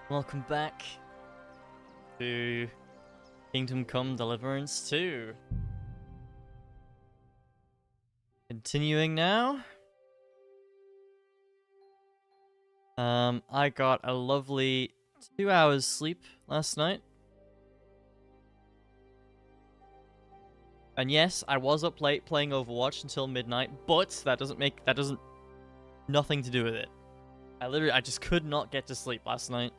Welcome back to Kingdom Come Deliverance 2. Continuing now. I got a lovely 2 hours sleep last night. And yes, I was up late playing Overwatch until midnight, but that doesn't nothing to do with it. I just could not get to sleep last night.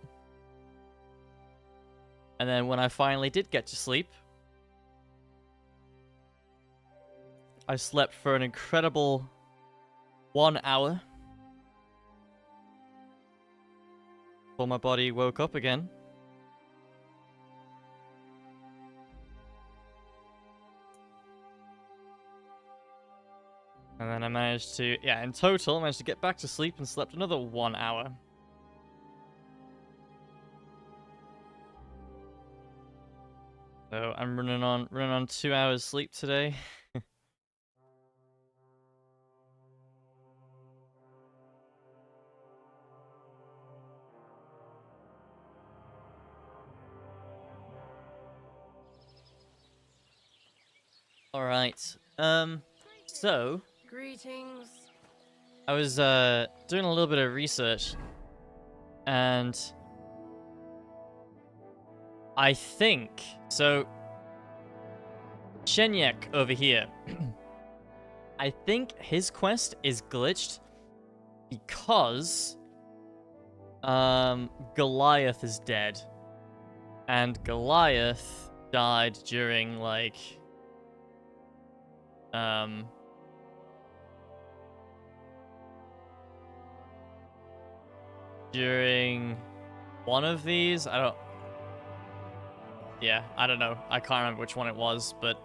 And then when I finally did get to sleep, I slept for an incredible 1 hour before my body woke up again. And then I managed to, in total, I managed to get back to sleep and slept another 1 hour. So I'm running on 2 hours sleep today. All right. So Greetings. I was doing a little bit of research, and I think so. Shenyek over here. I think his quest is glitched because Goliath is dead, and Goliath died during during one of these. I don't know. I can't remember which one it was, but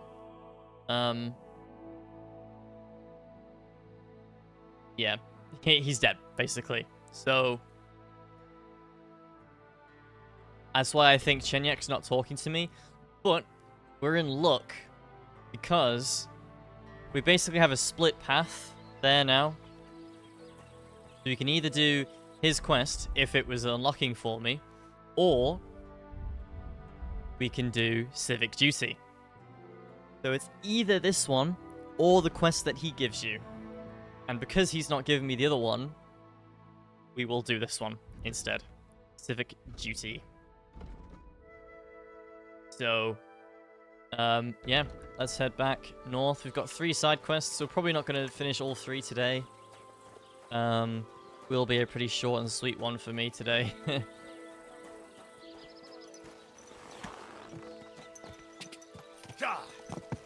yeah, he's dead basically. So that's why I think Chenyek's not talking to me, but we're in luck because we basically have a split path there now. So we can either do his quest if it was unlocking for me, or we can do civic duty. So it's either this one or the quest that he gives you. And because he's not giving me the other one, we will do this one instead. Civic duty. So, yeah, let's head back north. We've got 3 side quests, so we're probably not going to finish all 3 today. Will be a pretty short and sweet one for me today.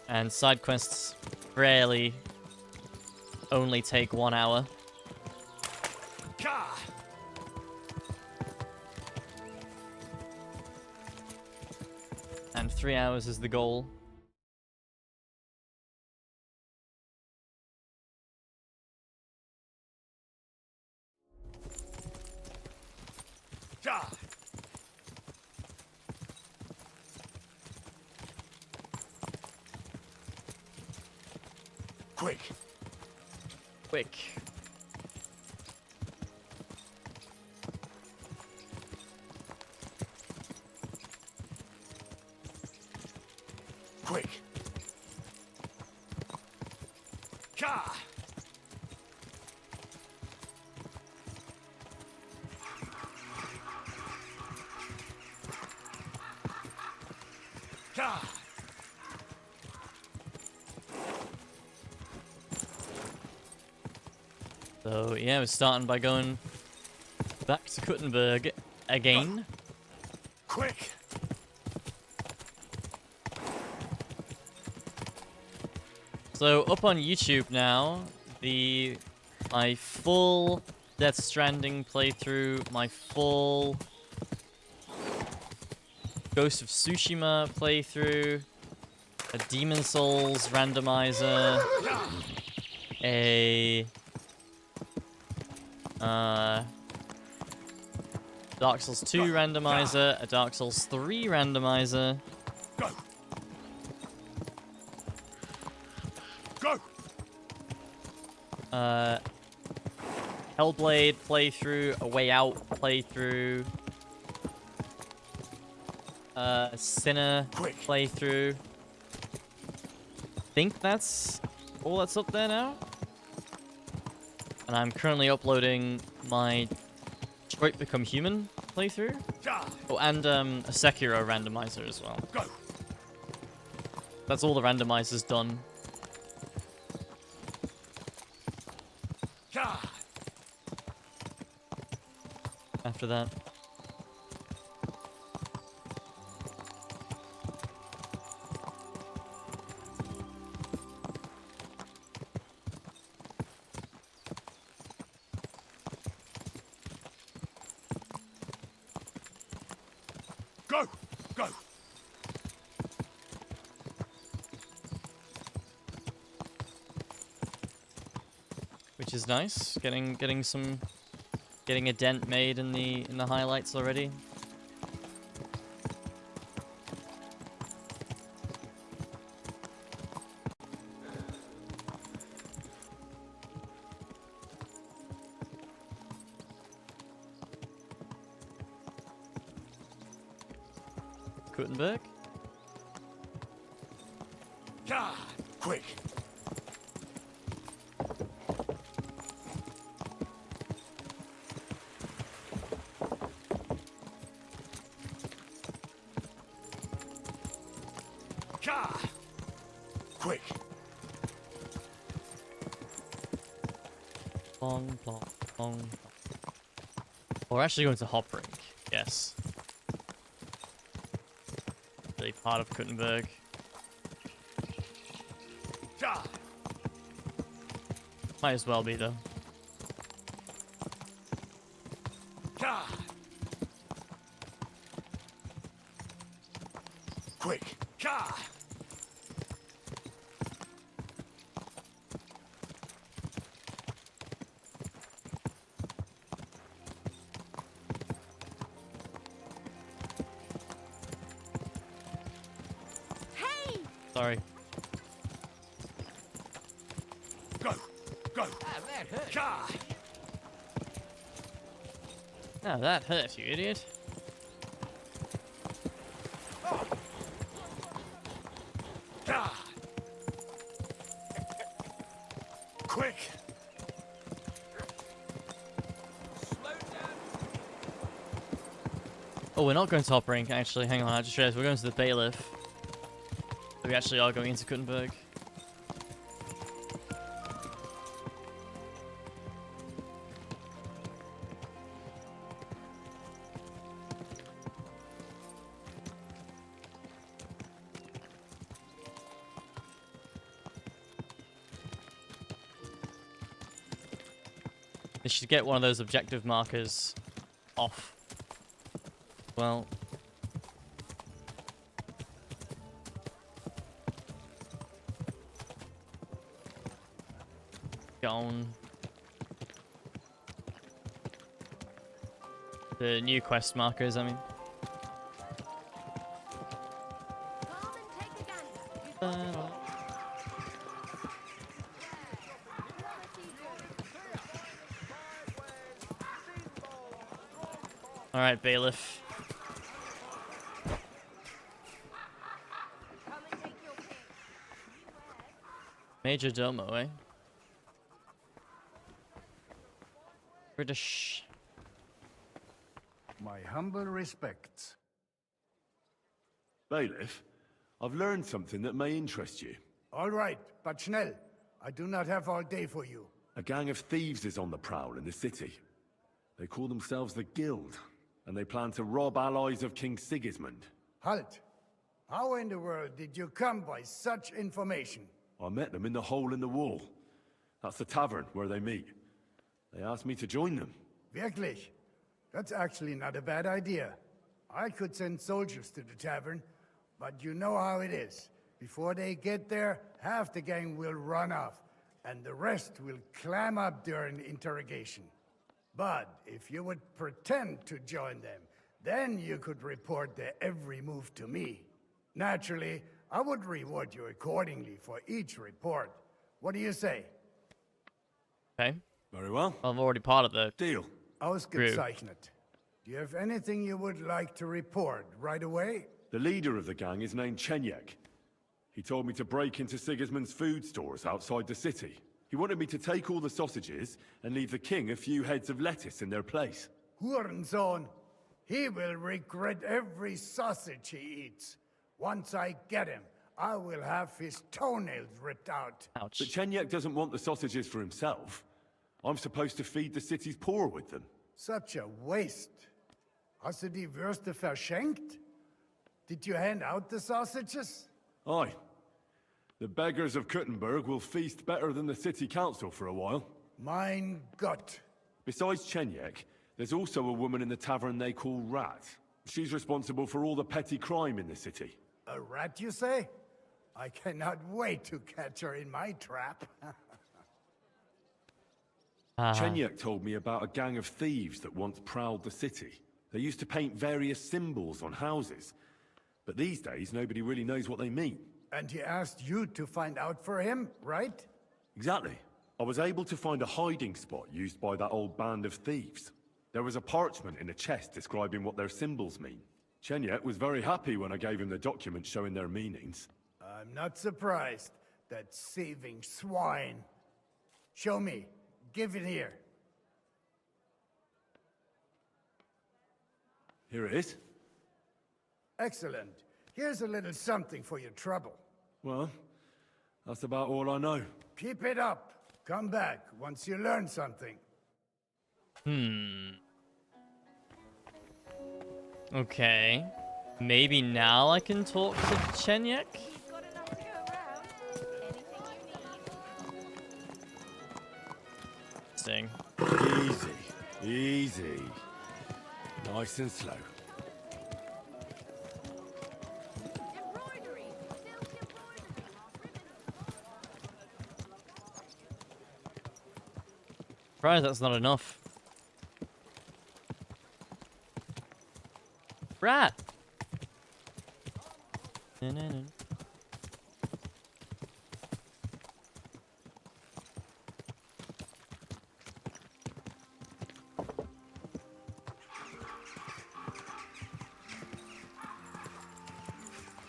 And side quests rarely only take 1 hour. And 3 hours is the goal. Quick. Quick. Quick. Ka! Ka! So, yeah, we're starting by going back to Kuttenberg again. Quick. So, up on YouTube now, my full Death Stranding playthrough, my full Ghost of Tsushima playthrough, a Demon Souls randomizer, a Dark Souls 2 randomizer, a Dark Souls 3 randomizer. Go. Go. Hellblade playthrough, a Way Out playthrough, Sinner Quick. playthrough. Think that's all that's up there now. And I'm currently uploading my Detroit Become Human playthrough. Ka! Oh, and a Sekiro randomizer as well. Go! That's all the randomizers done. Ka! After that. Go! Go! Which is nice. Getting a dent made in the highlights already. Gutenberg. Ka! Quick! Ka! Quick! Plong, plong, plong. We're actually going to Hop Rink. Yes. Really part of Gutenberg. Ka! Might as well be though. Ka! Quick! Ka! Sorry. Go! Go! Ka! No, that hurt, you idiot. Ka! Quick! Oh, we're not going to Hop Rink, actually. Hang on, I just realized we're going to the Bailiff. So we actually are going into Gutenberg. They should get one of those objective markers off. Well. Gone. The new quest markers, I mean. Alright, Bailiff. Major Domo, eh? British. My humble respects. Bailiff, I've learned something that may interest you. All right, but schnell. I do not have all day for you. A gang of thieves is on the prowl in the city. They call themselves the Guild, and they plan to rob allies of King Sigismund. Halt. How in the world did you come by such information? I met them in the hole in the wall. That's the tavern where they meet. They asked me to join them. Wirklich? That's actually not a bad idea. I could send soldiers to the tavern, but you know how it is. Before they get there, half the gang will run off, and the rest will clam up during interrogation. But if you would pretend to join them, then you could report their every move to me. Naturally, I would reward you accordingly for each report. What do you say? Okay. Very well. I'm already part of the Deal. Ausgezeichnet. Do you have anything you would like to report right away? The leader of the gang is named Chenyek. He told me to break into Sigismund's food stores outside the city. He wanted me to take all the sausages and leave the king a few heads of lettuce in their place. Hurensohn. He will regret every sausage he eats. Once I get him, I will have his toenails ripped out. Ouch. But Chenyek doesn't want the sausages for himself. I'm supposed to feed the city's poor with them. Such a waste. Hast du die Würste verschenkt? Did you hand out the sausages? Aye. The beggars of Kuttenberg will feast better than the city council for a while. Mein Gott. Besides Chenyek, there's also a woman in the tavern they call Rat. She's responsible for all the petty crime in the city. A rat, you say? I cannot wait to catch her in my trap. Chenyek told me about a gang of thieves that once prowled the city. They used to paint various symbols on houses. But these days, nobody really knows what they mean. And he asked you to find out for him, right? Exactly. I was able to find a hiding spot used by that old band of thieves. There was a parchment in a chest describing what their symbols mean. Chenyek was very happy when I gave him the document showing their meanings. I'm not surprised. That saving swine. Show me. Give it here. Here it is. Excellent. Here's a little something for your trouble. Well, that's about all I know. Keep it up. Come back once you learn something. Okay. Maybe now I can talk to Chenyek? Got enough to go around. Anything you need. Interesting. Easy. Easy. Nice and slow. Embroidery. Silk embroidery. Surprised that's not enough. Rat!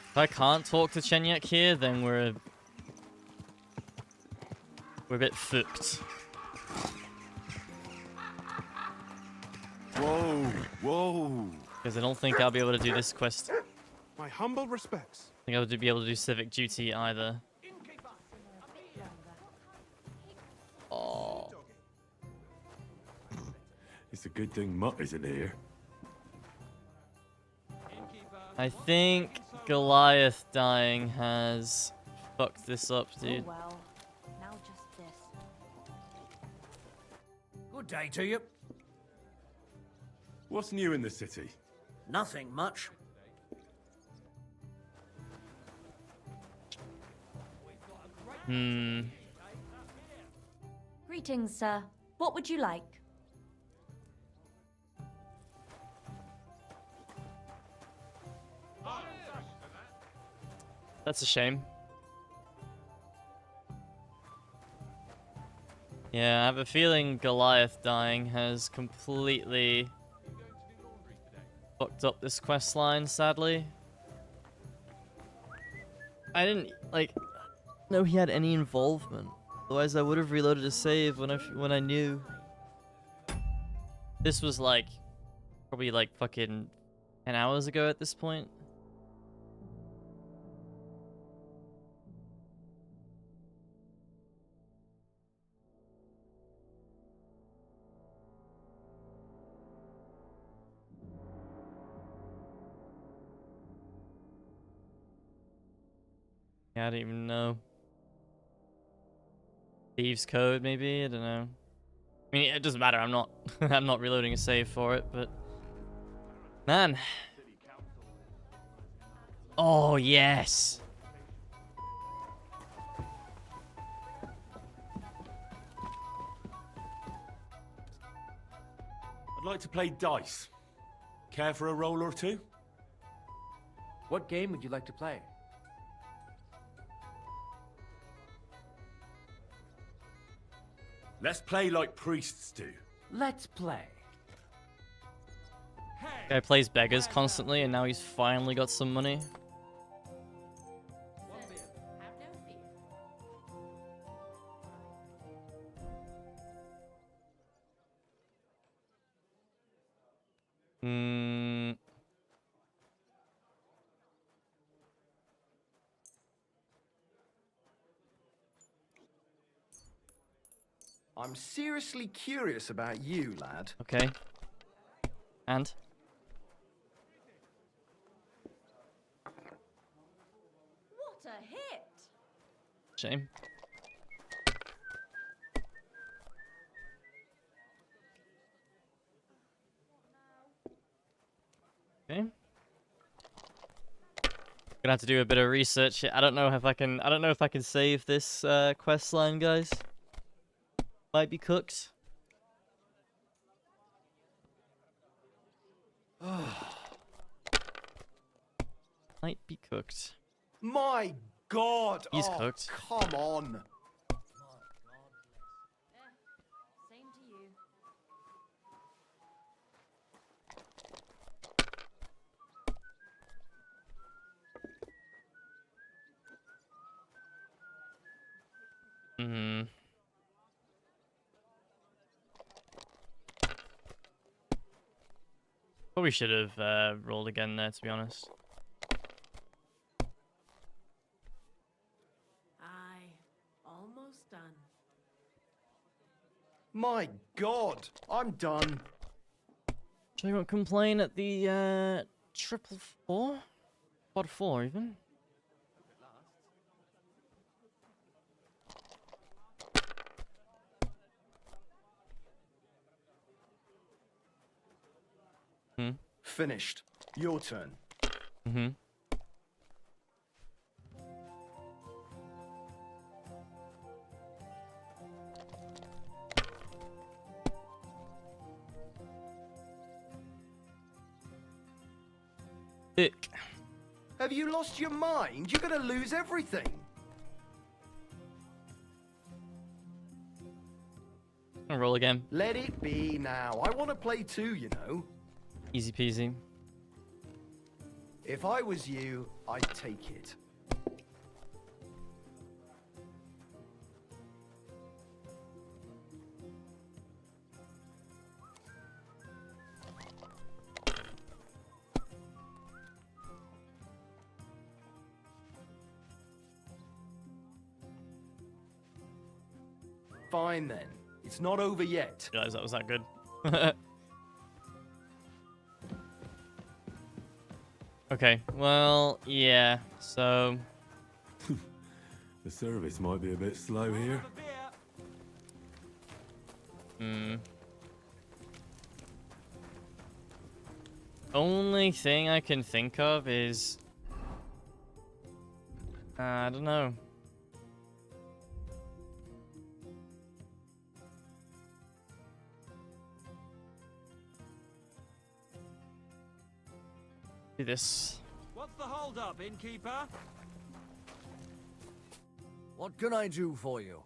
If I can't talk to Chenyek here, then we're a bit fucked. Whoa, whoa. Because I don't think I'll be able to do this quest. I My humble respects. think I'll be able to do civic duty either. Oh. It's a good thing Mutt isn't here. I think Goliath dying has fucked this up, dude. Oh well. Now just this. Good day to you. What's new in the city? Nothing much. Greetings, sir. What would you like? That's a shame. Yeah, I have a feeling Goliath dying has completely fucked up this quest line, sadly. I didn't, like, know he had any involvement. Otherwise, I would have reloaded a save when I knew. This was, like, probably, like, fucking 10 hours ago at this point. Yeah, I don't even know. Thieves code, maybe? I don't know. I mean, it doesn't matter. I'm not I'm not reloading a save for it, but man. Oh, yes. I'd like to play dice. Care for a roll or two? What game would you like to play? Let's play like priests do. Let's play. Head. Guy plays beggars constantly, and now he's finally got some money. Hmm. I'm seriously curious about you, lad. Okay. And? What a hit! Shame. Okay. Gonna have to do a bit of research. I don't know if I can. I don't know if I can save this quest line, guys. Might be cooked. Might be cooked. My God! He's oh, cooked. Come on. Same to you. Hmm. Probably should have rolled again there, to be honest. Aye, almost done. My God! I'm done. Should I go complain at the triple four? Quad four even? Hmm. Finished. Your turn. Mm-hmm. Ick. Have you lost your mind? You're gonna lose everything. I'll roll again. Let it be now. I want to play too, you know. Easy peasy. If I was you, I'd take it. Fine then. It's not over yet. Realize that was that good. Okay, well, yeah, so... The service might be a bit slow here. Only thing I can think of is... I don't know. Do this. What's the hold-up, innkeeper? What can I do for you?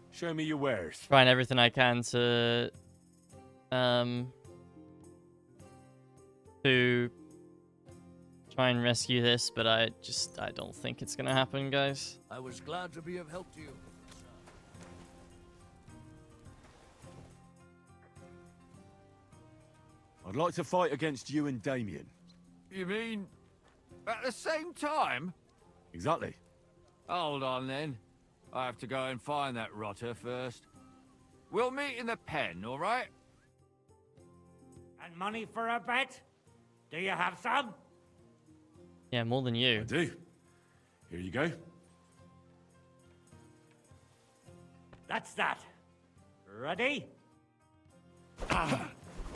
Show me your wares. Trying everything I can to try and rescue this, but I don't think it's gonna happen, guys. I was glad to be of help to you. I'd like to fight against you and Damien. You mean at the same time? Exactly. Hold on then. I have to go and find that rotter first. We'll meet in the pen, all right? And money for a bet? Do you have some? Yeah, more than I you. do. Here you go. That's that. Ready?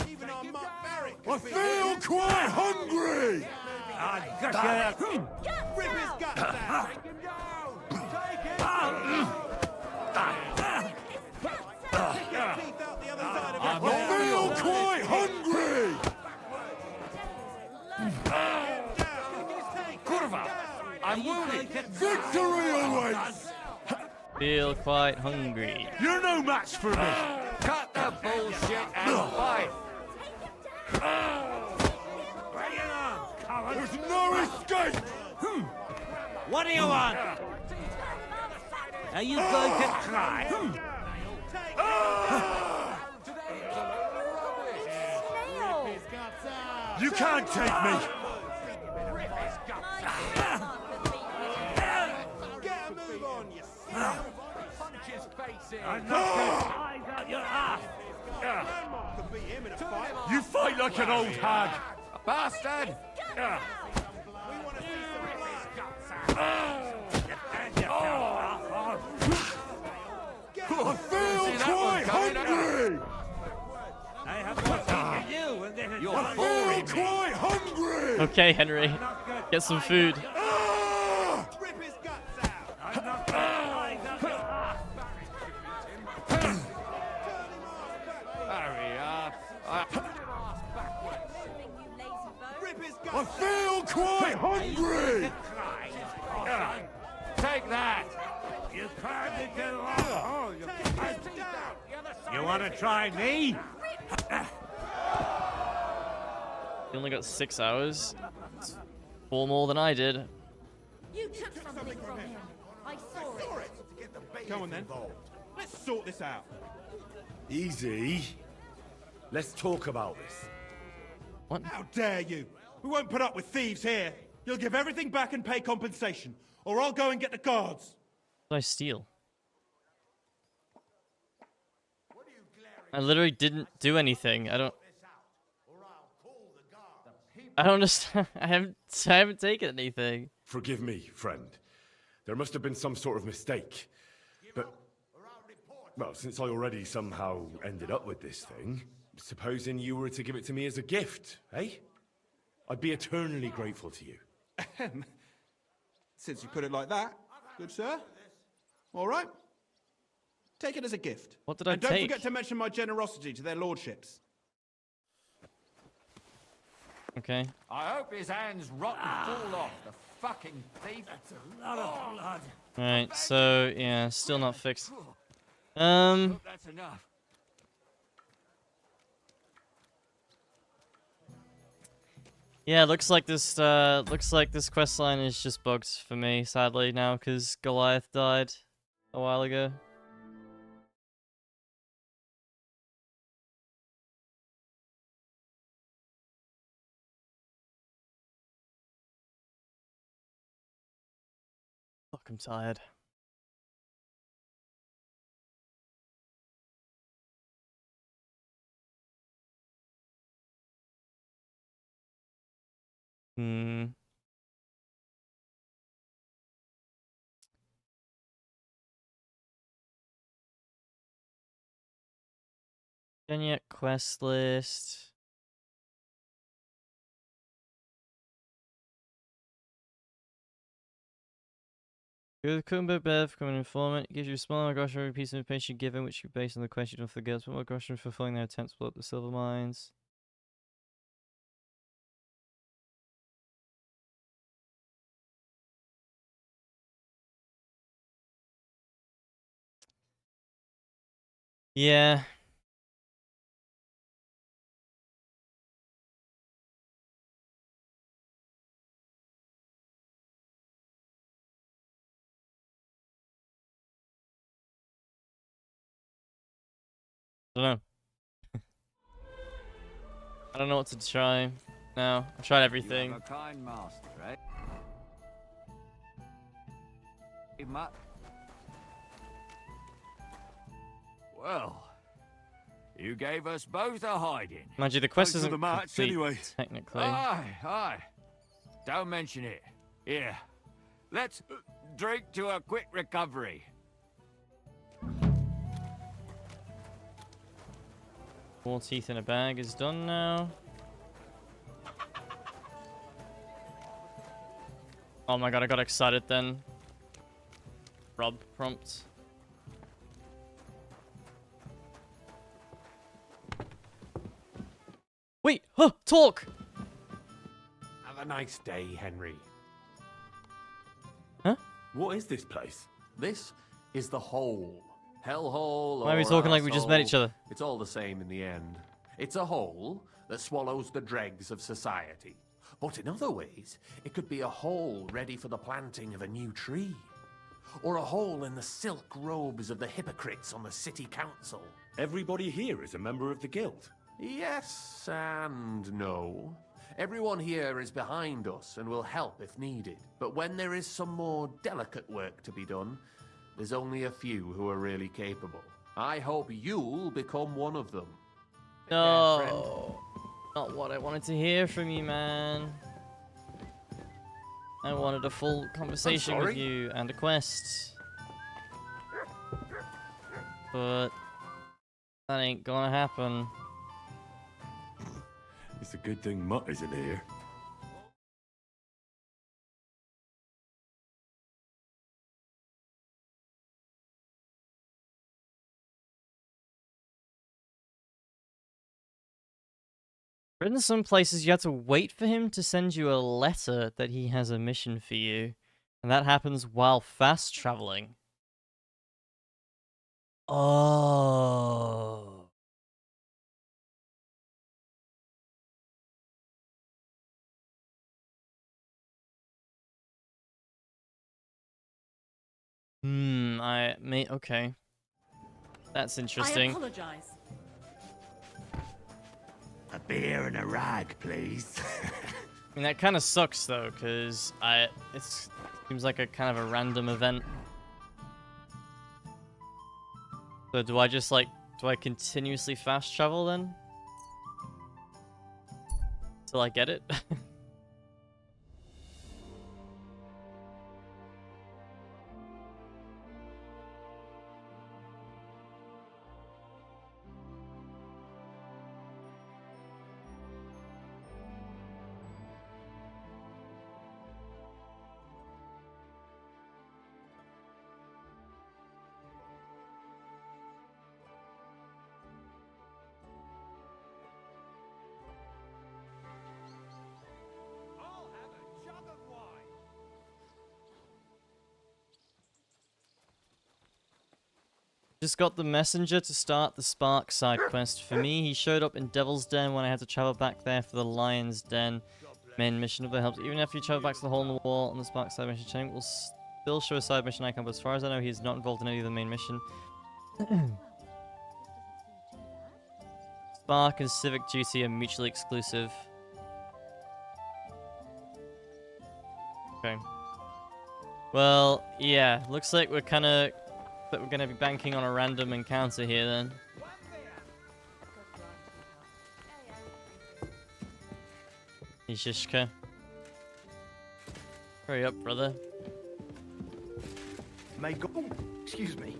Even on my barrack. I feel quite hungry! I got you. Rip his guts out. Take him down. Take him. Teeth out the other side of it. I feel quite hungry! Curva. I'm wounded. Victory always! Feel quite hungry. You're no match for me! Cut the bullshit and fight. Bring it on, coward! There's no escape! What do you want? Are you going to try? You can't take me! I'm not going to eyes out your ass! You fight like an old hag! Bastard! I feel quite hungry! I have not eaten you, and this is You're not boring me. Quite hungry! Okay, Henry. Get some food. Ah! I'm not going to eyes out your ass! Hurry up. I feel quite hungry! Take that! You can't do all. You want to try me? You only got 6 hours. It's 4 more than I did. You took something from him. I saw it. Come on then. Let's sort this out. Easy. Let's talk about this. How dare you? We won't put up with thieves here. You'll give everything back and pay compensation, or I'll go and get the guards. What did I steal? I literally didn't do anything. I don't understand. I haven't taken anything. Forgive me, friend. There must have been some sort of mistake. But, well, since I already somehow ended up with this thing, supposing you were to give it to me as a gift, eh? I'd be eternally grateful to you. Since you put it like that, good sir. All right. Take it as a gift. What did I and don't take? forget to mention my generosity to their lordships. Okay. I hope his hands rot and fall off, the fucking thief. That's a lot of blood. Alright, so, yeah, still not fixed. Hope that's enough. Yeah, looks like this quest line is just bugged for me, sadly, now, because Goliath died a while ago. Fuck, I'm tired. Genya quest list. Go to Kumba Bev, come an informant. Gives you a small amount of grocery piece of information given, which you base on the question of the girls. What more grocery fulfilling their attempts to blow up the silver mines? Yeah. I don't know. I don't know what to try now. I've tried everything. You have a kind master, eh? Well, you gave us both a hiding. Mind you, the quest Thanks for isn't the match, complete, anyway. technically. Aye. Don't mention it. Here, let's drink to a quick recovery. 4 teeth in a bag is done now. Oh my god, I got excited then. Rob prompt. Wait, huh, talk! Have a nice day, Henry. Huh? What is this place? This is the hole. Hellhole. Why are we talking like we just met each other? It's all the same in the end. It's a hole that swallows the dregs of society. But in other ways, it could be a hole ready for the planting of a new tree. Or a hole in the silk robes of the hypocrites on the city council. Everybody here is a member of the guild. Yes and no. Everyone here is behind us and will help if needed. But when there is some more delicate work to be done, there's only a few who are really capable. I hope you'll become one of them. No, not what I wanted to hear from you, man. I wanted a full conversation with you and a quest. But that ain't gonna happen. It's a good thing Mutt isn't here. In some places, you have to wait for him to send you a letter that he has a mission for you. And that happens while fast traveling. Oh. Okay. That's interesting. I apologize. A beer and a rag, please. I mean, that kind of sucks, though, because it seems like a kind of a random event. So do I continuously fast travel then? Till I get it? Just got the messenger to start the Spark side quest. For me, he showed up in Devil's Den when I had to travel back there for the Lion's Den main mission. If that helps, even after you travel back to the hole in the wall on the Spark side mission chain, will still show a side mission icon. But as far as I know, he's not involved in any of the main mission. Spark and Civic Duty are mutually exclusive. Okay. Well, yeah. Looks like we're gonna be banking on a random encounter here then. Ishishka. Hurry up, brother. May go. Oh, excuse me.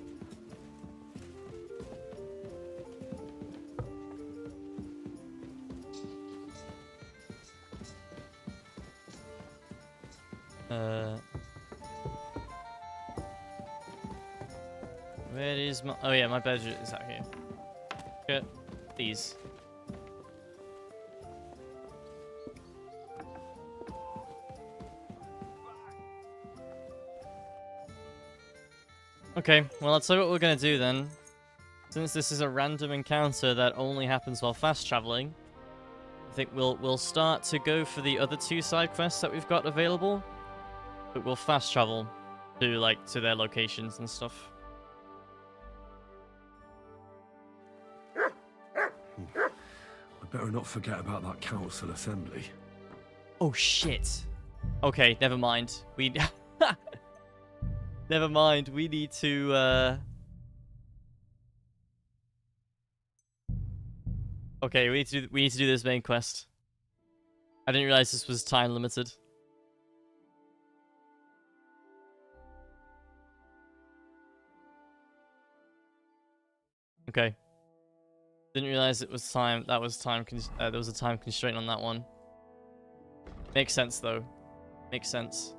Where is my... Oh yeah, my badge is out here. Get these. Okay, well, I'll tell you what we're gonna do then. Since this is a random encounter that only happens while fast traveling, I think we'll start to go for the other two side quests that we've got available, but we'll fast travel to their locations and stuff. I better not forget about that council assembly. Oh shit. Okay, never mind. Never mind. We need to Okay, we need to do this main quest. I didn't realize this was time limited. Okay. Didn't realize it was time. That was time. There was a time constraint on that one. Makes sense though. Makes sense.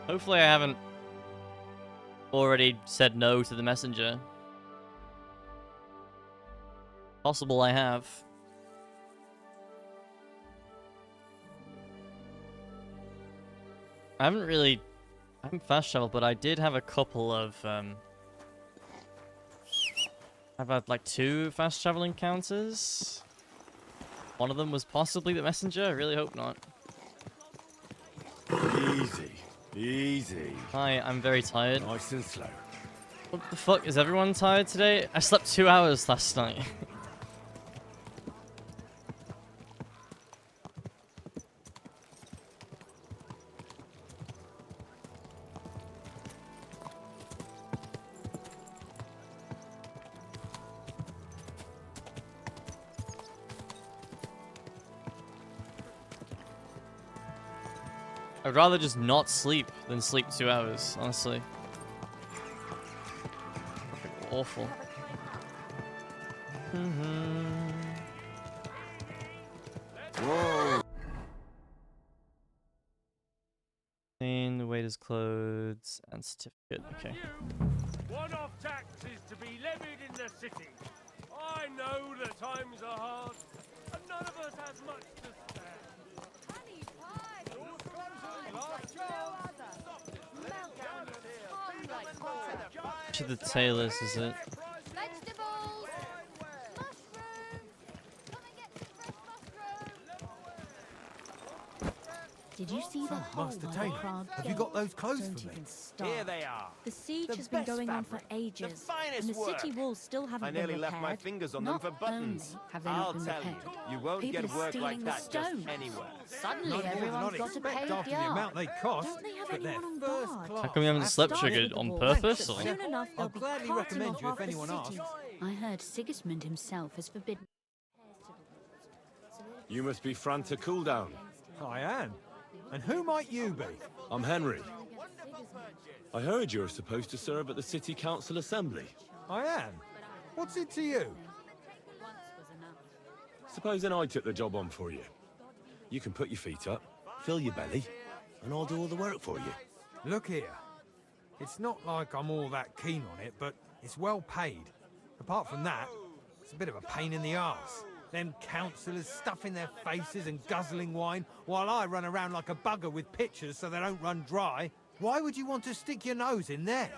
Hopefully I haven't already said no to the messenger. Possible I have. I haven't fast traveled, but I did have a couple of, I've had like 2 fast travel encounters. One of them was possibly the messenger, I really hope not. Easy. Easy. Hi, I'm very tired. Nice and slow. What the fuck, is everyone tired today? I slept 2 hours last night. I'd rather just not sleep than sleep 2 hours, honestly. Fucking awful. Whoa. Clean the waiter's clothes and certificate. Okay. One-off tax is to be levied in the city. I know the times are hard, and none of us has much to spare. To the tailors, is it? Vegetables! Mushrooms! Come and get some fresh mushrooms! Did you see the hole Master by Taylor, the Prague have you gate? got those clothes Don't for me? even start. Here they are. The siege The has been best going on fabric, for ages, finest and the work. city walls still haven't I been nearly left my repaired. fingers on them Not for buttons. only have they I'll not been tell repaired, you, you won't people get are work stealing like the that stone. just anywhere. Suddenly, Not everyone's got to expect pay after the yard. amount they cost. Don't they have but they're anyone on first guard? class. How come you haven't slept Started triggered with the on walls, purpose, but or? soon enough they'll I'll be gladly carting recommend off you if half the anyone asks. city. I heard Sigismund himself has forbidden. You must be Franta Cooldown. I am. And who might you be? I'm Henry. I heard you're supposed to serve at the City Council Assembly. I am. What's it to you? Supposing I took the job on for you. You can put your feet up, fill your belly, and I'll do all the work for you. Look here. It's not like I'm all that keen on it, but it's well paid. Apart from that, it's a bit of a pain in the arse. Them councillors stuffing their faces and guzzling wine, while I run around like a bugger with pitchers so they don't run dry. Why would you want to stick your nose in there?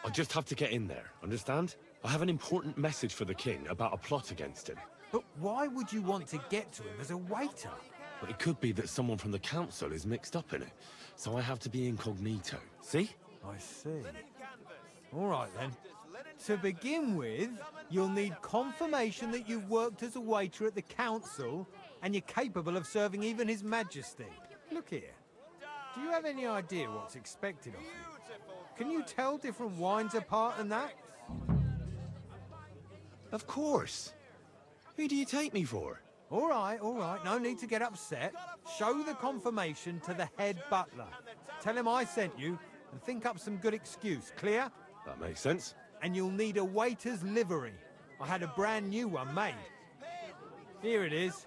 I just have to get in there, understand? I have an important message for the king about a plot against him. But why would you want to get to him as a waiter? But it could be that someone from the council is mixed up in it, so I have to be incognito. See? I see. All right then. To begin with, you'll need confirmation that you've worked as a waiter at the council and you're capable of serving even His Majesty. Look here. Do you have any idea what's expected of you? Can you tell different wines apart and that? Of course. Who do you take me for? All right, no need to get upset. Show the confirmation to the head butler. Tell him I sent you and think up some good excuse, clear? That makes sense. And you'll need a waiter's livery. I had a brand new one made. Here it is.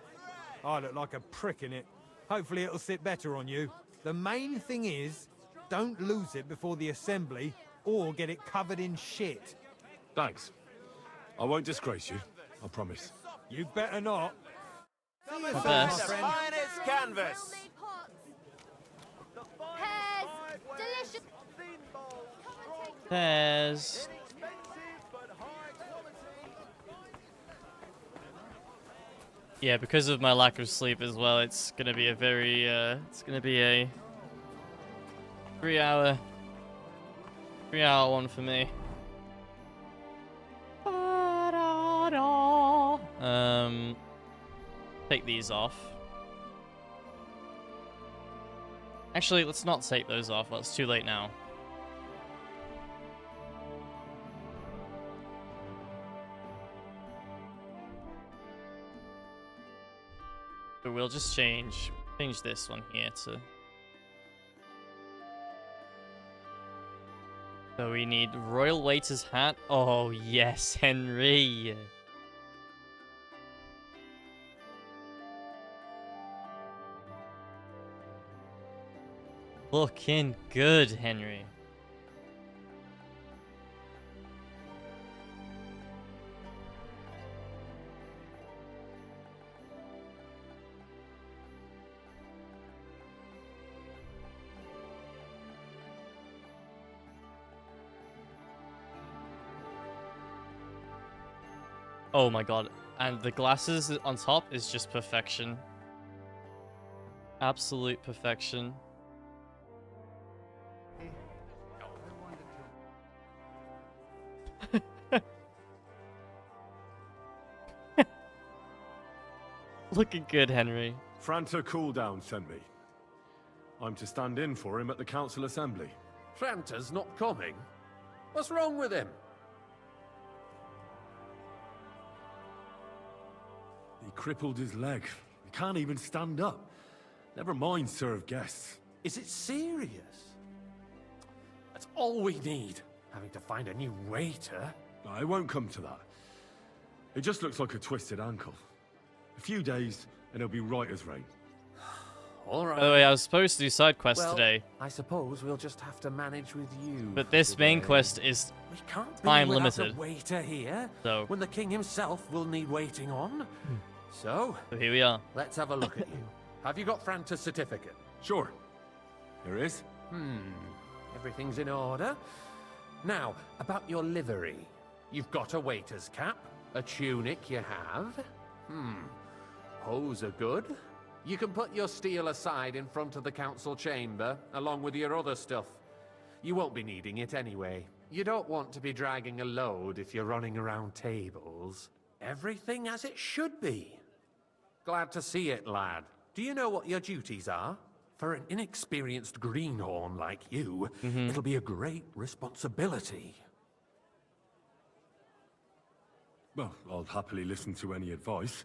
I look like a prick in it. Hopefully it'll sit better on you. The main thing is, don't lose it before the assembly or get it covered in shit. Thanks. I won't disgrace you, I promise. You better not. See you soon, my best. friend. Finest canvas. Pears! Delicious! There's... Yeah, because of my lack of sleep as well, it's gonna be a very, it's gonna be a 3 hour one for me. Take these off. Actually, let's not take those off. Well, it's too late now. But we'll just change this one here to... So we need Royal Waiter's hat. Oh yes, Henry. Looking good, Henry. Oh my god. And the glasses on top is just perfection. Absolute perfection. Looking good, Henry. Franta Cooldown sent me. I'm to stand in for him at the council assembly. Franta's not coming. What's wrong with him? He crippled his leg. He can't even stand up. Never mind serve guests. Is it serious? That's all we need. Having to find a new waiter. No, it won't come to that. It just looks like a twisted ankle. A few days, and he'll be right as rain. All right. By the way, I was supposed to do side quests well, today, I suppose we'll just have to manage with you. but this today. main quest is We can't be time without limited. a waiter here. So- when the king himself will need waiting on. So here we are. let's have a look at you. Have you got Franta's certificate? Sure. Here is. Everything's in order. Now, about your livery. You've got a waiter's cap, a tunic you have. Hose are good. You can put your steel aside in front of the council chamber, along with your other stuff. You won't be needing it anyway. You don't want to be dragging a load if you're running around tables. Everything as it should be. Glad to see it, lad. Do you know what your duties are? For an inexperienced greenhorn like you, it'll be a great responsibility. Well, I'll happily listen to any advice.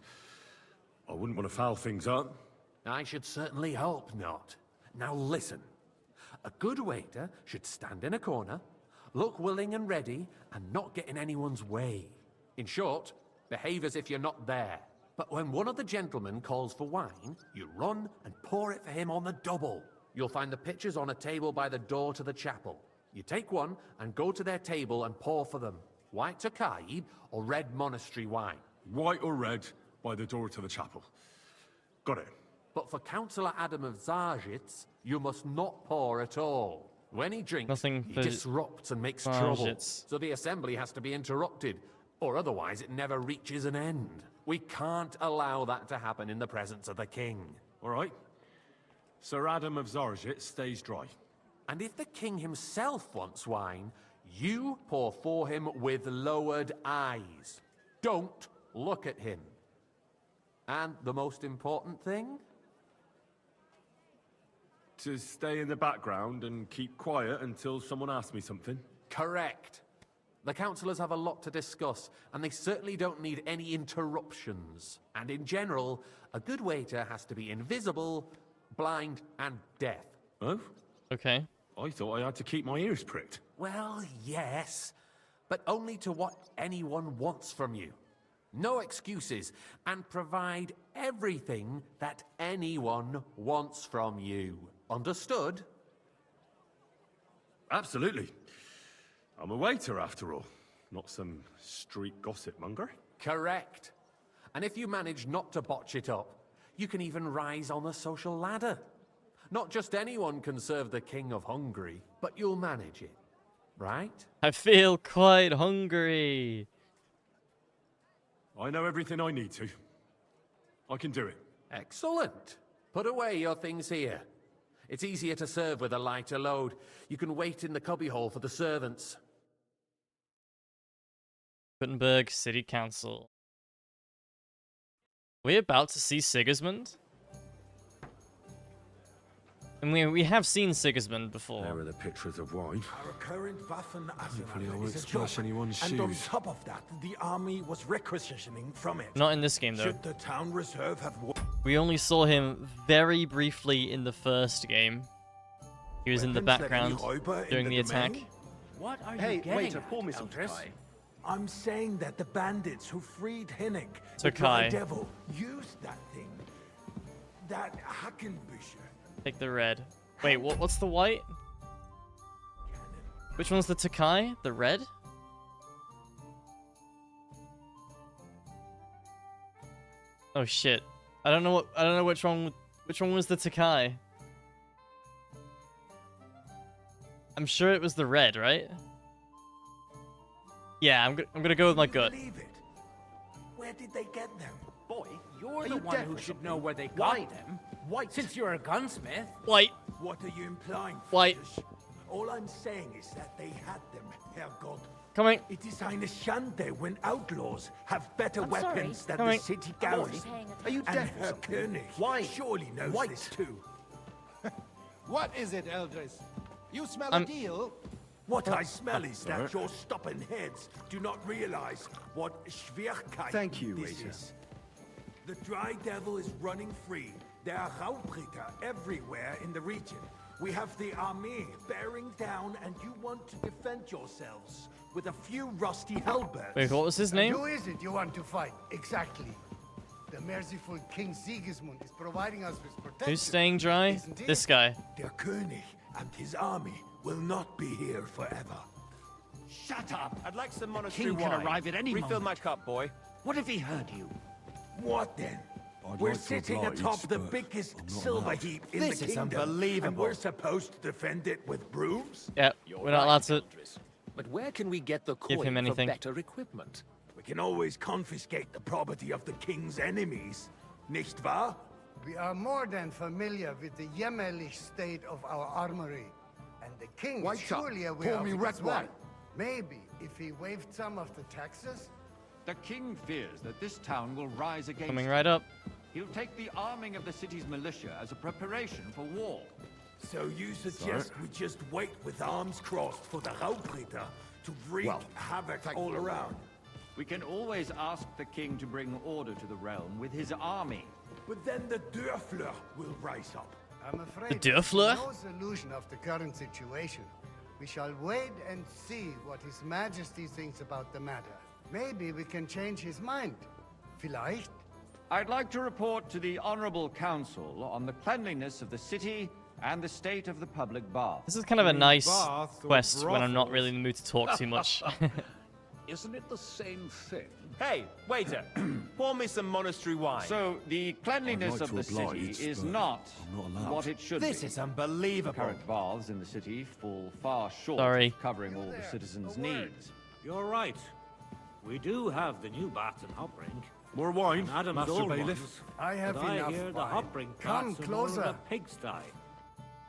I wouldn't want to foul things up. I should certainly hope not. Now listen. A good waiter should stand in a corner, look willing and ready, and not get in anyone's way. In short, behave as if you're not there. But when one of the gentlemen calls for wine, you run and pour it for him on the double. You'll find the pitchers on a table by the door to the chapel. You take one and go to their table and pour for them. White Tokaib or red monastery wine. White or red, by the door to the chapel. Got it. But for Councillor Adam of Zarjitz, you must not pour at all. When he drinks, Nothing he for disrupts and makes trouble. Zarjitz. So the assembly has to be interrupted, or otherwise it never reaches an end. We can't allow that to happen in the presence of the king. All right. Sir Adam of Zarjit stays dry. And if the king himself wants wine, you pour for him with lowered eyes. Don't look at him. And the most important thing? To stay in the background and keep quiet until someone asks me something. Correct. The councillors have a lot to discuss, and they certainly don't need any interruptions. And in general, a good waiter has to be invisible, blind, and deaf. Oh? Okay. I thought I had to keep my ears pricked. Well, yes, but only to what anyone wants from you. No excuses, and provide everything that anyone wants from you. Understood? Absolutely. I'm a waiter, after all. Not some street gossip monger. Correct. And if you manage not to botch it up, you can even rise on the social ladder. Not just anyone can serve the King of Hungary, but you'll manage it, right? I feel quite hungry. I know everything I need to. I can do it. Excellent. Put away your things here. It's easier to serve with a lighter load. You can wait in the cubbyhole for the servants. Gutenberg City Council. We're about to see Sigismund? And we have seen Sigismund before. There are the pictures of wine. Our current Waffen Hopefully I arsenal won't is a splash joke. anyone's And on shoes. top of that, the army was requisitioning from it. Not in this game, though. Should the town reserve have... We only saw him very briefly in the first game. He was in the Weapons that any background Räuber in during the attack. domain? What are Hey, you getting waiter, at, pour me some Eldris? Thai. I'm saying that the bandits who freed Hinnick, So the Dry Kai. Devil, used that thing. That Hackenbücher. Take the red. Wait, what's the white? Which one's the Takai? The red? Oh shit. I don't know which one was the Takai. I'm sure it was the red, right? Yeah, I'm gonna go with my gut. Believe it. Where did they get them? Boy, you're the one who should know where they got them. White. Since you're a gunsmith. White. What are you implying? White. Friedrich? All I'm saying is that they had them, Herr God. Coming. It is eine Schande when outlaws have better I'm weapons sorry. than the city garrison. Are you And deaf or Herr something? König surely knows this too. What is it, Eldris? You smell I'm- a deal? What I smell is that your stubborn heads do not realize what Schwierigkeit Thank you, this waiter. is. The Dry Devil is running free. There are Raubritter everywhere in the region. We have the army bearing down, and you want to defend yourselves with a few rusty halberds. Wait, what was his And name? who is it you want to fight? Exactly. The merciful King Sigismund is providing us with protection. Who's staying dry? isn't he? This guy. Der König and his army will not be here forever. Shut up! I'd like some monastery king can wine. arrive at any Refill moment. my cup, boy. What if he heard you? What then? I'd We're like to sitting oblige, atop the but biggest I'm not silver allowed. heap in This the is kingdom, and unbelievable. we're supposed to defend it with brooms? Yeah, we're not allowed to. But where can we get the Give him coin for anything. better equipment? We can always confiscate the property of the king's enemies, nicht wahr? We are more than familiar with the jämmerlich state of our armory. And the king is White cup. surely aware Pour of me it red as well. wine. Maybe if he waived some of the taxes. The king fears that this town will rise against Coming him. right up. He'll take the arming of the city's militia as a preparation for war. So you suggest we just wait with arms crossed for the Raubritter to wreak havoc all around? We can always ask the king to bring order to the realm with his army. But then the Dörfler will rise up. I'm afraid The there's Dörfler? no solution of the current situation. We shall wait and see what His Majesty thinks about the matter. Maybe we can change his mind. Vielleicht? I'd like to report to the Honorable Council on the cleanliness of the city and the state of the public bath. This is kind of a nice baths or quest when I'm not brothels? really in the mood to talk too much. Isn't it the same thing? Hey, waiter, pour me some monastery wine. So, the cleanliness I'd like of to the city oblige, is but not I'm not allowed. what it should This be. is unbelievable. Current baths in the city fall far short Sorry. of covering all the citizens' needs. You're right. We do have the new baths in Hopbrink. More wine, Adam's Master old Bailiff. ones. I have But I enough hear the wine. Hopbrink Come baths are more of closer. a pigsty.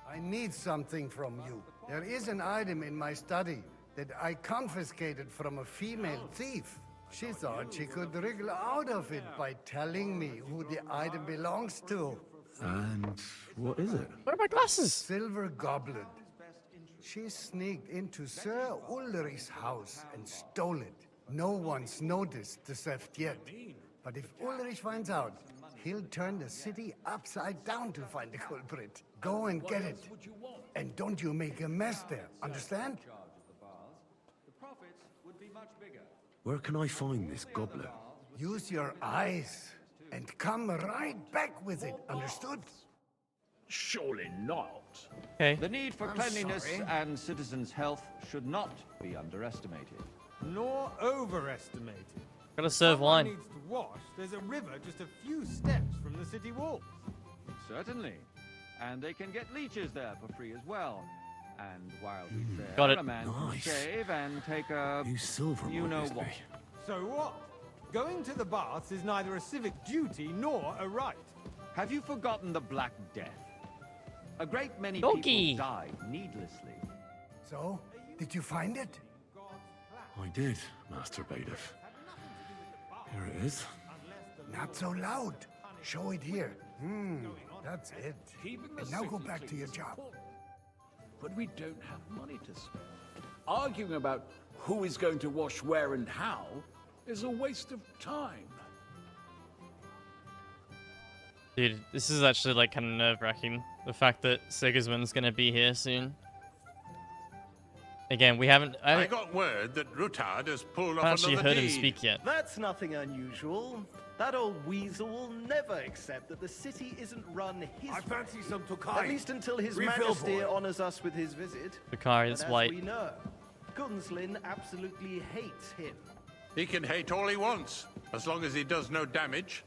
I need something from you. There is an item in my study that I confiscated from a female thief. She thought she could wriggle out of it by telling me who the item belongs to. And what is it? Where are my glasses? Silver goblet. She sneaked into Sir Ulrich's house and stole it. No one's noticed the theft yet. But if Ulrich finds out, he'll turn the city upside down to find the culprit. Go and get it. And don't you make a mess there, understand? The profits would be much bigger. Where can I find this goblet? Use your eyes and come right back with it, understood? Surely not. Okay. The need for cleanliness and citizens' health should not be underestimated. Nor overestimated. Gotta serve Someone wine. needs to wash. There's a river just a few steps from the city walls. Certainly. And they can get leeches there for free as well. And while he's there, Got it. a man Nice. can shave and take a... Use silver, you know obviously. what. So what? Going to the baths is neither a civic duty nor a right. Have you forgotten the Black Death? A great many Doggy. people died needlessly. So, did you find it? I did, Master Bailiff. Here it is. Not so loud. Show it here. That's it. Keeping the And now go city back to clean your is job. important. But we don't have money to spare. Arguing about who is going to wash where and how is a waste of time. Dude, this is actually like kind of nerve-wracking. The fact that Sigismund's gonna be here soon. Again, we haven't. I got word that Rutard has pulled haven't actually another heard him deed. speak yet. That's nothing unusual. That old weasel will never accept that the city isn't run his I fancy way. some Tokai. At least until His Refill, Majesty boy. honors us with his visit. Bakari, But it's as white. we know, Gunslin absolutely hates him. He can hate all he wants, as long as he does no damage.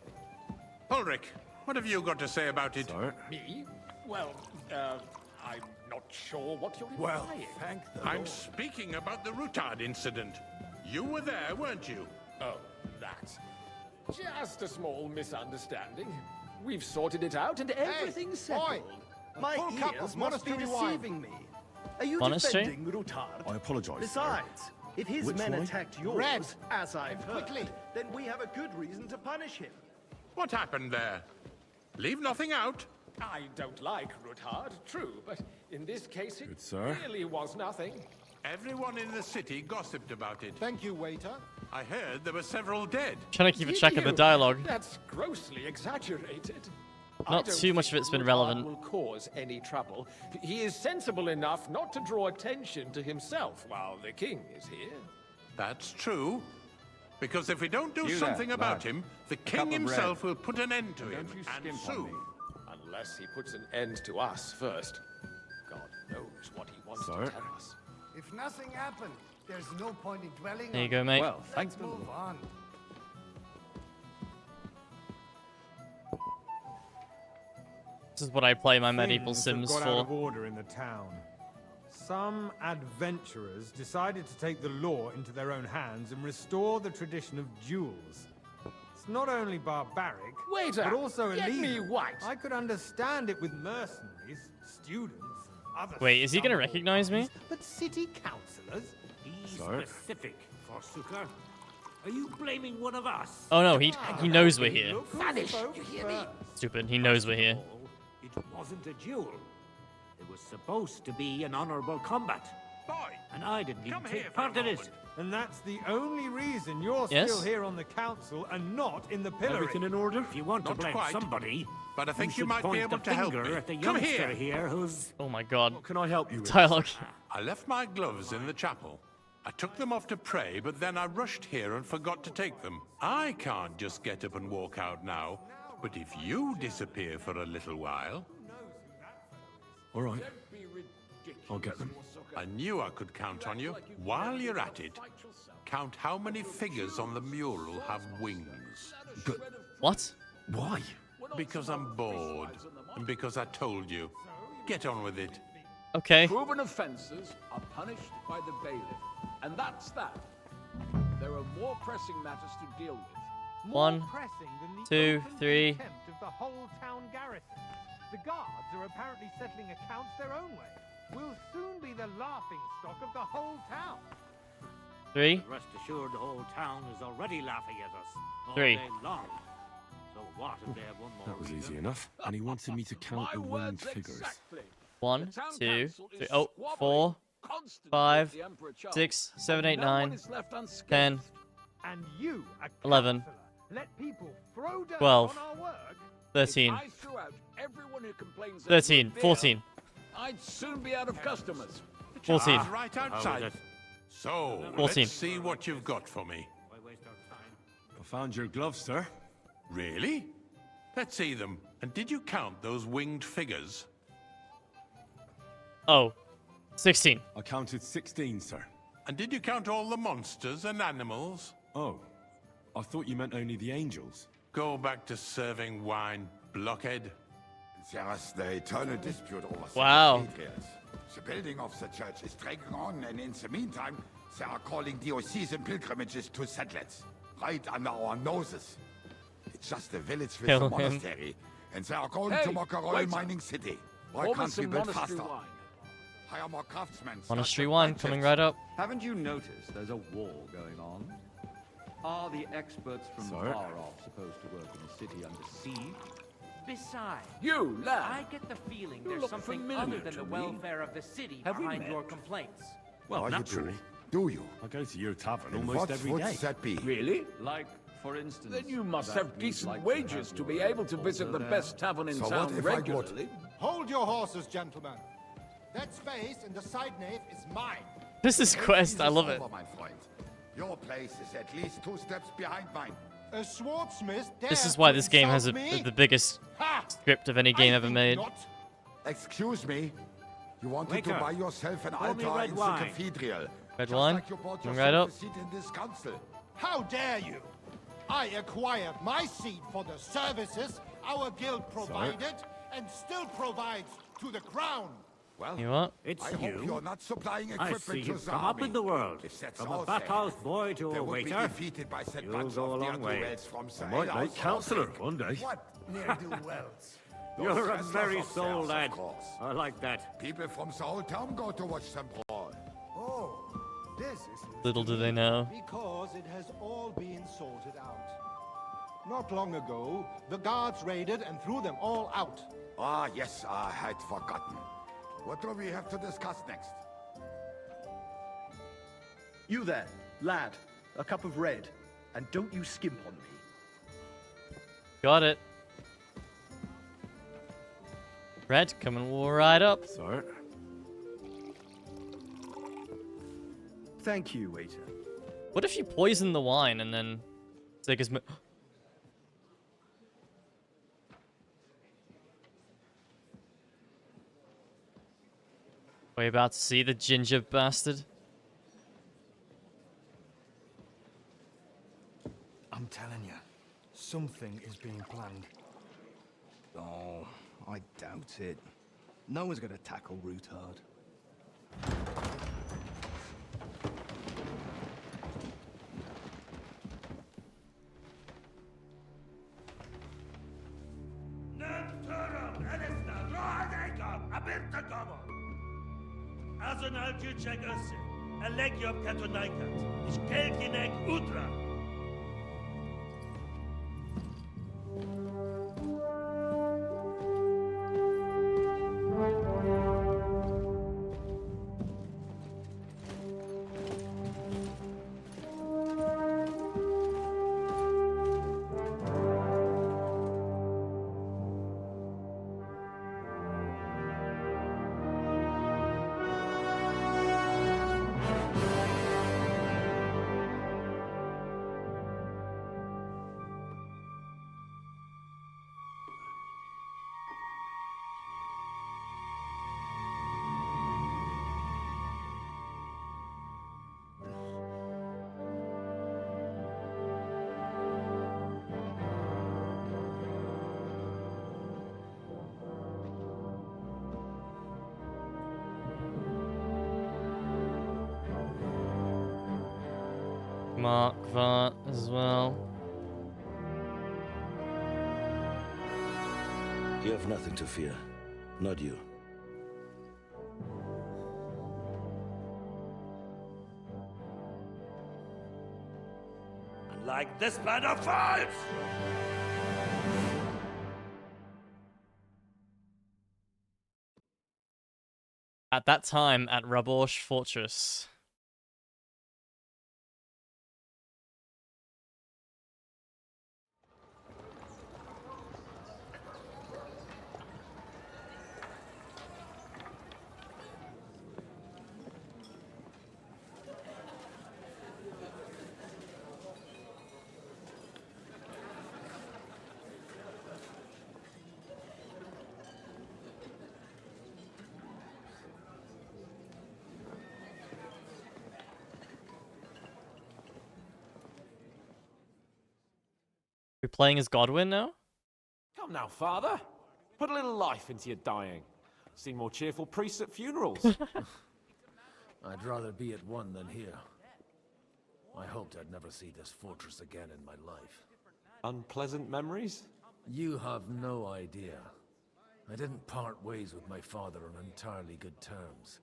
Ulrich, what have you got to say about it? Me? Well, I'm not sure what you're Well, implying. thank the I'm Lord. speaking about the Rutard incident. You were there, weren't you? Oh, that. Just a small misunderstanding. We've sorted it out and everything's settled. My full cup ears of must be monastery wine. deceiving me. Are you Monastery? defending Rutard? I apologize. Besides, if his Which men one? attacked yours, Red. as I've heard, Quickly. then we have a good reason to punish him. What happened there? Leave nothing out. I don't like Ruthard, true, but in this case it Good, sir. really was nothing. Everyone in the city gossiped about it. Thank you, waiter. I heard there were several dead. Trying to keep a Did track of the you? dialogue. That's grossly exaggerated. I Not don't too much of think it's been Ruthard relevant. will cause any trouble. He is sensible enough not to draw attention to himself while the king is here. That's true. Because if we don't do You there, something about lad. him, the cup king of himself will put an end to him, Don't you and skimp on soon. me. Unless he puts an end to us first. God knows what he wants Sir? to tell us. If nothing happened, there's no point in dwelling There you on go, it. mate. Well, thank Let's the move Lord. on. This is what I play my medieval Things Sims have got out of for. order in the town. Some adventurers decided to take the law into their own hands and restore the tradition of duels. It's not only barbaric, Waiter, but also get illegal. me white. I could understand it with mercenaries, students, other Wait, is he gonna scum recognize me? parties, but city councillors? Be Sir? specific, Forsooker. Are you blaming one of us? Oh no, he knows we're here. Vanish, you hear me? Stupid, he knows we're here. It wasn't a duel. It was supposed to be an honorable combat. Boy, And I didn't even Come here take for a part in it. moment. And that's the only reason you're Yes? still here on the council and not in the pillory. Everything in order? If you want Not to blame quite, somebody, but I think you should might be point able the to help finger me. at the Come youngster here. here who's... Oh my god. What can I help you with? Dialogue. I left my gloves in the chapel. I took them off to pray, but then I rushed here and forgot to take them. I can't just get up and walk out now. But if you disappear for a little while, All right. I'll get them. I knew I could count on you. While you're at it, count how many figures on the mural have wings. What? Why? Because I'm bored, and because I told you. Get on with it. Okay. Proven offences are punished by the bailiff. And that's that. There are more pressing matters to deal with. More 1, pressing than the 2, open 3. contempt of the whole town garrison. The guards are apparently settling accounts their own way. We'll soon be the laughing stock of the whole town. 3. Rest assured, the whole town is already laughing at us all 3. day long. So what if they have one more? That was reason? easy enough. And he wanted me to count the winged figures. 1, The town 2, council 3. is Oh, squabbling 4, constantly 5, with the Emperor Charles, 6, 7, but 8, no one 9, is left unscathed. 10, And you, a 11, councillor, let people throw dirt 12, on our work? 13, If I threw out everyone who complains over 13, beer, 14, I'd soon be out of customers. 14. It's right outside. So, 14. let's see what you've got for me. I found your gloves, sir. Really? Let's see them. And did you count those winged figures? Oh, 16. I counted 16, sir. And did you count all the monsters and animals? Oh, I thought you meant only the angels. Go back to serving wine, blockhead. There's the eternal dispute over Wow. the cathedrals. The building of the church is dragging on, and in the meantime, they are calling diocesan pilgrimages to settlers, right under our noses. It's just a village with Kill a him. monastery, and they are going Hey, to Mokaroy waiter. mining city. Why Pour me can't we some build monastery faster? wine. Hire more craftsmen. Monastery start 1 budgets. coming right up. Haven't you noticed there's a war going on? Are the experts from Sir? far off supposed to work in the city under siege? Besides, You, lad. I get the feeling You there's look something familiar other than to the me. welfare of the city Have we behind met? your complaints. Well, Are you naturally. Do you? I go to your tavern And almost what every would day. that be? Really? Like, for instance... Then you must that have you'd decent like wages have to be your able to visit the order best tavern in So what town if I would? regularly. Hold your horses, gentlemen. That space in the side nave is mine. This is Quest, I love it. Over, my friend. Your place is at least 2 steps behind mine. A swordsmith This is dared why to this game has insult me? the biggest Ha! script of any game ever made. Excuse me. You wanted Waiter, to buy yourself an pour me altar red in the wine. cathedral. Red Just wine? like you bought Coming yourself right up. a seat in this council. How dare you? I acquired my seat for the services our guild provided and still provides to the crown. Well, You what? I hope you're not supplying I equipment see to you've the come army. up in the world. If that's From all a bathhouse said, boy to they a would be waiter. defeated by said You'll bunch go of a long way. ne'er-do-wells from I might make councillor one day. What ne'er-do-wells? You're a Those merry wrestlers soul, upstairs, lad. of course. I like that. People from the whole town go to watch them brawl. Oh, this is Little do they know. Because it has all been sorted out. Not long ago, the guards raided and threw them all out. Ah, yes, I had forgotten. What do we have to discuss next? You there, lad. A cup of red. And don't you skimp on me. Got it. Red, coming right up. Sorry. Thank you, waiter. What if you poison the wine and then Sigismund... We're about to see the ginger bastard. I'm telling you, something is being planned. Oh, I doubt it. No one's gonna tackle Rootard. Azonal Juchek Össe, Elegiop Katonaikat, Ishkelkinek Utra. Mark Vart as well. You have nothing to fear. Not you. Like this plan of fights! At that time, at Raborsh Fortress. We're playing as Godwin now? Come now, father. Put a little life into your dying. See more cheerful priests at funerals. I'd rather be at one than here. I hoped I'd never see this fortress again in my life. Unpleasant memories? You have no idea. I didn't part ways with my father on entirely good terms.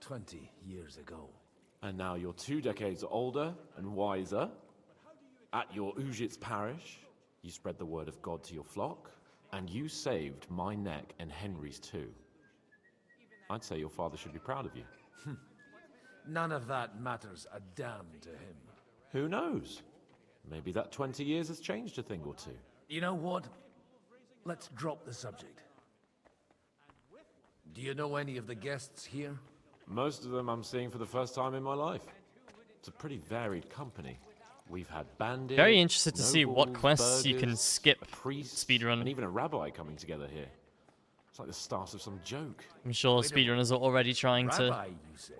20 years ago. And now you're 2 decades older and wiser. At your Ujit's parish, you spread the word of God to your flock, and you saved my neck and Henry's too. I'd say your father should be proud of you. None of that matters a damn to him. Who knows? Maybe that 20 years has changed a thing or two. You know what? Let's drop the subject. Do you know any of the guests here? Most of them I'm seeing for the first time in my life. It's a pretty varied company. We've had bandits. Very interested to see what nobles, quests you can burghers, skip priests, speedrun. and even a rabbi coming together here. It's like the start of some joke. I'm sure speedrunners are already trying to Rabbi, you say?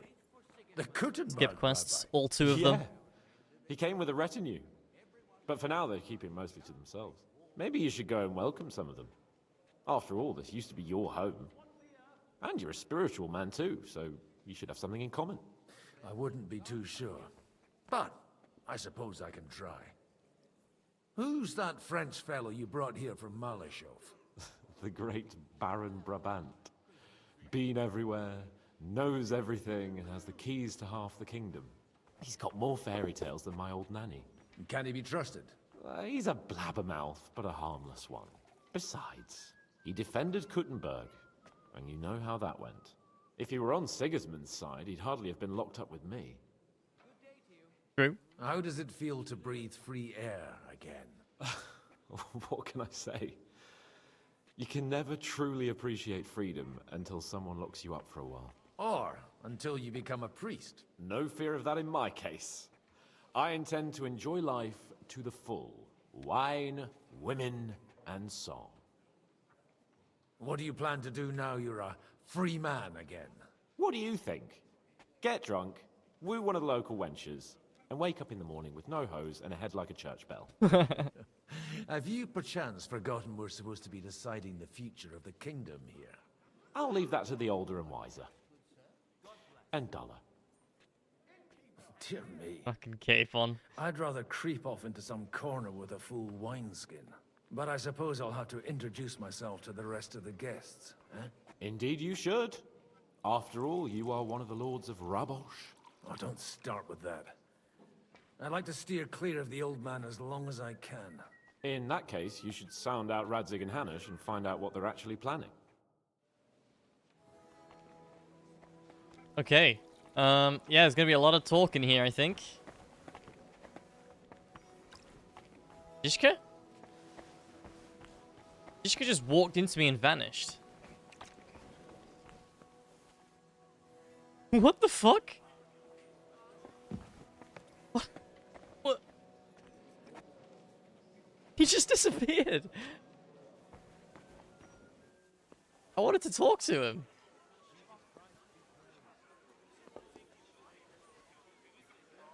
The Kuttenberg skip quests, rabbi. all 2 of them. He came with a retinue. But for now, they keep him mostly to themselves. Maybe you should go and welcome some of them. After all, this used to be your home. And you're a spiritual man too, so you should have something in common. I wouldn't be too sure. But I suppose I can try. Who's that French fellow you brought here from Malashov? The great Baron Brabant. Been everywhere, knows everything, and has the keys to half the kingdom. He's got more fairy tales than my old nanny. Can he be trusted? He's a blabbermouth, but a harmless one. Besides, he defended Kuttenberg, and you know how that went. If he were on Sigismund's side, he'd hardly have been locked up with me. True. How does it feel to breathe free air again? What can I say? You can never truly appreciate freedom until someone locks you up for a while. Or until you become a priest. No fear of that in my case. I intend to enjoy life to the full. Wine, women, and song. What do you plan to do now you're a free man again? What do you think? Get drunk, woo one of the local wenches, and wake up in the morning with no hose and a head like a church bell. Have you perchance forgotten we're supposed to be deciding the future of the kingdom here? I'll leave that to the older and wiser. And duller. Dear me. Fucking cape on. I'd rather creep off into some corner with a full wineskin. But I suppose I'll have to introduce myself to the rest of the guests. Eh? Indeed you should. After all, you are one of the lords of Rabosh. Oh, don't start with that. I'd like to steer clear of the old man as long as I can. In that case, you should sound out Radzig and Hanush and find out what they're actually planning. Okay. Yeah, there's gonna be a lot of talking here, I think. Ishka? Ishka just walked into me and vanished. What the fuck? What? What? He just disappeared. I wanted to talk to him.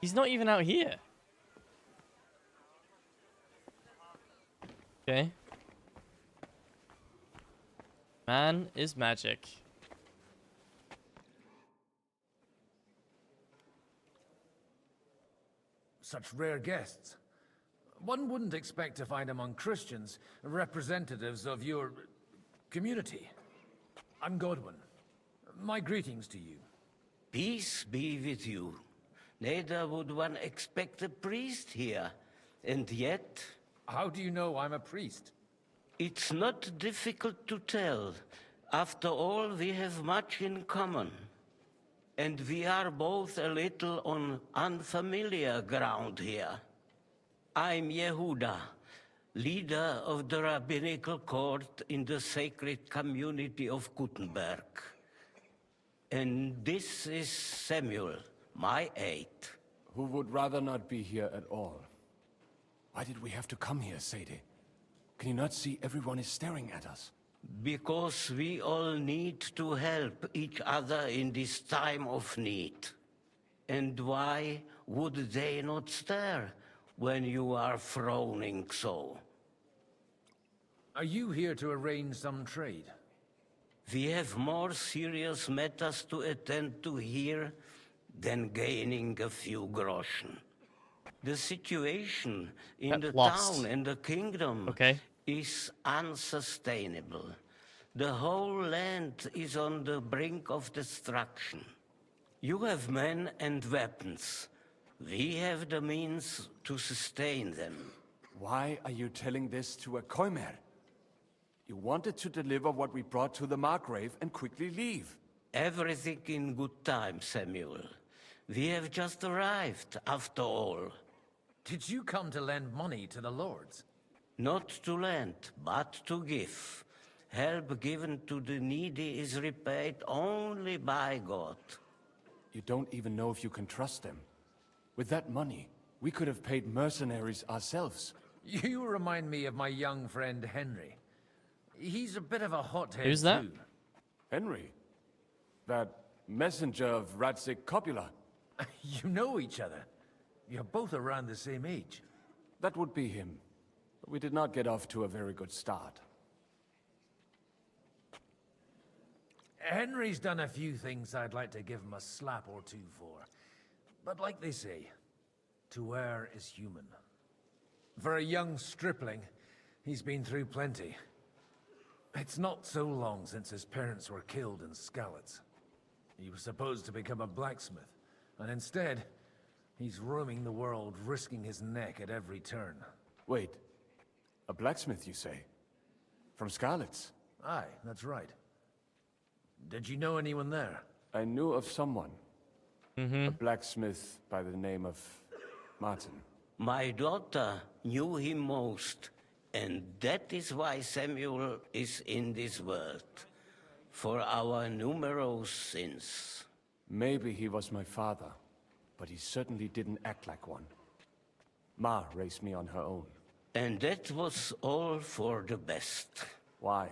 He's not even out here. Okay. Man is magic. Such rare guests. One wouldn't expect to find among Christians representatives of your community. I'm Godwin. My greetings to you. Peace be with you. Neither would one expect a priest here. And yet... How do you know I'm a priest? It's not difficult to tell. After all, we have much in common. And we are both a little on unfamiliar ground here. I'm Yehuda, leader of the rabbinical court in the sacred community of Kuttenberg. And this is Samuel, my aide. Who would rather not be here at all. Why did we have to come here, Sadie? Can you not see everyone is staring at us? Because we all need to help each other in this time of need. And why would they not stare when you are frowning so? Are you here to arrange some trade? We have more serious matters to attend to here than gaining a few groschen. The situation in the town and the kingdom is unsustainable. The whole land is on the brink of destruction. You have men and weapons. We have the means to sustain them. Why are you telling this to a Koimer? You wanted to deliver what we brought to the Margrave and quickly leave. Everything in good time, Samuel. We have just arrived, after all. Did you come to lend money to the lords? Not to lend, but to give. Help given to the needy is repaid only by God. You don't even know if you can trust them. With that money, We could have paid mercenaries ourselves. You remind me of my young friend Henry. He's a bit of a hothead. Who's that? Too. Henry? That messenger of Radzik Copula? You know each other. You're both around the same age. That would be him. But we did not get off to a very good start. Henry's done a few things I'd like to give him a slap or two for. But like they say, to err is human. For a young stripling, he's been through plenty. It's not so long since his parents were killed in Skalitz. He was supposed to become a blacksmith, and instead, he's roaming the world, risking his neck at every turn. Wait, a blacksmith, you say? From Skalitz? Aye, that's right. Did you know anyone there? I knew of someone. Mm-hmm. A blacksmith by the name of Martin. My daughter knew him most, and that is why Samuel is in this world. For our numerous sins. Maybe he was my father, but he certainly didn't act like one. Ma raised me on her own. And that was all for the best. Why?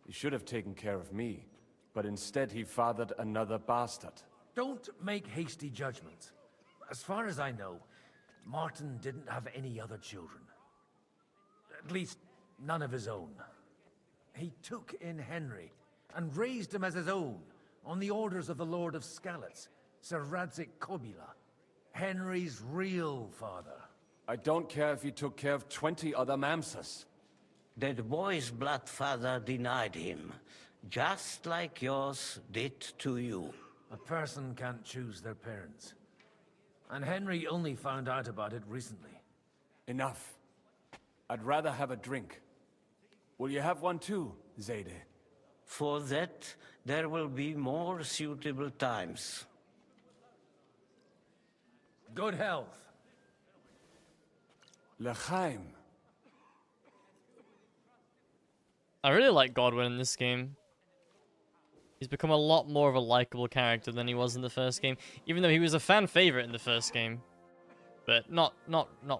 He should have taken care of me, but instead he fathered another bastard. Don't make hasty judgments. As far as I know, Martin didn't have any other children. At least, none of his own. He took in Henry, and raised him as his own, on the orders of the Lord of Skalitz, Sir Radzik Copula, Henry's real father. I don't care if he took care of 20 other Mamsas. That boy's blood father denied him, just like yours did to you. A person can't choose their parents. And Henry only found out about it recently. Enough. I'd rather have a drink. Will you have one too, Zayde? For that, there will be more suitable times. Good health. L'chaim. I really like Godwin in this game. He's become a lot more of a likable character than he was in the first game, even though he was a fan favorite in the first game. But not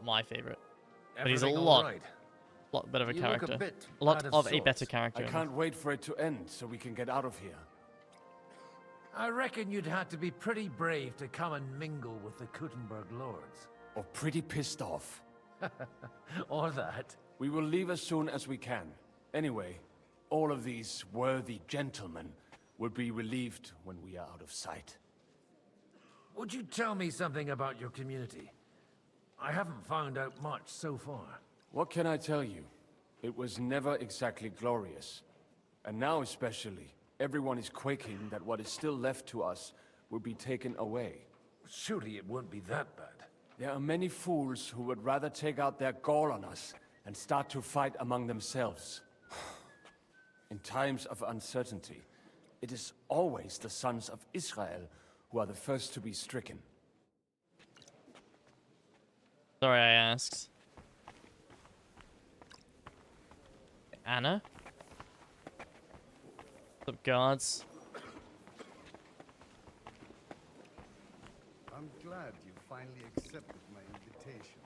my favorite. But he's a lot better of a character. A lot of a better character. I can't wait for it to end so we can get out of here. I reckon you'd have to be pretty brave to come and mingle with the Kuttenberg lords. Or pretty pissed off. Or that. We will leave as soon as we can. Anyway, all of these worthy gentlemen will be relieved when we are out of sight. Would you tell me something about your community? I haven't found out much so far. What can I tell you? It was never exactly glorious. And now especially, everyone is quaking that what is still left to us will be taken away. Surely it won't be that bad. There are many fools who would rather take out their gall on us and start to fight among themselves. In times of uncertainty, it is always the sons of Israel who are the first to be stricken. Sorry I asked. Anna? What's up, guards? I'm glad you finally accepted my invitation.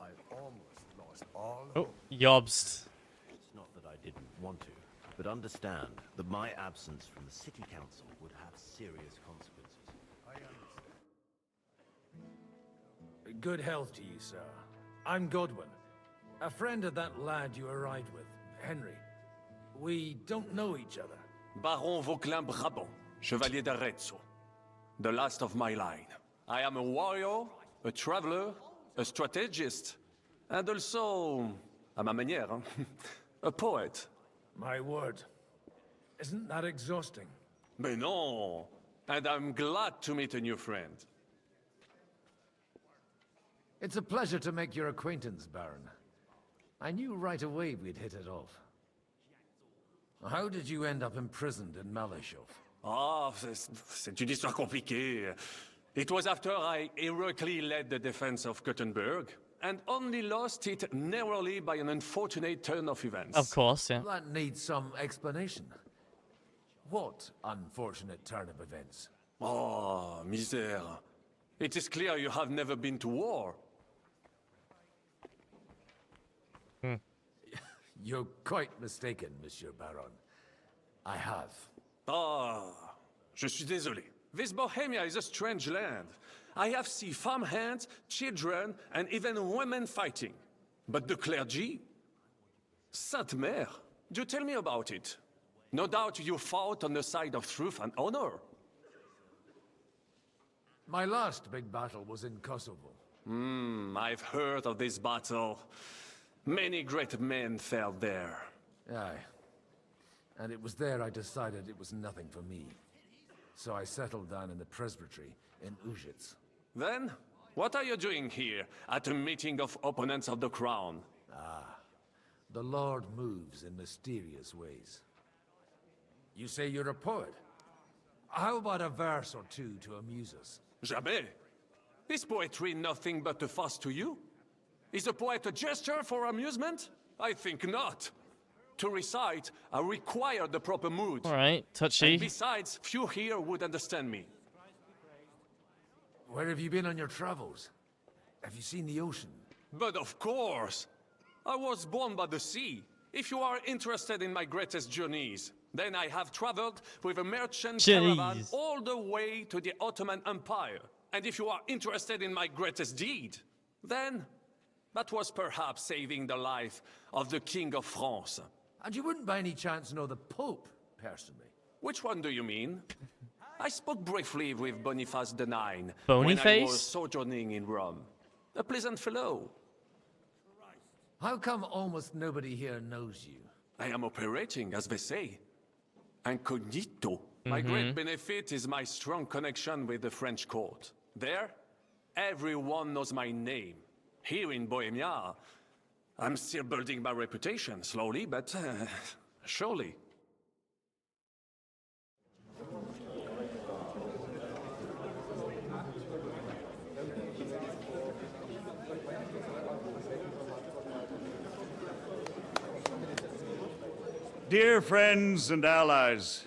I almost lost all Oh, hope. yobst. It's not that I didn't want to, but understand that my absence from the city council would have serious consequences. I understand. Good health to you, sir. I'm Godwin, a friend of that lad you arrived with, Henry. We don't know each other. Baron Vauquelin Brabant, Chevalier d'Arezzo. The last of my line. I am a warrior, a traveler, a strategist, and also, à ma manière, a poet. My word. Isn't that exhausting? Mais non! And I'm glad to meet a new friend. It's a pleasure to make your acquaintance, Baron. I knew right away we'd hit it off. How did you end up imprisoned in Malashov? Ah, c'est une histoire compliquée. It was after I heroically led the defense of Gothenburg, and only lost it narrowly by an unfortunate turn of events. Of course, yeah. That needs some explanation. What unfortunate turn of events? Oh, misère. It is clear you have never been to war. You're quite mistaken, Monsieur Baron. I have. Ah, je suis désolé. This Bohemia is a strange land. I have seen farmhands, children, and even women fighting. But the clergy? Sainte Mère, do tell me about it. No doubt you fought on the side of truth and honor. My last big battle was in Kosovo. I've heard of this battle. Many great men fell there. Aye. And it was there I decided it was nothing for me. So I settled down in the presbytery in Ujits. Then, what are you doing here at a meeting of opponents of the crown? Ah, the Lord moves in mysterious ways. You say you're a poet? How about a verse or two to amuse us? Jamais. Is poetry nothing but a fuss to you? Is a poet a gesture for amusement? I think not. To recite, I require the proper mood. Alright, touchy. And besides, few here would understand me. Where have you been on your travels? Have you seen the ocean? But of course! I was born by the sea. If you are interested in my greatest journeys, then I have traveled with a merchant caravan all the way to the Ottoman Empire. And if you are interested in my greatest deed, then that was perhaps saving the life of the King of France. And you wouldn't by any chance know the Pope, personally? Which one do you mean? I spoke briefly with Boniface IX Boniface? when I was sojourning in Rome. A pleasant fellow. How come almost nobody here knows you? I am operating, as they say. Incognito. My great benefit is my strong connection with the French court. There, everyone knows my name. Here in Bohemia, I'm still building my reputation, slowly, but surely. Dear friends and allies,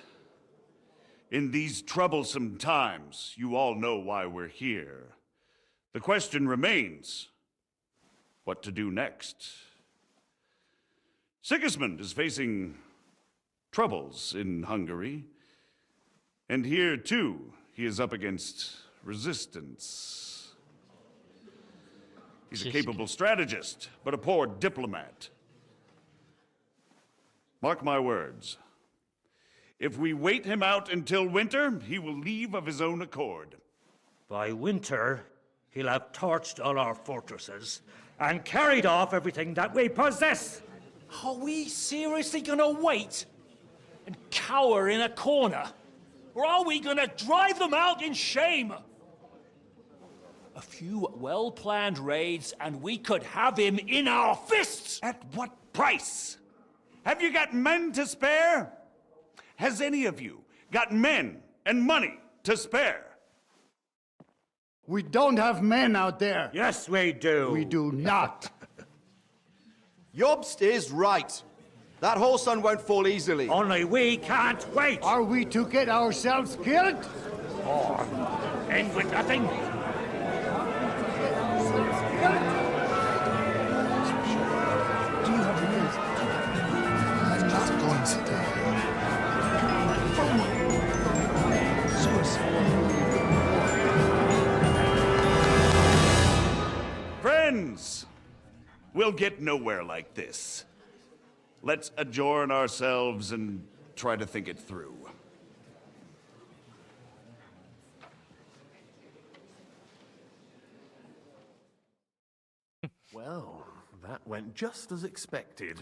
in these troublesome times, you all know why we're here. The question remains, what to do next? Sigismund is facing troubles in Hungary, and here too, he is up against resistance. He's a capable strategist, but a poor diplomat. Mark my words. If we wait him out until winter, he will leave of his own accord. By winter, he'll have torched all our fortresses and carried off everything that we possess. Are we seriously gonna wait and cower in a corner? Or are we gonna drive them out in shame? A few well-planned raids and we could have him in our fists! At what price? Have you got men to spare? Has any of you got men and money to spare? We don't have men out there. Yes, we do. We do not. Jobst is right. That whoreson won't fall easily. Only we can't wait. Are we to get ourselves killed? Or end with nothing? Friends, we'll get nowhere like this. Let's adjourn ourselves and try to think it through. Well, that went just as expected.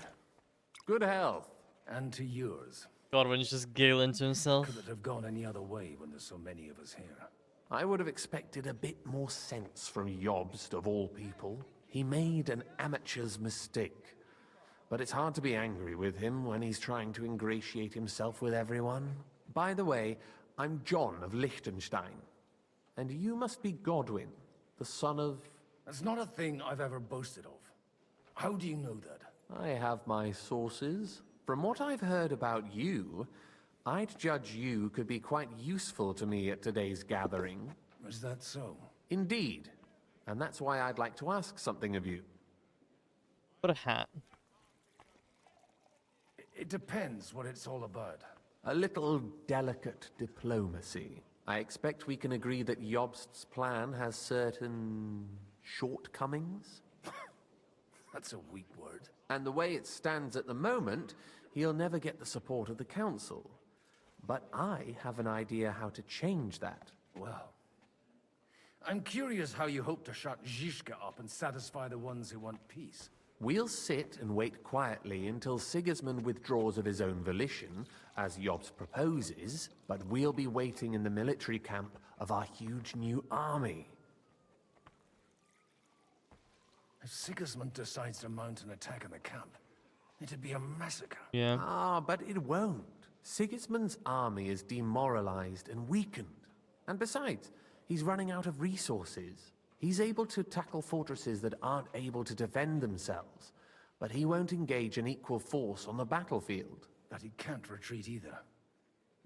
Good health. And to yours. Godwin's just giggling to himself. Could it have gone any other way when there's so many of us here? I would have expected a bit more sense from Jobst, of all people. He made an amateur's mistake. But it's hard to be angry with him when he's trying to ingratiate himself with everyone. By the way, I'm John of Liechtenstein. And you must be Godwin, the son of... That's not a thing I've ever boasted of. How do you know that? I have my sources. From what I've heard about you, I'd judge you could be quite useful to me at today's gathering. Is that so? Indeed. And that's why I'd like to ask something of you. What a hat. It depends what it's all about. A little delicate diplomacy. I expect we can agree that Jobst's plan has certain shortcomings. That's a weak word. And the way it stands at the moment, he'll never get the support of the council. But I have an idea how to change that. Well, I'm curious how you hope to shut Zizka up and satisfy the ones who want peace. We'll sit and wait quietly until Sigismund withdraws of his own volition, as Jobst proposes, but we'll be waiting in the military camp of our huge new army. If Sigismund decides to mount an attack on the camp, it'd be a massacre. Yeah. Ah, but it won't. Sigismund's army is demoralized and weakened. And besides, he's running out of resources. He's able to tackle fortresses that aren't able to defend themselves, but he won't engage an equal force on the battlefield. But he can't retreat either.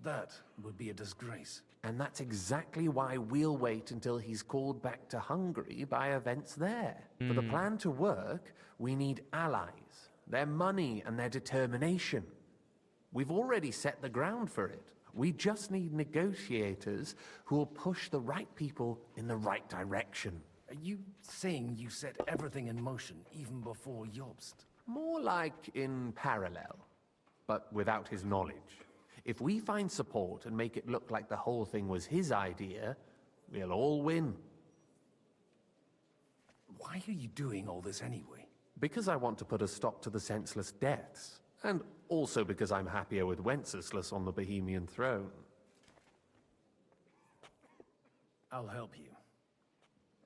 That would be a disgrace. And that's exactly why we'll wait until he's called back to Hungary by events there. For the plan to work, we need allies, their money and their determination. We've already set the ground for it. We just need negotiators who will push the right people in the right direction. Are you saying you set everything in motion even before Jobst? More like in parallel, but without his knowledge. If we find support and make it look like the whole thing was his idea, we'll all win. Why are you doing all this anyway? Because I want to put a stop to the senseless deaths. And also because I'm happier with Wenceslas on the Bohemian throne. I'll help you.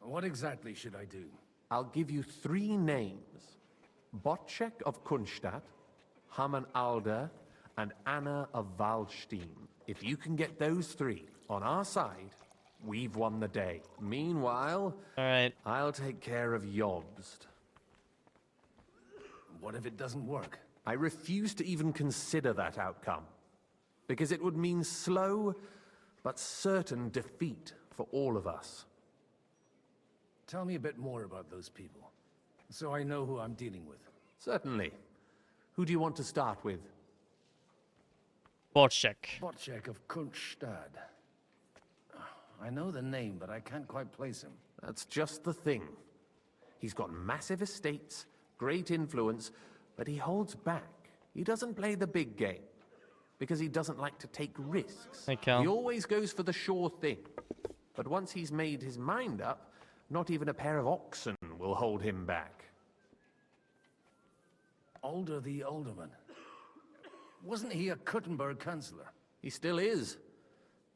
What exactly should I do? I'll give you 3 names. Botchek of Kunstadt, Haman Alder, and Anna of Waldstein. If you can get those 3 on our side, we've won the day. Meanwhile, I'll take care of Jobst. What if it doesn't work? I refuse to even consider that outcome, because it would mean slow but certain defeat for all of us. Tell me a bit more about those people, so I know who I'm dealing with. Certainly. Who do you want to start with? Botchek. Botchek of Kunststadt. I know the name, but I can't quite place him. That's just the thing. He's got massive estates, great influence, but he holds back. He doesn't play the big game, because he doesn't like to take risks. Hey, Cal. He always goes for the sure thing. But once he's made his mind up, not even a pair of oxen will hold him back. Alder the Alderman. Wasn't he a Kuttenberg councillor? He still is.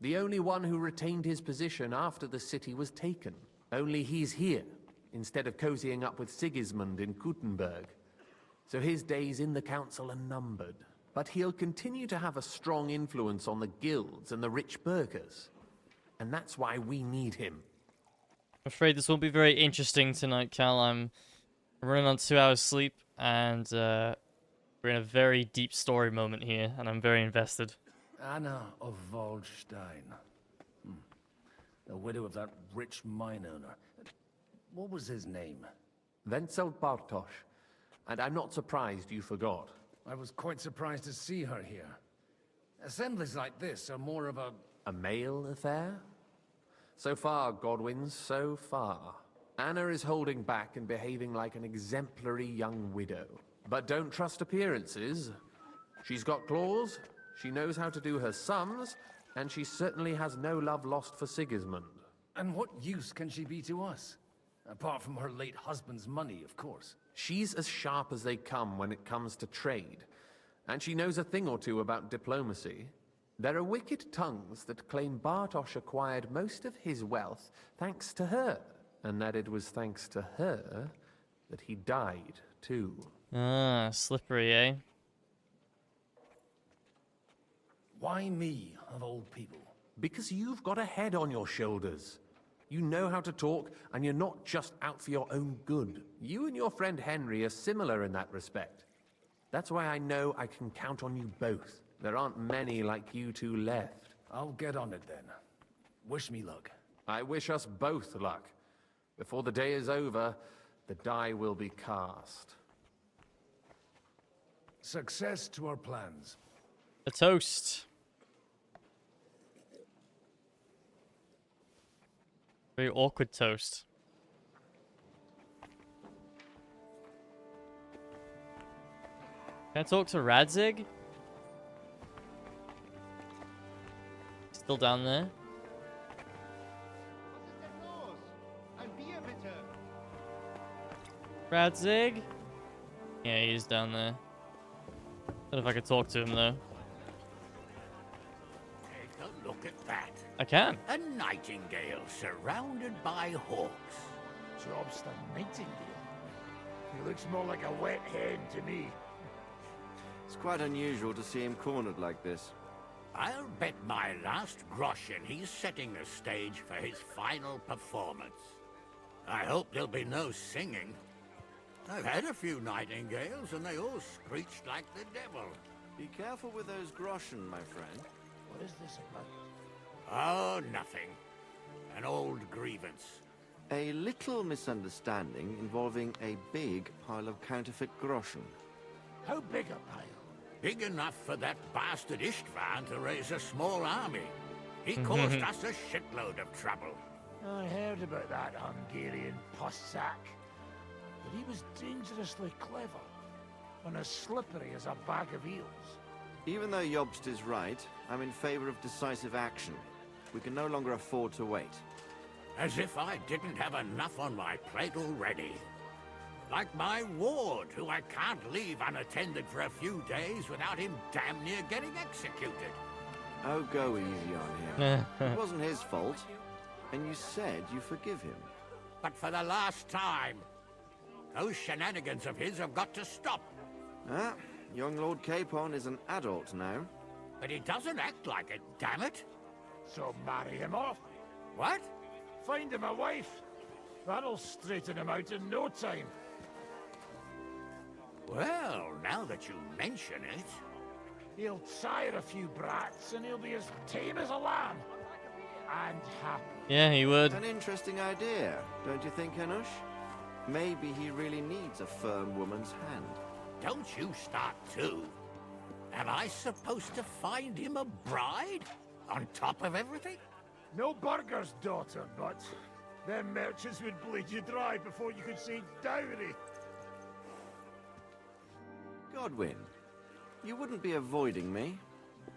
The only one who retained his position after the city was taken. Only he's here, instead of cozying up with Sigismund in Kuttenberg. So his days in the council are numbered. But he'll continue to have a strong influence on the guilds and the rich burghers. And that's why we need him. I'm afraid this won't be very interesting tonight, Cal. I'm running on 2 hours sleep, and we're in a very deep story moment here, and I'm very invested. Anna of Waldstein. The widow of that rich mine owner. What was his name? Wenzel Bartosz. And I'm not surprised you forgot. I was quite surprised to see her here. Assemblies like this are more of a... A male affair? So far, Godwin, so far. Anna is holding back and behaving like an exemplary young widow. But don't trust appearances. She's got claws, she knows how to do her sums, and she certainly has no love lost for Sigismund. And what use can she be to us? Apart from her late husband's money, of course. She's as sharp as they come when it comes to trade. And she knows a thing or two about diplomacy. There are wicked tongues that claim Bartosz acquired most of his wealth thanks to her. And that it was thanks to her that he died, too. Ah, slippery, eh? Why me, of all people? Because you've got a head on your shoulders. You know how to talk, and you're not just out for your own good. You and your friend Henry are similar in that respect. That's why I know I can count on you both. There aren't many like you two left. I'll get on it then. Wish me luck. I wish us both luck. Before the day is over, the die will be cast. Success to our plans. A toast. Very awkward toast. Can I talk to Radzig? Still down there? Radzig? Yeah, he's down there. Don't know if I could talk to him though. Take a look at that. I can. A nightingale surrounded by hawks. Job's the nightingale. He looks more like a wet hen to me. It's quite unusual to see him cornered like this. I'll bet my last groschen he's setting the stage for his final performance. I hope there'll be no singing. I've had a few nightingales and they all screeched like the devil. Be careful with those groschen, my friend. What is this about? Oh, nothing. An old grievance. A little misunderstanding involving a big pile of counterfeit groschen. How big a pile? Big enough for that bastard Istvan to raise a small army. He caused us a shitload of trouble. I heard about that Hungarian pussack. But he was dangerously clever. And as slippery as a bag of eels. Even though Jobst is right, I'm in favor of decisive action. We can no longer afford to wait. As if I didn't have enough on my plate already. Like my ward, who I can't leave unattended for a few days without him damn near getting executed. Oh, go easy on him. It wasn't his fault. And you said you forgive him. But for the last time, those shenanigans of his have got to stop. Ah, young Lord Capon is an adult now. But he doesn't act like it, damn it. So marry him off. What? Find him a wife. That'll straighten him out in no time. Well, now that you mention it... He'll sire a few brats and he'll be as tame as a lamb. And happy. Yeah, he would. An interesting idea, don't you think, Hanush? Maybe he really needs a firm woman's hand. Don't you start too. Am I supposed to find him a bride? On top of everything? No burger's daughter, but them merchants would bleed you dry before you could say dowry. Godwin, you wouldn't be avoiding me.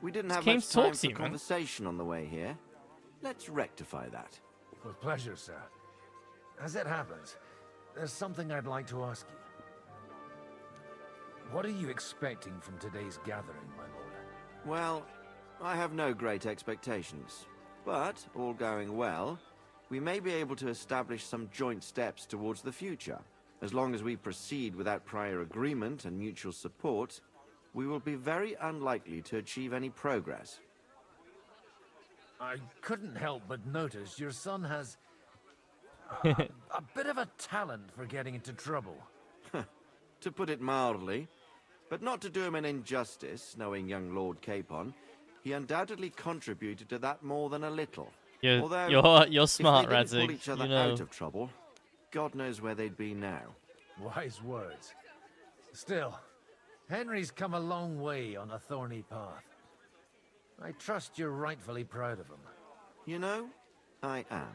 We didn't have came much to talk time to for you, man. conversation on the way here. Let's rectify that. With pleasure, sir. As it happens, there's something I'd like to ask you. What are you expecting from today's gathering, my lord? Well, I have no great expectations. But, all going well, we may be able to establish some joint steps towards the future. As long as we proceed without prior agreement and mutual support, we will be very unlikely to achieve any progress. I couldn't help but notice your son has a bit of a talent for getting into trouble. To put it mildly, but not to do him an injustice, knowing young Lord Capon, he undoubtedly contributed to that more than a little. You're smart, if they didn't pull Radzig. each other You know. out of trouble, God knows where they'd be now. Wise words. Still, Henry's come a long way on a thorny path. I trust you're rightfully proud of him. You know, I am.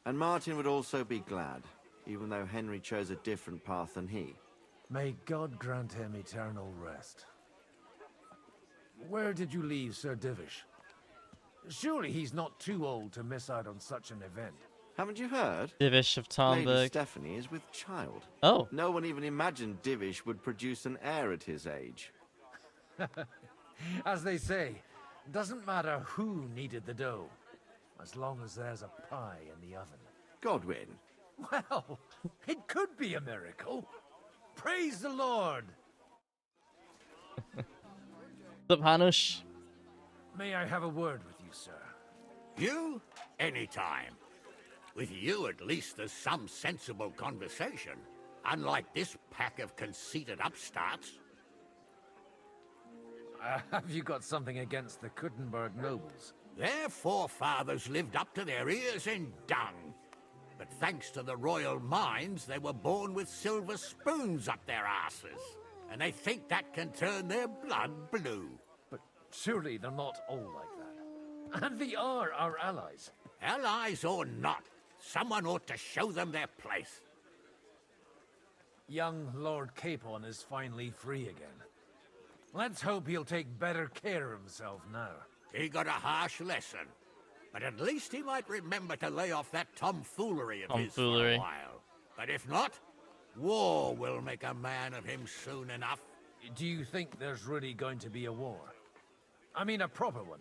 And Martin would also be glad, even though Henry chose a different path than he. May God grant him eternal rest. Where did you leave Sir Divish? Surely he's not too old to miss out on such an event. Haven't you heard? Divish of Lady Tarnberg. Stephanie is with child. Oh. No one even imagined Divish would produce an heir at his age. As they say, doesn't matter who kneaded the dough, as long as there's a pie in the oven. Godwin. Well, it could be a miracle. Praise the Lord. What's up, Hanush? May I have a word with you, sir? You? Anytime. With you, at least, there's some sensible conversation. Unlike this pack of conceited upstarts. Have you got something against the Kuttenberg nobles? Their forefathers lived up to their ears in dung. But thanks to the royal mines, they were born with silver spoons up their asses. and they think that can turn their blood blue. But surely they're not all like that. And they are our allies. Allies or not, someone ought to show them their place. Young Lord Capon is finally free again. Let's hope he'll take better care of himself now. He got a harsh lesson, but at least he might remember to lay off that tomfoolery of his for a while. But if not, war will make a man of him soon enough. Do you think there's really going to be a war? I mean a proper one,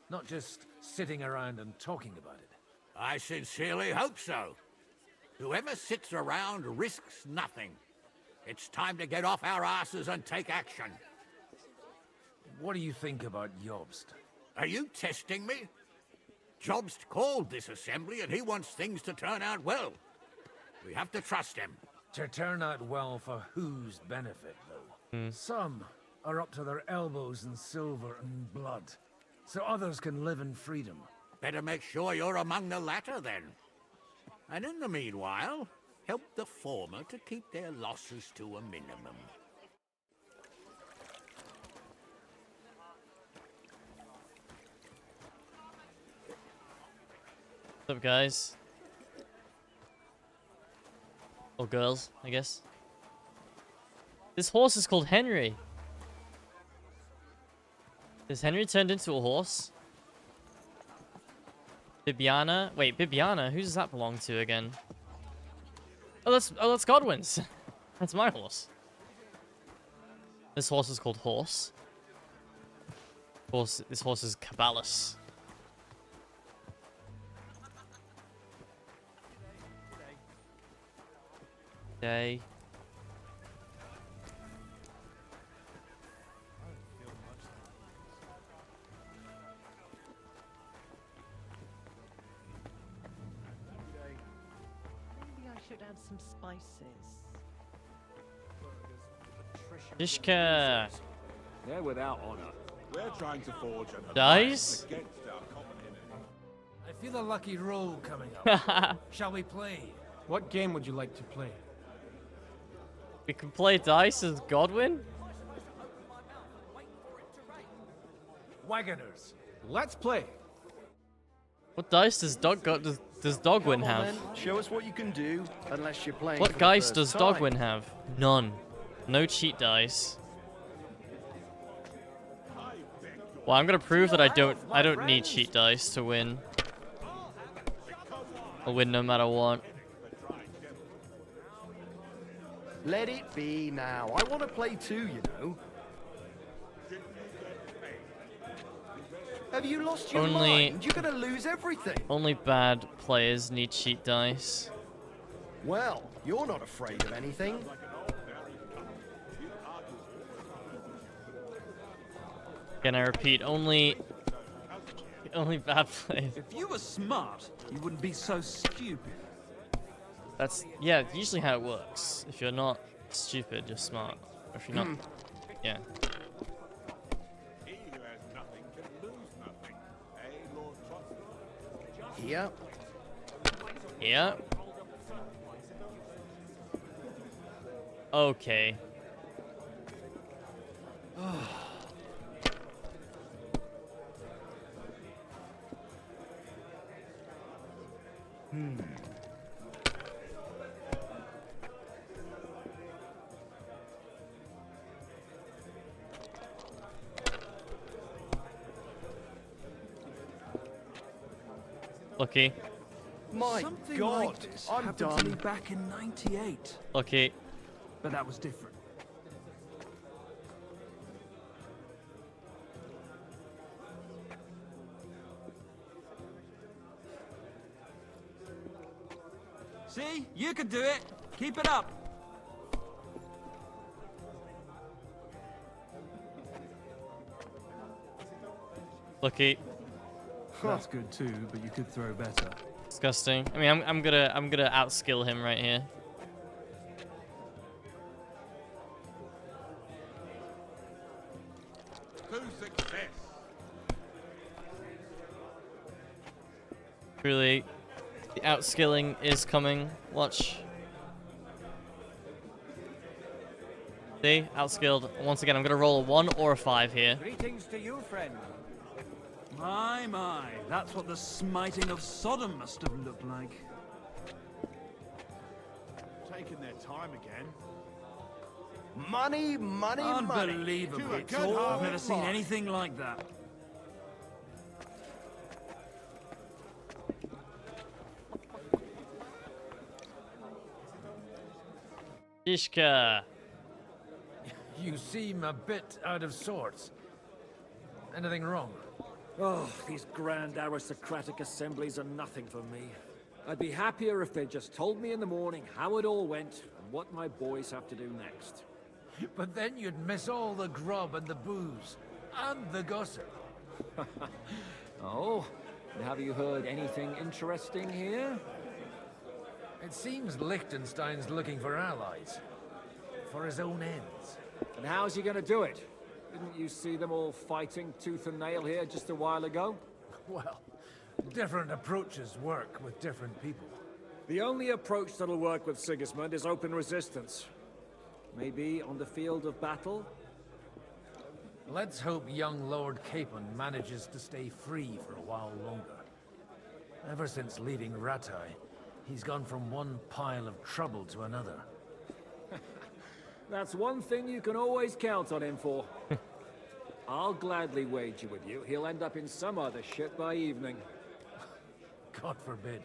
not just sitting around and talking about it. I sincerely hope so. Whoever sits around risks nothing. It's time to get off our asses and take action. What do you think about Jobst? Are you testing me? Jobst called this assembly and he wants things to turn out well. We have to trust him. To turn out well for whose benefit, though? Some are up to their elbows in silver and blood, so others can live in freedom. Better make sure you're among the latter, then. And in the meanwhile, help the former to keep their losses to a minimum. What's up, guys? Or girls, I guess. This horse is called Henry. Is Henry turned into a horse? Bibiana? Wait, Bibiana? Who does that belong to again? Oh, that's Godwin's. That's my horse. This horse is called Horse. This horse is Cabalus. Day. Maybe I should add some spices. Ishka. They're without honor. We're trying to forge an Dice? against our common enemy. I feel a lucky roll coming up. Shall we play? What game would you like to play? We can play dice as Godwin? Wagoners, let's play. What dice does Dogwin have? Then, show us what you can do, unless you're playing. What dice does Dogwin have? None. No cheat dice. Well, I'm gonna prove that I don't need cheat dice to win. I'll win no matter what. Let it be now. I want to play too, you know. Have you lost your mind? You're gonna lose everything. Only bad players need cheat dice. Well, you're not afraid of anything. Again, I repeat, only bad players. If you were smart, you wouldn't be so stupid. That's, yeah, usually how it works. If you're not stupid, you're smart. Or if you're not, yeah. Yeah. Yeah. Okay. Lucky. My Something God, like this I'm happened to me done. back in '98. Lucky. But that was different. See? You can do it. Keep it up. Lucky. That's good too, but you could throw better. Disgusting. I mean, I'm gonna outskill him right here. To success. Truly, the outskilling is coming. Watch. See? Outskilled. Once again, I'm going to roll a 1 or a 5 here. Greetings to you, friend. My, that's what the smiting of Sodom must have looked like. Taking their time again. Money, money, money. Unbelievable. To a good I've never heart. seen anything like that. Ishka. You seem a bit out of sorts. Anything wrong? Oh, these grand aristocratic assemblies are nothing for me. I'd be happier if they just told me in the morning how it all went and what my boys have to do next. But then you'd miss all the grub and the booze. And the gossip. Oh, and have you heard anything interesting here? It seems Liechtenstein's looking for allies. For his own ends. And how's he gonna do it? Didn't you see them all fighting tooth and nail here just a while ago? Well, different approaches work with different people. The only approach that'll work with Sigismund is open resistance. Maybe on the field of battle? Let's hope young Lord Capon manages to stay free for a while longer. Ever since leaving Rattay, he's gone from one pile of trouble to another. That's one thing you can always count on him for. I'll gladly wager with you he'll end up in some other shit by evening. God forbid.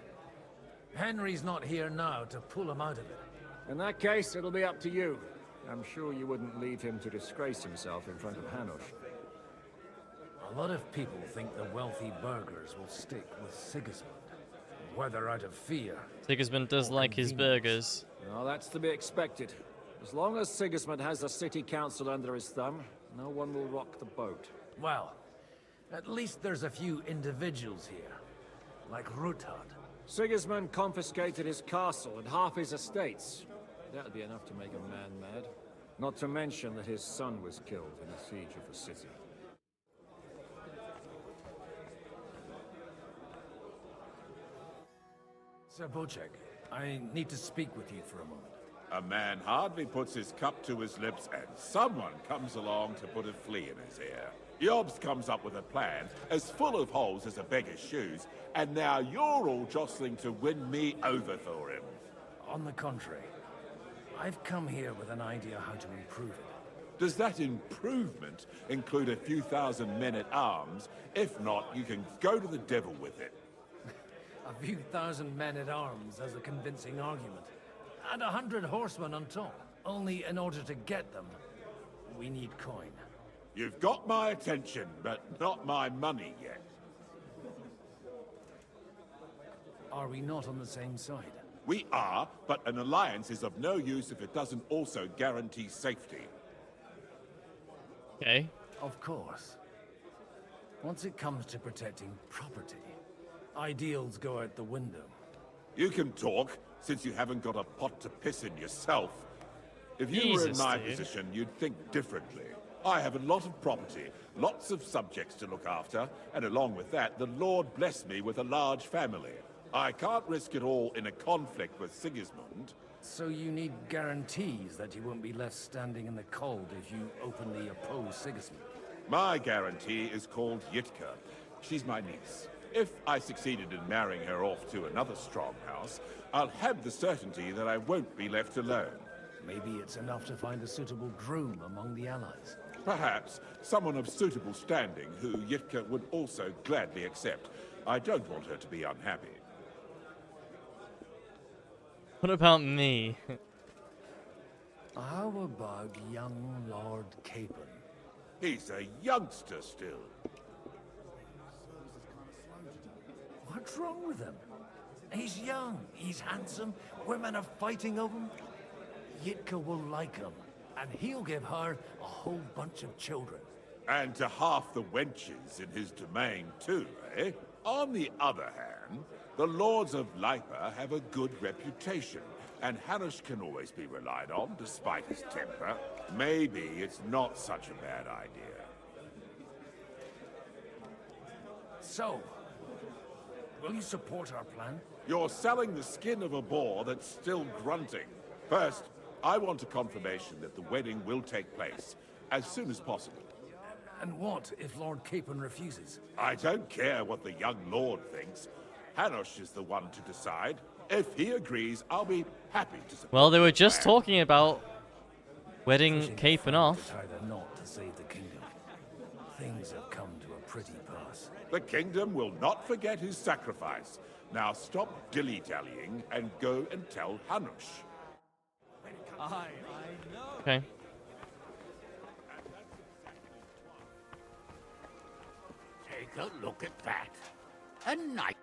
Henry's not here now to pull him out of it. In that case, it'll be up to you. I'm sure you wouldn't leave him to disgrace himself in front of Hanush. A lot of people think the wealthy burghers will stick with Sigismund. Whether out of fear... Sigismund does like his burgers. Well, that's to be expected. As long as Sigismund has the city council under his thumb, no one will rock the boat. Well, at least there's a few individuals here. Like Ruthard. Sigismund confiscated his castle and half his estates. That'd be enough to make a man mad. Not to mention that his son was killed in the siege of the city. Sir Bocek, I need to speak with you for a moment. A man hardly puts his cup to his lips and someone comes along to put a flea in his ear. Yobs comes up with a plan as full of holes as a beggar's shoes, and now you're all jostling to win me over for him. On the contrary, I've come here with an idea how to improve it. Does that improvement include a few thousand men-at-arms? If not, you can go to the devil with it. A few thousand men-at-arms as a convincing argument. And 100 horsemen on top. Only in order to get them, we need coin. You've got my attention, but not my money yet. Are we not on the same side? We are, but an alliance is of no use if it doesn't also guarantee safety. Okay. Of course. Once it comes to protecting property, ideals go out the window. You can talk, since you haven't got a pot to piss in yourself. If you were in Jesus, my dude. position, you'd think differently. I have a lot of property, lots of subjects to look after, and along with that, the Lord blessed me with a large family. I can't risk it all in a conflict with Sigismund. So you need guarantees that you won't be left standing in the cold if you openly oppose Sigismund. My guarantee is called Yitka. She's my niece. If I succeeded in marrying her off to another strong house, I'll have the certainty that I won't be left alone. Maybe it's enough to find a suitable groom among the allies. Perhaps someone of suitable standing who Yitka would also gladly accept. I don't want her to be unhappy. What about me? How about young Lord Capon? He's a youngster still. What's wrong with him? He's young, he's handsome, women are fighting over him. Yitka will like him, and he'll give her a whole bunch of children. And to half the wenches in his domain too, eh? On the other hand, the Lords of Lipa have a good reputation, and Hanush can always be relied on, despite his temper. Maybe it's not such a bad idea. So, will you support our plan? You're selling the skin of a boar that's still grunting. First, I want a confirmation that the wedding will take place as soon as possible. And what if Lord Capon refuses? I don't care what the young lord thinks. Hanush is the one to decide. If he agrees, I'll be happy to support. Well, they were just talking about wedding Capon To off. tie the knot to save the kingdom. Things have come to a pretty pass. The kingdom will not forget his sacrifice. Now stop dilly-dallying and go and tell Hanush. Okay. Take a look at that. A knight.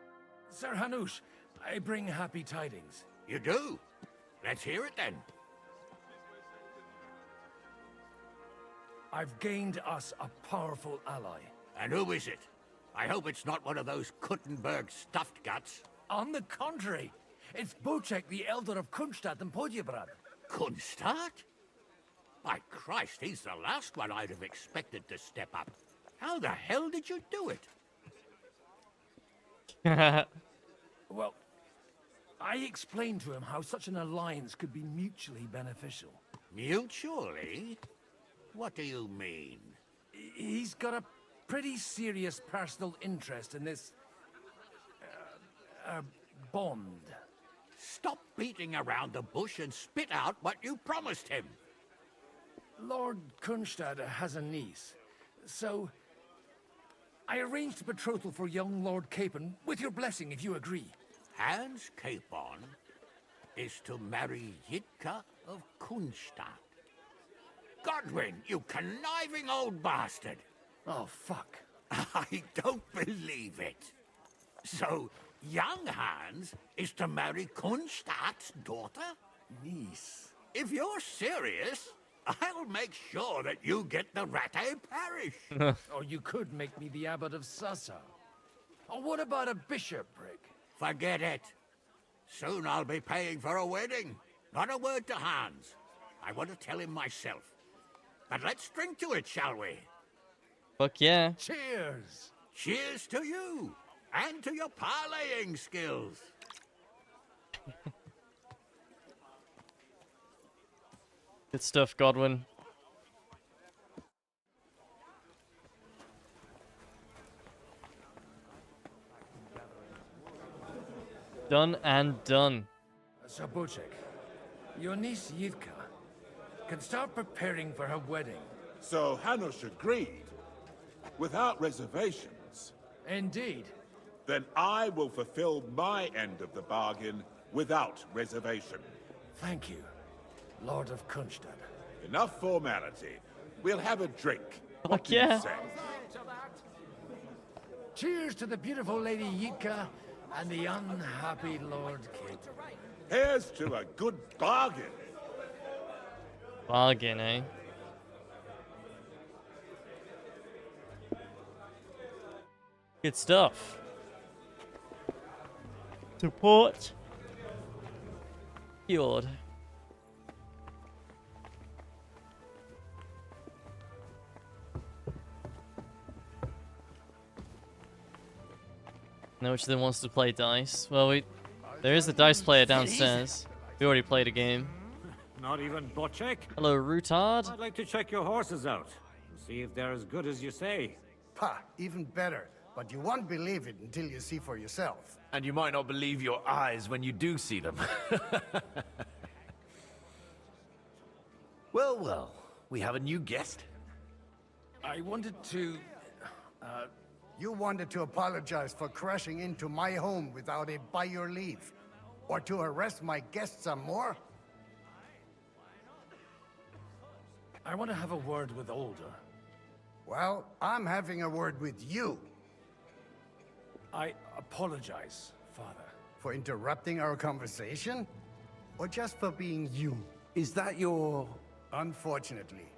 Sir Hanush, I bring happy tidings. You do? Let's hear it then. I've gained us a powerful ally. And who is it? I hope it's not one of those Kuttenberg stuffed guts. On the contrary, it's Bocek, the Elder of Kunstadt and Podjebrad. Kunstadt? By Christ, he's the last one I'd have expected to step up. How the hell did you do it? Well, I explained to him how such an alliance could be mutually beneficial. Mutually? What do you mean? He's got a pretty serious personal interest in this... bond. Stop beating around the bush and spit out what you promised him. Lord Kunstad has a niece, so... I arranged a betrothal for young Lord Capon, with your blessing if you agree. Hans Capon is to marry Yitka of Kunstadt. Godwin, you conniving old bastard! Oh, fuck. I don't believe it. So, young Hans is to marry Kunstadt's daughter? Niece. If you're serious, I'll make sure that you get the Rattay parish. Or you could make me the abbot of Sassa. Or what about a bishopric? Forget it. Soon I'll be paying for a wedding. Not a word to Hans. I want to tell him myself. But let's drink to it, shall we? Fuck yeah. Cheers! Cheers to you, and to your parlaying skills. Good stuff, Godwin. Done and done. Sir Bocek, your niece Yitka can start preparing for her wedding. So Hanush agreed, without reservations. Indeed. Then I will fulfill my end of the bargain without reservation. Thank you, Lord of Kunstad. Enough formality. We'll have a drink. Fuck yeah. Cheers to the beautiful Lady Yitka and the unhappy Lord Capon. Here's to a good bargain. Bargain, eh? Good stuff. Support. Fjord. Now which of them wants to play dice? Well, there is a dice player downstairs. We already played a game. Not even Bocek? Hello, Routard. I'd like to check your horses out and see if they're as good as you say. Pah, even better. But you won't believe it until you see for yourself. And you might not believe your eyes when you do see them. Well, well, we have a new guest. I wanted to... You wanted to apologize for crashing into my home without it by your leave. Or to arrest my guests some more? I want to have a word with Older. Well, I'm having a word with you. I apologize, Father. For interrupting our conversation? Or just for being you? Is that your... Unfortunately.